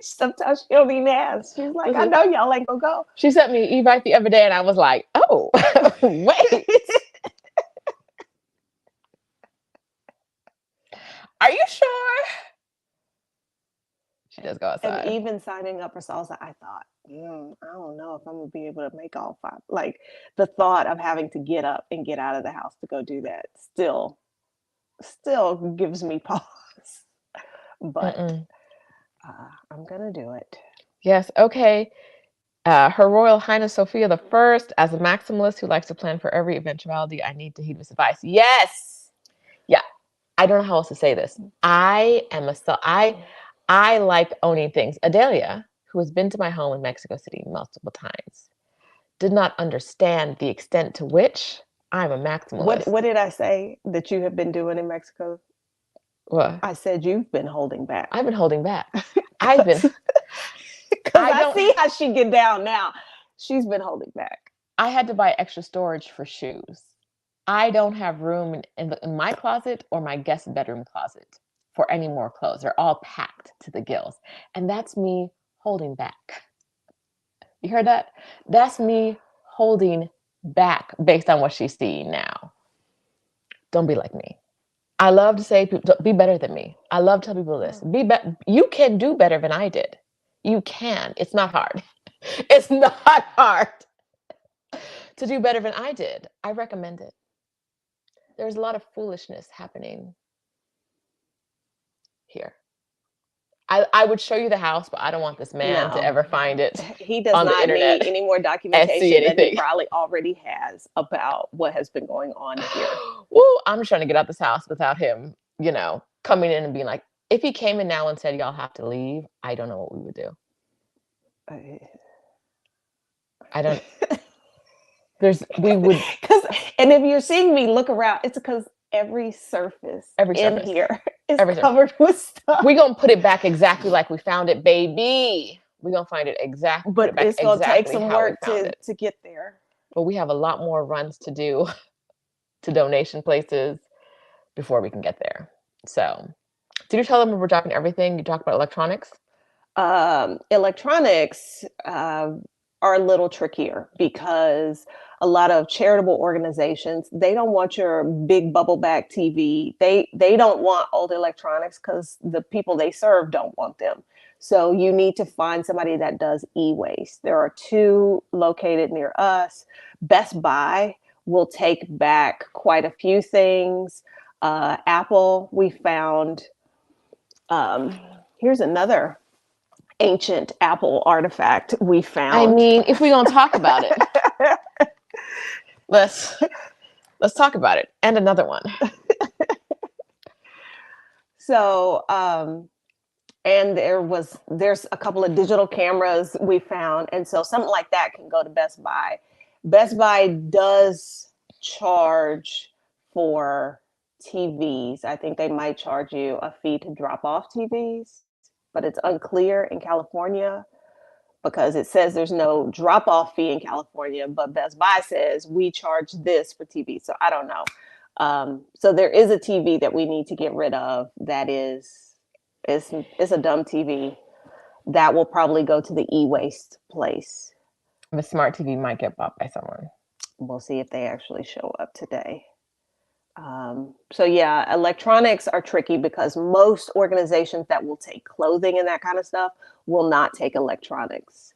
Sometimes she don't even ask. She's like, I know y'all ain't gonna go. She sent me an Evite the other day and I was like, oh, wait. Are you sure? She does go outside. And even signing up for Salsa, I thought, I don't know if I'm gonna be able to make all 5. Like the thought of having to get up and get out of the house to go do that still gives me pause. But I'm gonna do it. Yes. Okay. Her Royal Highness Sophia the First, as a maximalist who likes to plan for every eventuality, I need to heed this advice. Yes. Yeah. I don't know how else to say this. I like owning things. Adelia, who has been to my home in Mexico City multiple times, did not understand the extent to which I'm a maximalist. What did I say that you have been doing in Mexico? What? I said you've been holding back. I've been holding back. I've been. Because I see how she get down now. She's been holding back. I had to buy extra storage for shoes. I don't have room in my closet or my guest bedroom closet for any more clothes. They're all packed to the gills. And that's me holding back. You heard that? That's me holding back based on what she's seeing now. Don't be like me. I love to say, be better than me. I love to tell people this. You can do better than I did. You can. It's not hard. It's not hard to do better than I did. I recommend it. There's a lot of foolishness happening here. I would show you the house, but I don't want this man to ever find it. He does not need any more documentation than he probably already has about what has been going on here. Well, I'm just trying to get out this house without him, coming in and being like, if he came in now and said, y'all have to leave, I don't know what we would do. I don't. And if you're seeing me look around, it's because every surface here is covered with stuff. We're going to put it back exactly like we found it, baby. We're going to find it exactly. But it's going to take some work to get there. But we have a lot more runs to do to donation places before we can get there. So, did you tell them we were dropping everything? You talked about electronics? Electronics are a little trickier because a lot of charitable organizations, they don't want your big bubble back TV. They don't want old electronics because the people they serve don't want them. So you need to find somebody that does e-waste. There are 2 located near us. Best Buy will take back quite a few things. Apple, we found, here's another ancient Apple artifact we found. I mean, if we're going to talk about it, let's talk about it. And another one. So, and there's a couple of digital cameras we found. And so something like that can go to Best Buy. Best Buy does charge for TVs. I think they might charge you a fee to drop off TVs, but it's unclear in California because it says there's no drop-off fee in California, but Best Buy says we charge this for TV. So I don't know. So there is a TV that we need to get rid of that is a dumb TV that will probably go to the e-waste place. The smart TV might get bought by someone. We'll see if they actually show up today. So yeah, electronics are tricky because most organizations that will take clothing and that kind of stuff will not take electronics.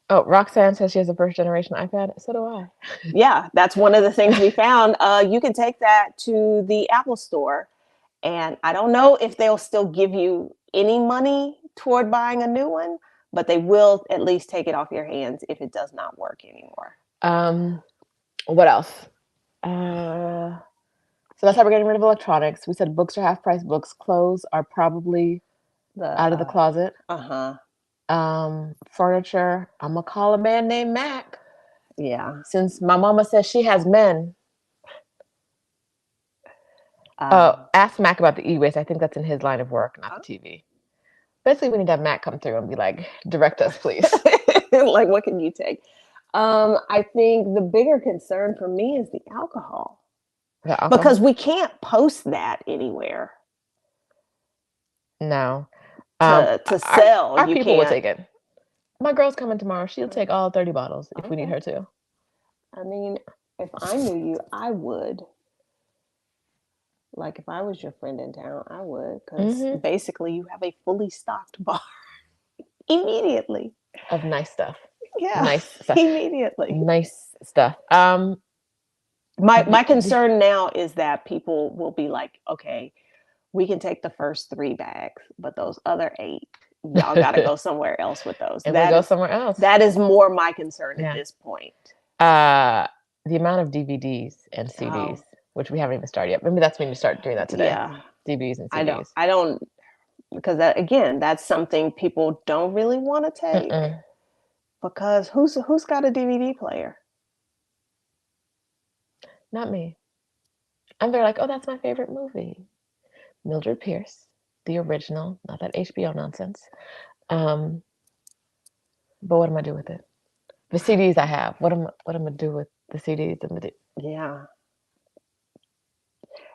Oh, Roxanne says she has a first generation iPad. So do I. Yeah, that's one of the things we found. You can take that to the Apple store, and I don't know if they'll still give you any money toward buying a new one, but they will at least take it off your hands if it does not work anymore. What else? So that's how we're getting rid of electronics. We said books are half price books. Clothes are probably The out of the closet. Furniture, I'm gonna call a man named Mac. Yeah. Since my mama says she has men. Ask Mac about the e-waste. I think that's in his line of work, not the TV. Basically, we need to have Mac come through and be like, direct us, please. Like, what can you take? I think the bigger concern for me is the alcohol. Because we can't post that anywhere. No. To sell. Our people will take it. My girl's coming tomorrow. She'll take all 30 bottles if we need her to. I mean, if I knew you, I would. Like, if I was your friend in town, I would. Because basically, you have a fully stocked bar immediately. Of nice stuff. Yeah. Nice stuff. Immediately. Nice stuff. My concern now is that people will be like, okay, we can take the first 3 bags, but those other 8, y'all got to go somewhere else with those. And we go somewhere else. That is more my concern at this point. The amount of DVDs and CDs, which we haven't even started yet. Maybe that's when you start doing that today. Yeah. DVDs and CDs. I don't, because again, that's something people don't really want to take. Because who's got a DVD player? Not me. And they're like, oh, that's my favorite movie. Mildred Pierce, the original, not that HBO nonsense. But what am I do with it? The CDs I have. What am I do with the CDs? Yeah.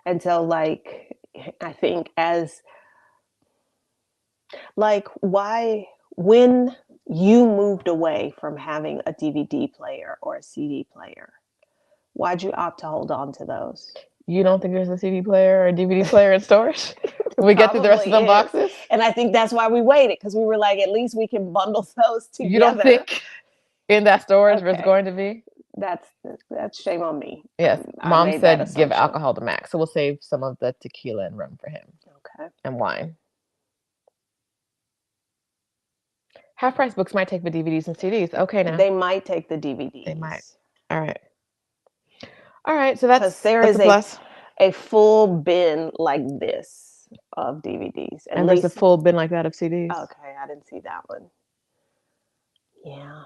And so, like, I think when you moved away from having a DVD player or a CD player, why'd you opt to hold on to those? You don't think there's a CD player or a DVD player in stores? We get through the rest of the boxes? And I think that's why we waited, because we were like, at least we can bundle those together. You don't think in that storage there's going to be? That's shame on me. Yes. Mom said give alcohol to Max. So we'll save some of the tequila and rum for him. Okay. And wine. Half price books might take the DVDs and CDs. Okay, now. They might take the DVDs. They might. All right. So that's there is a plus. A full bin like this of DVDs. And there's a full bin like that of CDs. Okay, I didn't see that one. Yeah.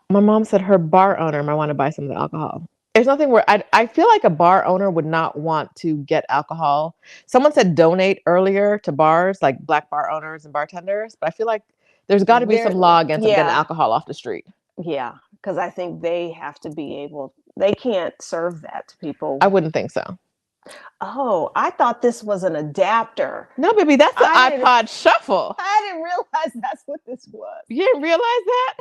My mom said her bar owner might want to buy some of the alcohol. There's nothing where I feel like a bar owner would not want to get alcohol. Someone said donate earlier to bars, like black bar owners and bartenders, but I feel like there's got to be some law against them getting alcohol off the street. Yeah, because I think they have to be able, they can't serve that to people. I wouldn't think so. Oh, I thought this was an adapter. No, baby, that's the iPod Shuffle. I didn't realize that's what this was. You didn't realize that?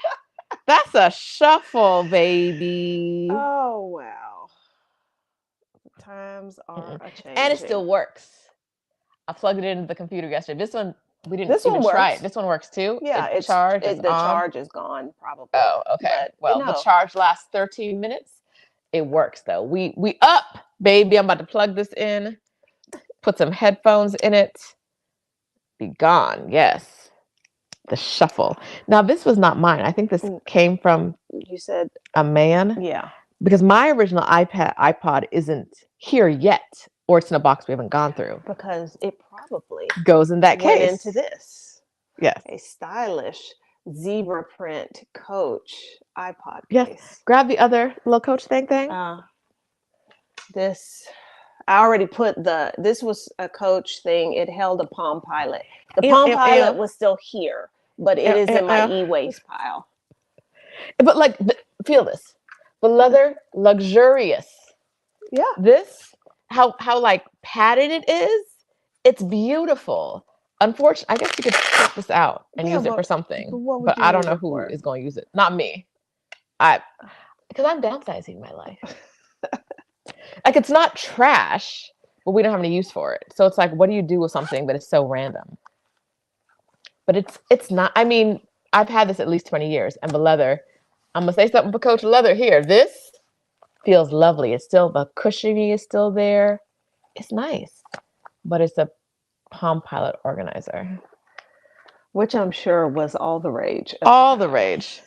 That's a shuffle, baby. Oh, wow. Times are a change. And it still works. I plugged it into the computer yesterday. This one, we didn't even try it. This one works too. Yeah, the charge is gone, probably. Oh, okay. But, the charge lasts 13 minutes. It works, though. We up, baby. I'm about to plug this in. Put some headphones in it. Be gone. Yes. The shuffle. Now, this was not mine. I think this came from, you said, a man. Yeah. Because my original iPod isn't here yet, or it's in a box we haven't gone through. Because it probably goes in that case. Into this. Yes. A stylish zebra print Coach iPod case. Yes. Grab the other little Coach thing. This, I already put this was a Coach thing. It held a Palm Pilot. The Palm Pilot was still here, but it is in my e-waste pile. But like, feel this. The leather, luxurious. Yeah. This, how like padded it is. It's beautiful. Unfortunately, I guess you could take this out and use it for something. But I don't know who is going to use it. Not me. Because I'm downsizing my life. Like, it's not trash, but we don't have any use for it. So it's like, what do you do with something that is so random? but it's not. I mean, I've had this at least 20 years, and the leather. I'm gonna say something for Coach Leather here. This feels lovely. It's still the cushioning is still there. It's nice, but it's a Palm Pilot organizer. Which I'm sure was all the rage. All the rage.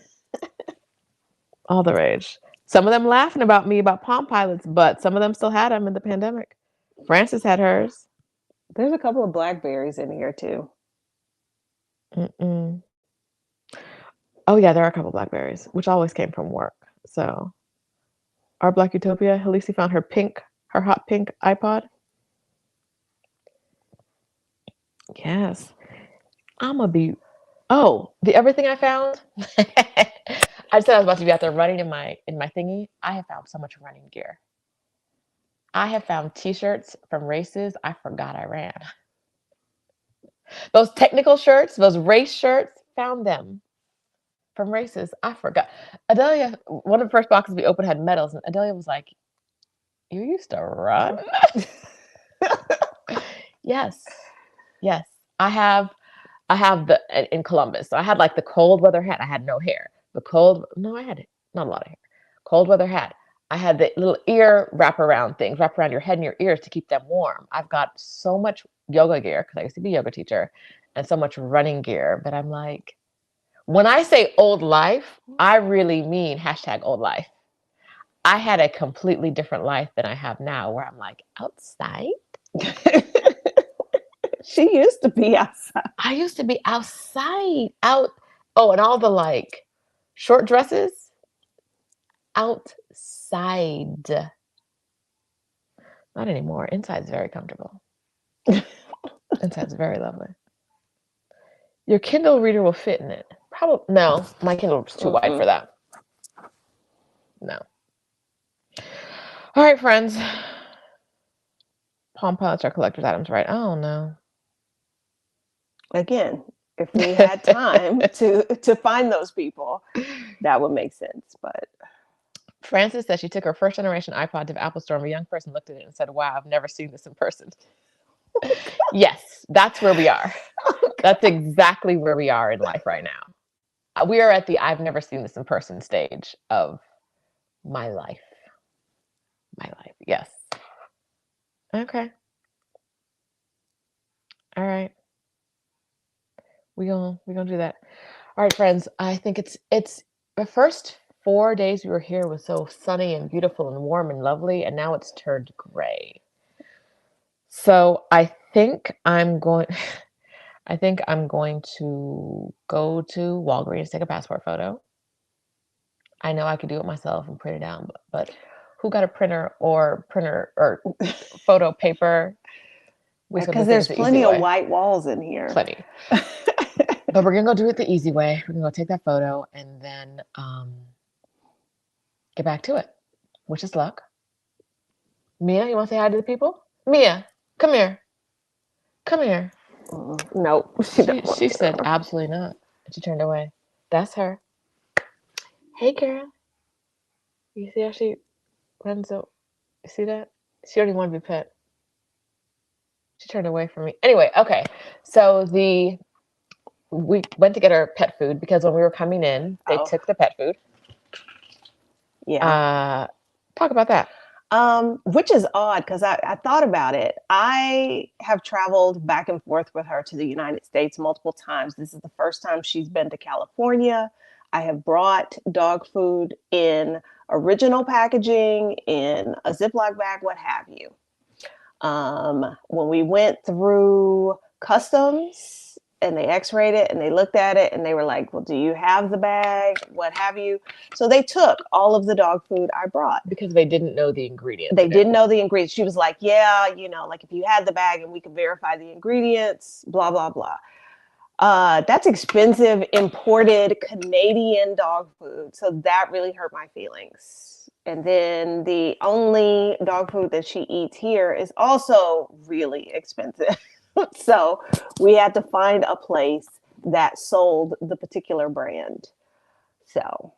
All the rage. Some of them laughing about me about Palm Pilots, but some of them still had them in the pandemic. Frances had hers. There's a couple of blackberries in here too. Mm-mm. Oh yeah, there are a couple blackberries, which always came from work. So our Black Utopia, Halisi found her hot pink iPod. Yes. I'ma be the other thing I found. I said I was about to be out there running in my thingy. I have found so much running gear. I have found t-shirts from races I forgot I ran. Those technical shirts, those race shirts, found them from races. I forgot. Adelia, one of the first boxes we opened had medals, and Adelia was like, "You used to run?" Yes, yes. I have the in Columbus. So I had like the cold weather hat. I had no hair. The cold no, I had not a lot of hair. Cold weather hat. I had the little ear wrap around things, wrap around your head and your ears to keep them warm. I've got so much yoga gear because I used to be a yoga teacher, and so much running gear. But I'm like, when I say old life, I really mean hashtag old life. I had a completely different life than I have now, where I'm like outside. She used to be outside. I used to be outside, out. Oh, and all the like short dresses outside. Not anymore. Inside's very comfortable. Inside's very lovely. Your Kindle reader will fit in it. Probably no. My Kindle's too wide for that. No. All right, friends. Palm Pilots are collector's items, right? Oh no. Again, if we had time to find those people, that would make sense. But Frances said she took her first generation iPod to the Apple Store, and a young person looked at it and said, "Wow, I've never seen this in person." Yes, that's where we are. That's exactly where we are in life right now. We are at the I've never seen this in person stage of my life. My life. Yes. Okay. All right. We gonna do that. All right, friends. I think it's the first 4 days we were here was so sunny and beautiful and warm and lovely, and now it's turned gray. So I think I'm going. I think I'm going to go to Walgreens, take a passport photo. I know I could do it myself and print it out, but who got a printer or photo paper? because there's plenty of white walls in here. Plenty. But we're gonna go do it the easy way. We're gonna go take that photo and then get back to it. Wish us luck. Mia, you want to say hi to the people? Mia, come here. Come here. Nope. She said absolutely not. And she turned away. That's her. Hey, girl. You see how she runs up? You see that? She already wanted to be pet. She turned away from me. Anyway, okay. So we went to get our pet food because when we were coming in, they took the pet food. Yeah. Talk about that. Which is odd because I thought about it. I have traveled back and forth with her to the United States multiple times. This is the first time she's been to California. I have brought dog food in original packaging, in a Ziploc bag, what have you. When we went through customs and they x-rayed it and they looked at it and they were like, well, do you have the bag? What have you? So they took all of the dog food I brought. Because they didn't know the ingredients. They didn't know the ingredients. She was like, yeah, like if you had the bag and we could verify the ingredients, blah, blah, blah. That's expensive imported Canadian dog food. So that really hurt my feelings. And then the only dog food that she eats here is also really expensive. So we had to find a place that sold the particular brand. So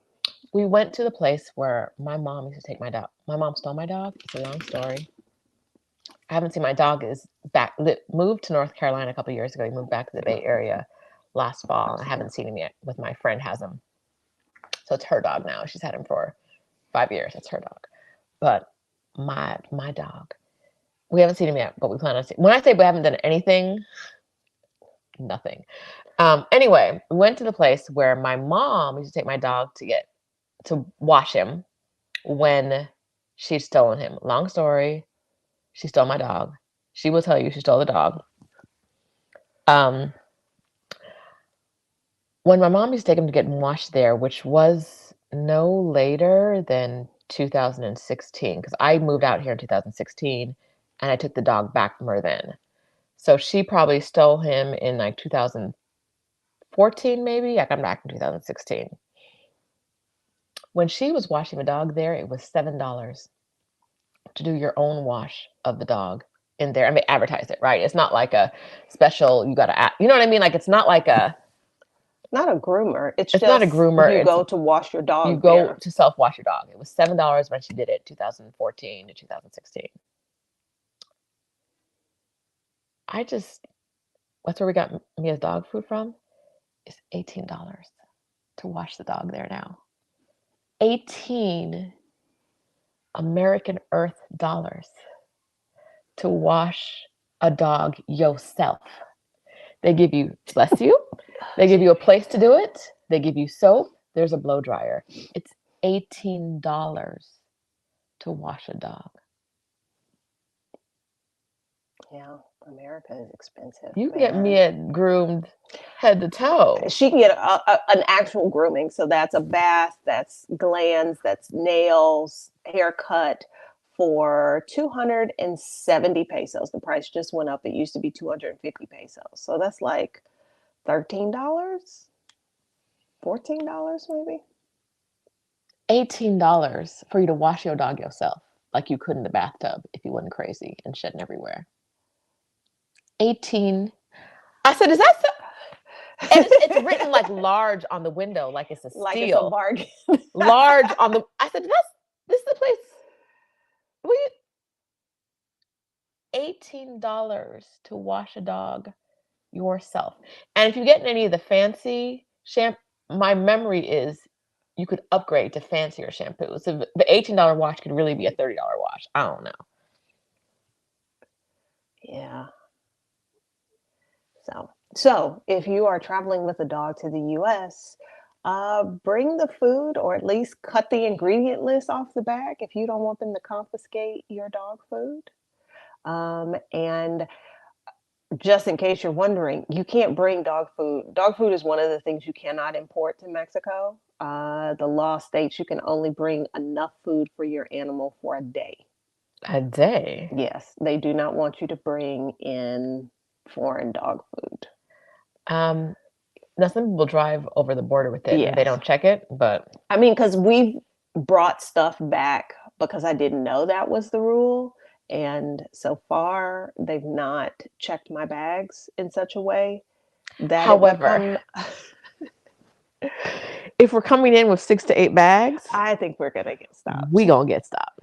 we went to the place where my mom used to take my dog. My mom stole my dog. It's a long story. I haven't seen my dog is back. Moved to North Carolina a couple of years ago. He moved back to the Bay Area. last fall. I haven't seen him yet. With my friend has him, so it's her dog now. She's had him for 5 years. It's her dog, but my dog. We haven't seen him yet, but we plan on seeing. When I say we haven't done anything, nothing. Anyway, we went to the place where my mom used to take my dog to wash him when she'd stolen him. Long story, she stole my dog. She will tell you she stole the dog. When my mom used to take him to get washed there, which was no later than 2016, because I moved out here in 2016 and I took the dog back from her then. So she probably stole him in like 2014, maybe. I got back in 2016. When she was washing the dog there, it was $7 to do your own wash of the dog in there. I mean, advertise it, right? It's not like a special, you got to, you know what I mean? Like, it's not like not a groomer. It's just not a groomer. You go to wash your dog. You go to self-wash your dog. It was $7 when she did it, 2014 to 2016. That's where we got Mia's dog food from. It's $18 to wash the dog there now. 18 American Earth dollars to wash a dog yourself. They give you, bless you, they give you a place to do it. They give you soap. There's a blow dryer. It's $18 to wash a dog. Yeah, America is expensive. You can get Mia groomed head to toe. She can get an actual grooming. So that's a bath, that's glands, that's nails, haircut for 270 pesos. The price just went up. It used to be 250 pesos. So that's like $13, $14 maybe. $18 for you to wash your dog yourself, like you could in the bathtub if you wasn't crazy and shedding everywhere. 18. I said, is that so? And it's written like large on the window, like it's a steal. Like it's a bargain. Large on the. I said, this is the place. $18 to wash a dog yourself. And if you get any of the fancy shampoo, my memory is you could upgrade to fancier shampoo. So the $18 wash could really be a $30 wash. I don't know. Yeah. So if you are traveling with a dog to the US, bring the food, or at least cut the ingredient list off the bag if you don't want them to confiscate your dog food. And just in case you're wondering, you can't bring dog food. Dog food is one of the things you cannot import to Mexico. The law states you can only bring enough food for your animal for a day. A day? Yes, they do not want you to bring in foreign dog food. Now some people drive over the border with it and they don't check it, but I mean, because we've brought stuff back because I didn't know that was the rule. And so far, they've not checked my bags in such a way that. However, if we're coming in with 6 to 8 bags, I think we're gonna get stopped. We gonna get stopped.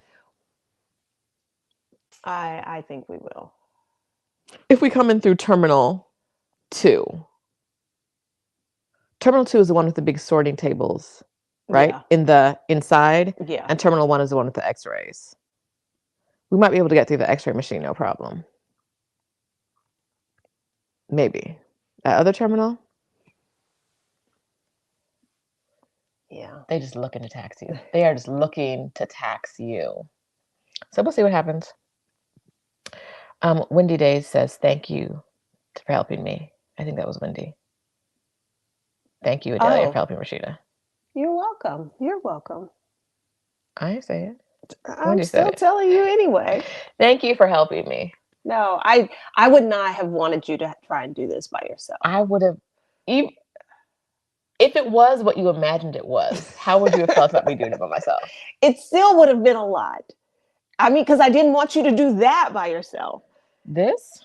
I think we will. If we come in through Terminal 2. Terminal 2 is the one with the big sorting tables, right? Yeah. In the inside. Yeah. And Terminal 1 is the one with the x-rays. We might be able to get through the x-ray machine, no problem. Maybe. That other terminal? Yeah. They're just looking to tax you. They are just looking to tax you. So we'll see what happens. Wendy Days says, thank you for helping me. I think that was Wendy. Thank you, Adelia, for helping Roshida. You're welcome. You're welcome. I say it. I'm still telling you anyway. Thank you for helping me. No, I would not have wanted you to try and do this by yourself. I would have, if it was what you imagined it was, how would you have felt about me doing it by myself? It still would have been a lot. I mean, because I didn't want you to do that by yourself. This?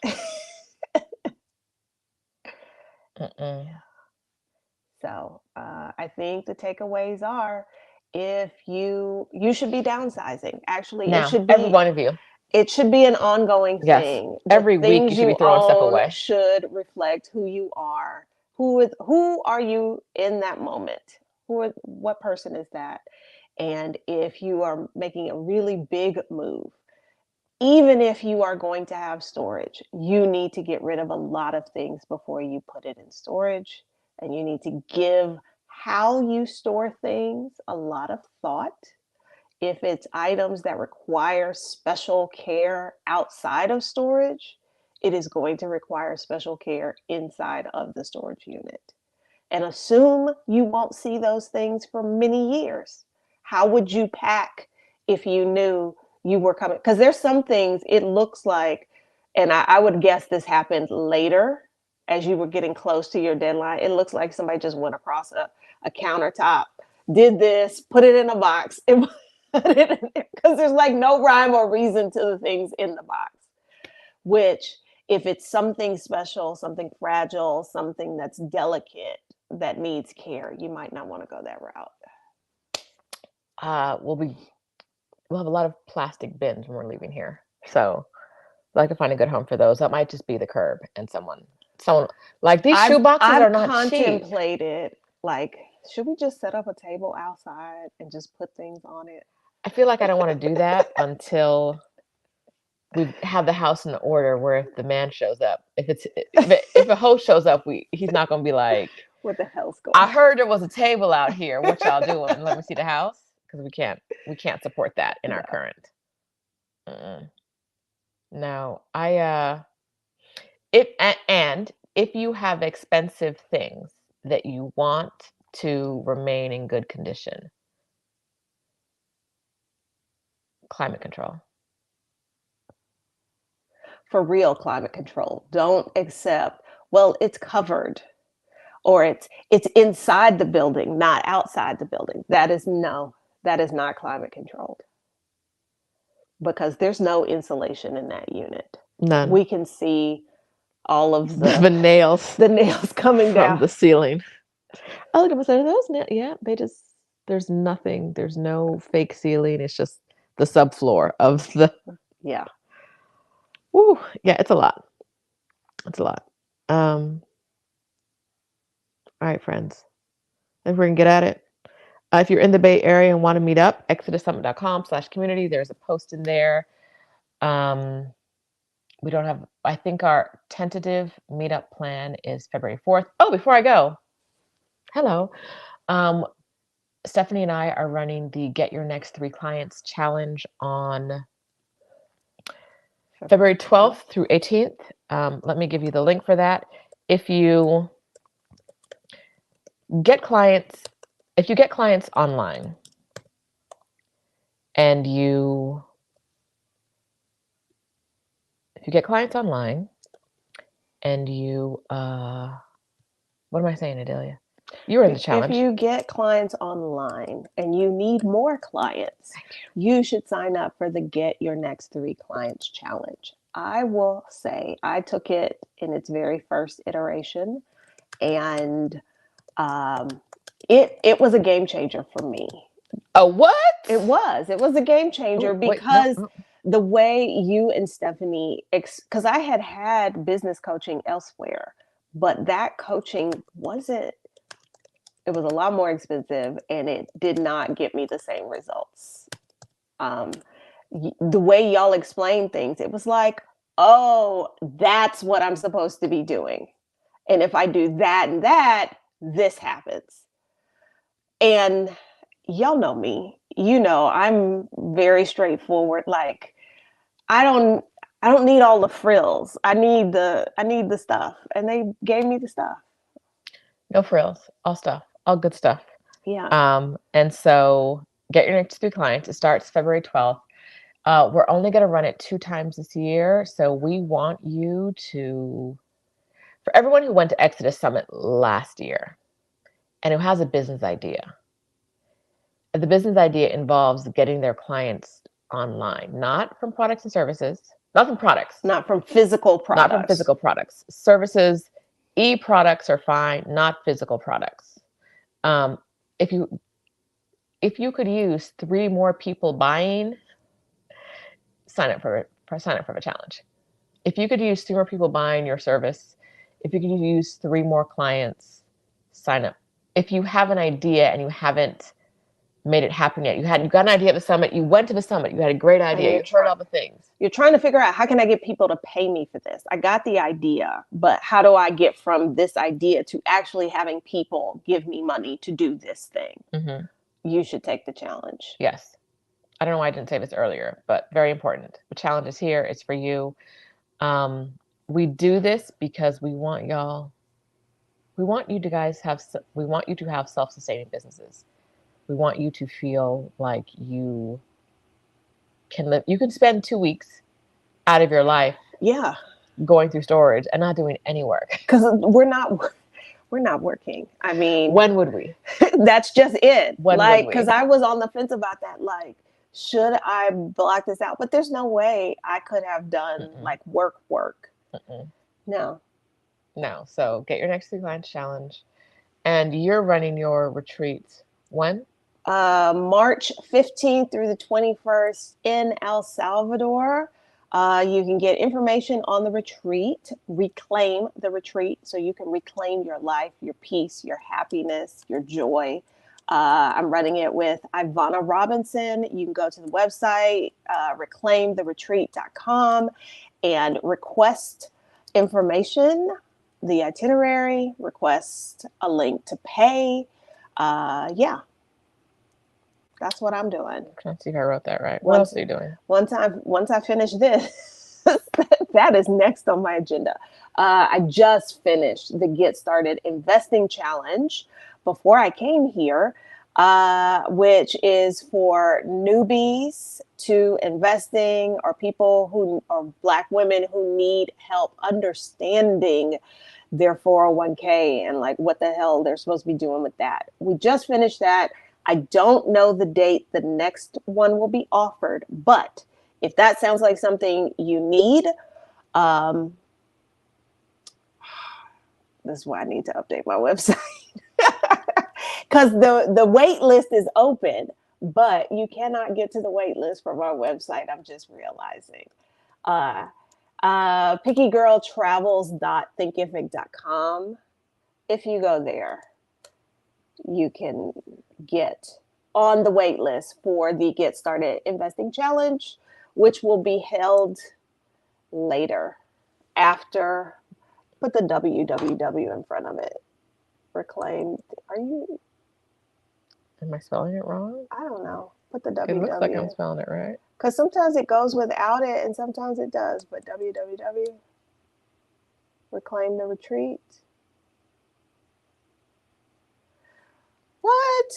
So I think the takeaways are, if you should be downsizing. Actually, now, it should be every one of you. It should be an ongoing thing. Every week you should be throwing stuff away. Should reflect who you are, Who are you in that moment? What person is that? And if you are making a really big move, even if you are going to have storage, you need to get rid of a lot of things before you put it in storage. And you need to give how you store things a lot of thought. If it's items that require special care outside of storage, it is going to require special care inside of the storage unit. And assume you won't see those things for many years. How would you pack if you knew you were coming? Because there's some things it looks like, and I would guess this happened later as you were getting close to your deadline. It looks like somebody just went across a countertop, did this, put it in a box, and put it in there because there's like no rhyme or reason to the things in the box. Which, if it's something special, something fragile, something that's delicate, that needs care, you might not want to go that route. We'll have a lot of plastic bins when we're leaving here, so I'd like to find a good home for those. That might just be the curb, and someone like these shoe boxes are not cheap. Contemplated, like, should we just set up a table outside and just put things on it? I feel like I don't want to do that until we have the house in order. Where if the man shows up, if a host shows up, he's not going to be like, what the hell's going on? I heard there was a table out here. What y'all doing? Let me see the house, because we can't support that in our current. No, if you have expensive things that you want to remain in good condition, climate control. For real climate control. Don't accept, well, it's covered, or it's inside the building, not outside the building. That is not climate controlled, because there's no insulation in that unit. None. We can see all of the nails coming from down the ceiling. I look at myself, are those nails? Yeah, there's nothing. There's no fake ceiling. It's just the subfloor of the. Yeah. Woo, yeah, it's a lot. It's a lot. All right, friends. I think we're gonna get at it. If you're in the Bay Area and want to meet up, exodussummit.com/community. There's a post in there. We don't have, I think our tentative meetup plan is February 4th. Oh, before I go, hello. Stephanie and I are running the Get Your Next 3 Clients challenge on February 12th through 18th. Let me give you the link for that. If you get clients online and you what am I saying, Adelia? You were in the challenge. If you get clients online and you need more clients, you should sign up for the Get Your Next 3 Clients challenge. I will say I took it in its very first iteration, and it was a game changer for me. Oh, what? It was a game changer because the way you and Stephanie, because I had business coaching elsewhere, but that coaching it was a lot more expensive, and it did not get me the same results. The way y'all explain things, it was like, oh, that's what I'm supposed to be doing. And if I do that and that, this happens. And y'all know me. You know, I'm very straightforward. Like, I don't need all the frills. I need the stuff. And they gave me the stuff. No frills, all stuff, all good stuff. Yeah. And so Get Your Next 3 Clients. It starts February 12th. We're only going to run it 2 times this year. So we want you to, for everyone who went to Exodus Summit last year and who has a business idea, the business idea involves getting their clients online, not from products and services, not from products, not from physical products, not from physical products. Services, e-products are fine, not physical products. If you could use 3 more people buying, sign up for the challenge. If you could use 3 more people buying your service, if you could use 3 more clients, sign up. If you have an idea and you haven't made it happen yet, you got an idea at the summit, you went to the summit, you had a great idea, you heard all the things. You're trying to figure out, how can I get people to pay me for this? I got the idea, but how do I get from this idea to actually having people give me money to do this thing? Mm-hmm. You should take the challenge. Yes. I don't know why I didn't say this earlier, but very important. The challenge is here. It's for you. We do this because we want y'all. We want you to guys we want you to have self-sustaining businesses. We want you to feel like you can live. You can spend 2 weeks out of your life, going through storage and not doing any work. Because we're not working. I mean, when would we? That's just it. When like, because I was on the fence about that. Like, should I block this out? But there's no way I could have done like work. No. So get your next 3 clients challenge, and you're running your retreat when? March 15th through the 21st in El Salvador. You can get information on the retreat, reclaim the retreat, so you can reclaim your life, your peace, your happiness, your joy. I'm running it with Ivana Robinson. You can go to the website, reclaimtheretreat.com, and request information, the itinerary, request a link to pay. That's what I'm doing. Trying to see if I wrote that right. What else are you doing? Once I finish this, that is next on my agenda. I just finished the Get Started Investing Challenge before I came here, which is for newbies to investing, or people who are Black women who need help understanding their 401k and like what the hell they're supposed to be doing with that. We just finished that. I don't know the date the next one will be offered, but if that sounds like something you need, this is why I need to update my website. Because the wait list is open, but you cannot get to the wait list from our website. I'm just realizing. Pickygirltravels.thinkific.com. If you go there, you can get on the wait list for the Get Started Investing Challenge, which will be held later, after. Put the www in front of it. Reclaim. Am I spelling it wrong? I don't know. Put the www. It looks like I'm spelling it right. Because sometimes it goes without it and sometimes it does. But www. Reclaim the retreat. What?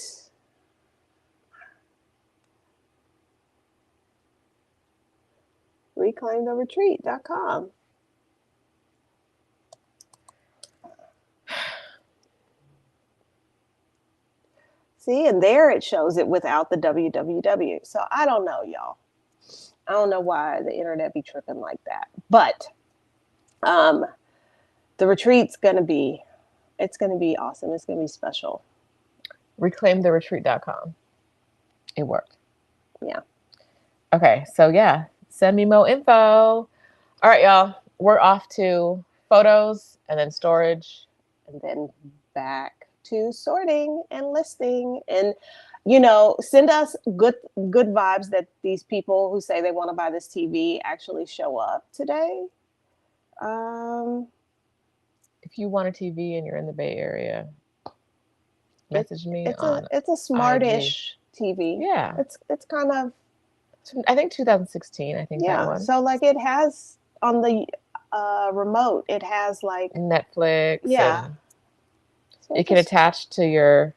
ReclaimTheRetreat.com. See, and there it shows it without the www. So I don't know, y'all. I don't know why the internet be tripping like that. But the retreat's gonna be awesome. It's gonna be special. ReclaimTheRetreat.com. It worked. Yeah. Okay, so yeah, send me more info. All right, y'all. We're off to photos and then storage. And then back to sorting and listing. And, send us good vibes that these people who say they want to buy this TV actually show up today. If you want a TV and you're in the Bay Area, message me on it's a smartish IG. TV. Yeah. It's kind of, I think 2016, I think that one. So like it has on the remote, it has like Netflix. Yeah. So it can attach to your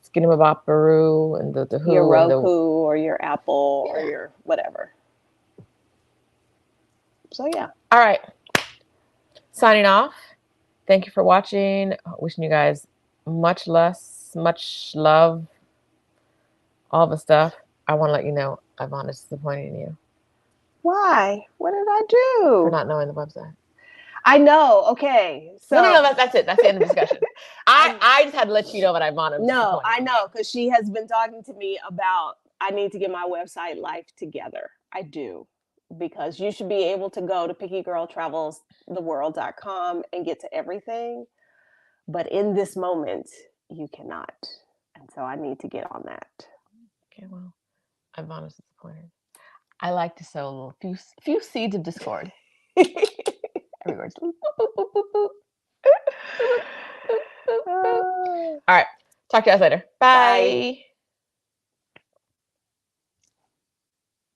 Skinamaboparoo and the Who. Your Roku or your Apple or your whatever. So yeah. All right. Signing off. Thank you for watching. Wishing you guys much love, all the stuff. I want to let you know Ivana's disappointed in you. Why? What did I do? For not knowing the website. I know. Okay. So No. That's it. That's the end of the discussion. I just had to let you know that Ivana. No, I know, because she has been talking to me about I need to get my website life together. I do. because you should be able to go to pickygirltravelstheworld.com and get to everything. But in this moment, you cannot. And so I need to get on that. Okay, well, I'm honestly disappointed. I like to sow a little few seeds of discord. Everywhere. All right. Talk to you guys later. Bye. Bye.